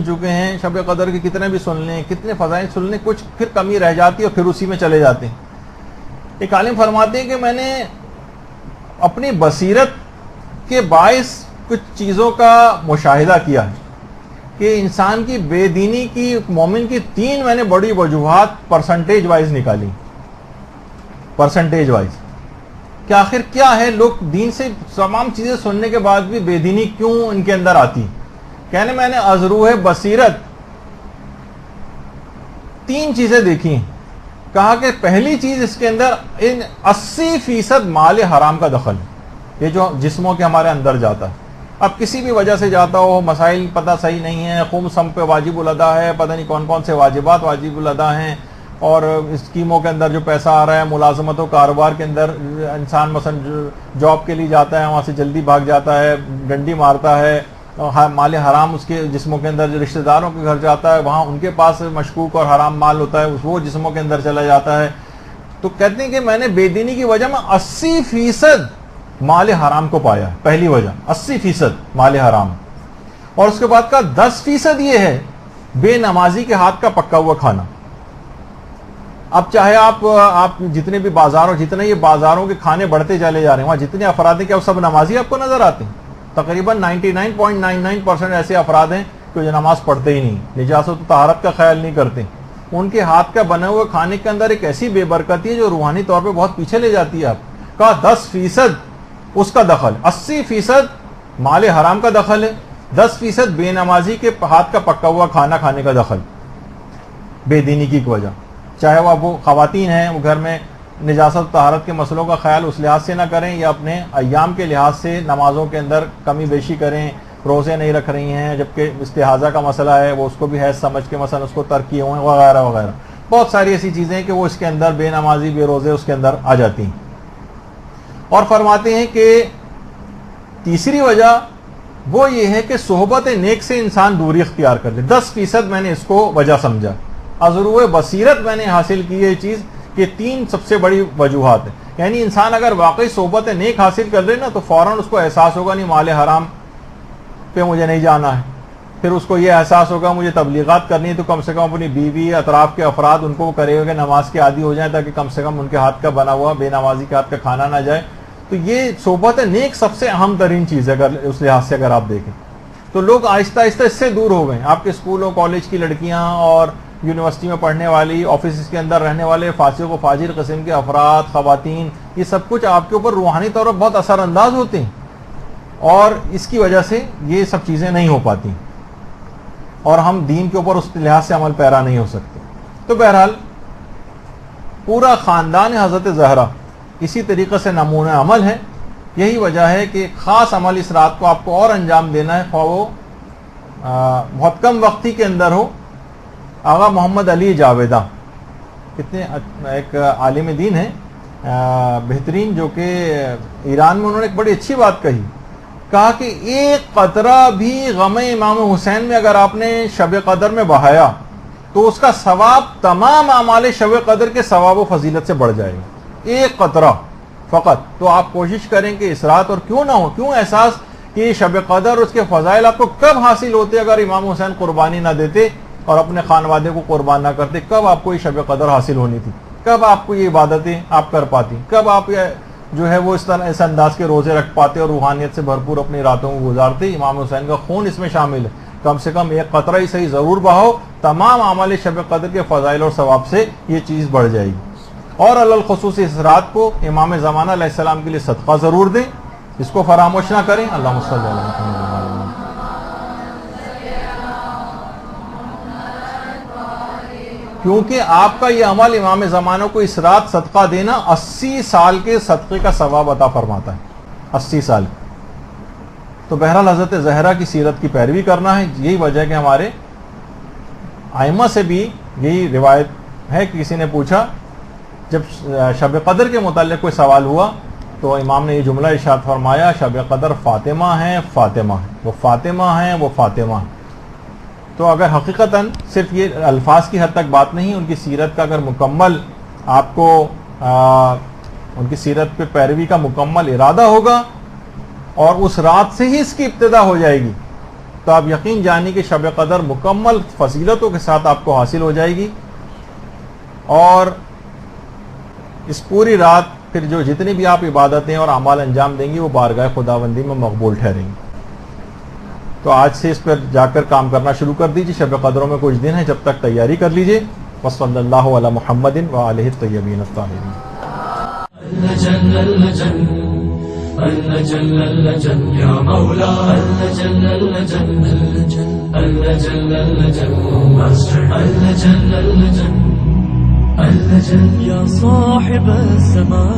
چکے ہیں شب قدر کے کتنے بھی سن لیں, کتنے فضائل سن لیں, کچھ پھر کمی رہ جاتی ہے اور پھر اسی میں چلے جاتے ہیں. ایک عالم فرماتے ہیں کہ میں نے اپنی بصیرت کے باعث کچھ چیزوں کا مشاہدہ کیا ہے کہ انسان کی بے دینی کی, مومن کی 3 میں نے بڑی وجوہات پرسنٹیج وائز نکالی. پرسنٹیج وائز کہ آخر کیا ہے، لوگ دین سے تمام چیزیں سننے کے بعد بھی بے دینی کیوں ان کے اندر آتی؟ کہنے میں نے از روح بصیرت 3 چیزیں دیکھی ہیں. کہا کہ پہلی چیز اس کے اندر 80% مال حرام کا دخل ہے، یہ جو جسموں کے ہمارے اندر جاتا ہے. اب کسی بھی وجہ سے جاتا ہو، مسائل پتہ صحیح نہیں ہے، خمس ہم پہ واجب الادا ہے، پتہ نہیں کون کون سے واجبات واجب الادا ہیں، اور اسکیموں کے اندر جو پیسہ آ رہا ہے، ملازمت و کاروبار کے اندر انسان مثلا جاب کے لیے جاتا ہے، وہاں سے جلدی بھاگ جاتا ہے، ڈنڈی مارتا ہے، مال حرام اس کے جسموں کے اندر، جو رشتہ داروں کے گھر جاتا ہے وہاں ان کے پاس مشکوک اور حرام مال ہوتا ہے، وہ جسموں کے اندر چلا جاتا ہے. تو کہتے ہیں کہ میں نے بے دینی کی وجہ میں 80% مال حرام کو پایا ہے. پہلی وجہ 80% مال حرام، اور اس کے بعد کا 10% یہ ہے بے نمازی کے ہاتھ کا پکا ہوا کھانا. اب چاہے آپ جتنے بھی بازاروں، جتنے یہ بازاروں کے کھانے بڑھتے چلے جا رہے ہیں، وہاں جتنے افراد ہیں کیا وہ سب نمازی آپ کو نظر آتے ہیں؟ تقریباً 99.99% ایسے افراد ہیں کہ جو نماز پڑھتے ہی نہیں، نجاست و طہارت کا خیال نہیں کرتے. ان کے ہاتھ کا بنے ہوئے کھانے کے اندر ایک ایسی بے برکتی ہے جو روحانی طور پہ بہت پیچھے لے جاتی ہے. آپ کا 10% اس کا دخل، 80% مال حرام کا دخل ہے، 10% بے نمازی کے ہاتھ کا پکا ہوا کھانا کھانے کا دخل بے دینی کی وجہ. چاہے وہ خواتین ہیں، وہ گھر میں نجاست و طہارت کے مسئلوں کا خیال اس لحاظ سے نہ کریں، یا اپنے ایام کے لحاظ سے نمازوں کے اندر کمی بیشی کریں، روزے نہیں رکھ رہی ہیں جبکہ استحاضہ کا مسئلہ ہے، وہ اس کو بھی حیض سمجھ کے مثلا اس کو ترک کیے ہوئے ہیں، وغیرہ وغیرہ. بہت ساری ایسی چیزیں ہیں کہ وہ اس کے اندر بے نمازی، بے روزے اس کے اندر آ جاتی ہیں. اور فرماتے ہیں کہ تیسری وجہ وہ یہ ہے کہ صحبت نیک سے انسان دوری اختیار کر لے. 10% میں نے اس کو وجہ سمجھا. عذروِ بصیرت میں نے حاصل کی یہ چیز کہ 3 سب سے بڑی وجوہات ہیں. یعنی انسان اگر واقعی صحبت نیک حاصل کر لے نا تو فوراً اس کو احساس ہوگا نہیں مال حرام پہ مجھے نہیں جانا ہے. پھر اس کو یہ احساس ہوگا مجھے تبلیغات کرنی ہے تو کم سے کم اپنی بیوی، اطراف کے افراد ان کو کرے ہوئے نماز کے عادی ہو جائیں تاکہ کم سے کم ان کے ہاتھ کا بنا ہوا بے نمازی کے ہاتھ کا کھانا نہ جائے. تو یہ صحبت نیک سب سے اہم ترین چیز ہے. اگر اس لحاظ سے اگر آپ دیکھیں تو لوگ آہستہ آہستہ اس سے دور ہو گئے. آپ کے اسکولوں کالج کی لڑکیاں اور یونیورسٹی میں پڑھنے والی، آفس کے اندر رہنے والے فاسق و فاجر قسم کے افراد، خواتین، یہ سب کچھ آپ کے اوپر روحانی طور پر بہت اثر انداز ہوتے ہیں، اور اس کی وجہ سے یہ سب چیزیں نہیں ہو پاتی، اور ہم دین کے اوپر اس لحاظ سے عمل پیرا نہیں ہو سکتے. تو بہرحال پورا خاندان حضرت زہرا اسی طریقے سے نمونہ عمل ہے. یہی وجہ ہے کہ خاص عمل اس رات کو آپ کو اور انجام دینا ہے، خواہ وہ بہت کم وقتی کے اندر ہو. آغا محمد علی جاویدہ کتنے ایک عالم دین ہیں بہترین، جو کہ ایران میں انہوں نے ایک بڑی اچھی بات کہا کہ ایک قطرہ بھی غم امام حسین میں اگر آپ نے شب قدر میں بہایا تو اس کا ثواب تمام اعمال شب قدر کے ثواب و فضیلت سے بڑھ جائے گا. ایک قطرہ فقط. تو آپ کوشش کریں کہ اس رات، اور کیوں نہ ہو، کیوں احساس کہ شب قدر اس کے فضائل آپ کو کب حاصل ہوتے اگر امام حسین قربانی نہ دیتے اور اپنے خانوادے کو قربان نہ کرتے؟ کب آپ کو یہ شب قدر حاصل ہونی تھی؟ کب آپ کو یہ عبادتیں آپ کر پاتی؟ کب آپ جو ہے وہ اس طرح اس انداز کے روزے رکھ پاتے اور روحانیت سے بھرپور اپنی راتوں کو گزارتے؟ امام حسین کا خون اس میں شامل ہے. کم سے کم ایک قطرہ ہی صحیح ضرور بہاؤ، تمام اعمال شب قدر کے فضائل اور ثواب سے یہ چیز بڑھ جائے گی. اور الخصوص اس رات کو امام زمانہ علیہ السلام کے لیے صدقہ ضرور دیں، اس کو فراموش نہ کریں. اللہم صلی علی محمد. کیونکہ آپ کا یہ عمل امام زمانہ کو اس رات صدقہ دینا 80 سال کے صدقے کا ثواب عطا فرماتا ہے. 80 سال. تو بہرحال حضرت زہرا کی سیرت کی پیروی کرنا ہے. یہی وجہ ہے کہ ہمارے ائمہ سے بھی یہی روایت ہے کہ کسی نے پوچھا، جب شب قدر کے متعلق کوئی سوال ہوا تو امام نے یہ جملہ ارشاد فرمایا، شب قدر فاطمہ ہیں، فاطمہ ہیں، وہ فاطمہ ہیں، وہ فاطمہ ہیں. تو اگر حقیقتاً صرف یہ الفاظ کی حد تک بات نہیں، ان کی سیرت کا اگر مکمل آپ کو ان کی سیرت پہ پیروی کا مکمل ارادہ ہوگا اور اس رات سے ہی اس کی ابتدا ہو جائے گی، تو آپ یقین جانیں کہ شب قدر مکمل فضیلتوں کے ساتھ آپ کو حاصل ہو جائے گی. اور اس پوری رات پھر جو جتنی بھی آپ عبادتیں اور اعمال انجام دیں گی وہ بارگاہ خداوندی میں مقبول ٹھہریں گی. تو آج سے اس پر جا کر کام کرنا شروع کر دیجیے. شب قدروں میں کچھ دن ہیں، جب تک تیاری کر لیجیے. وصلی اللہ علی محمد وآلہ الطیبین الطاہرین. اللجن اللجن اللجن اللجن يا مولا اللجن اللجن اللجن اللجن اللجن اللجن اللجن يا صاحب السماء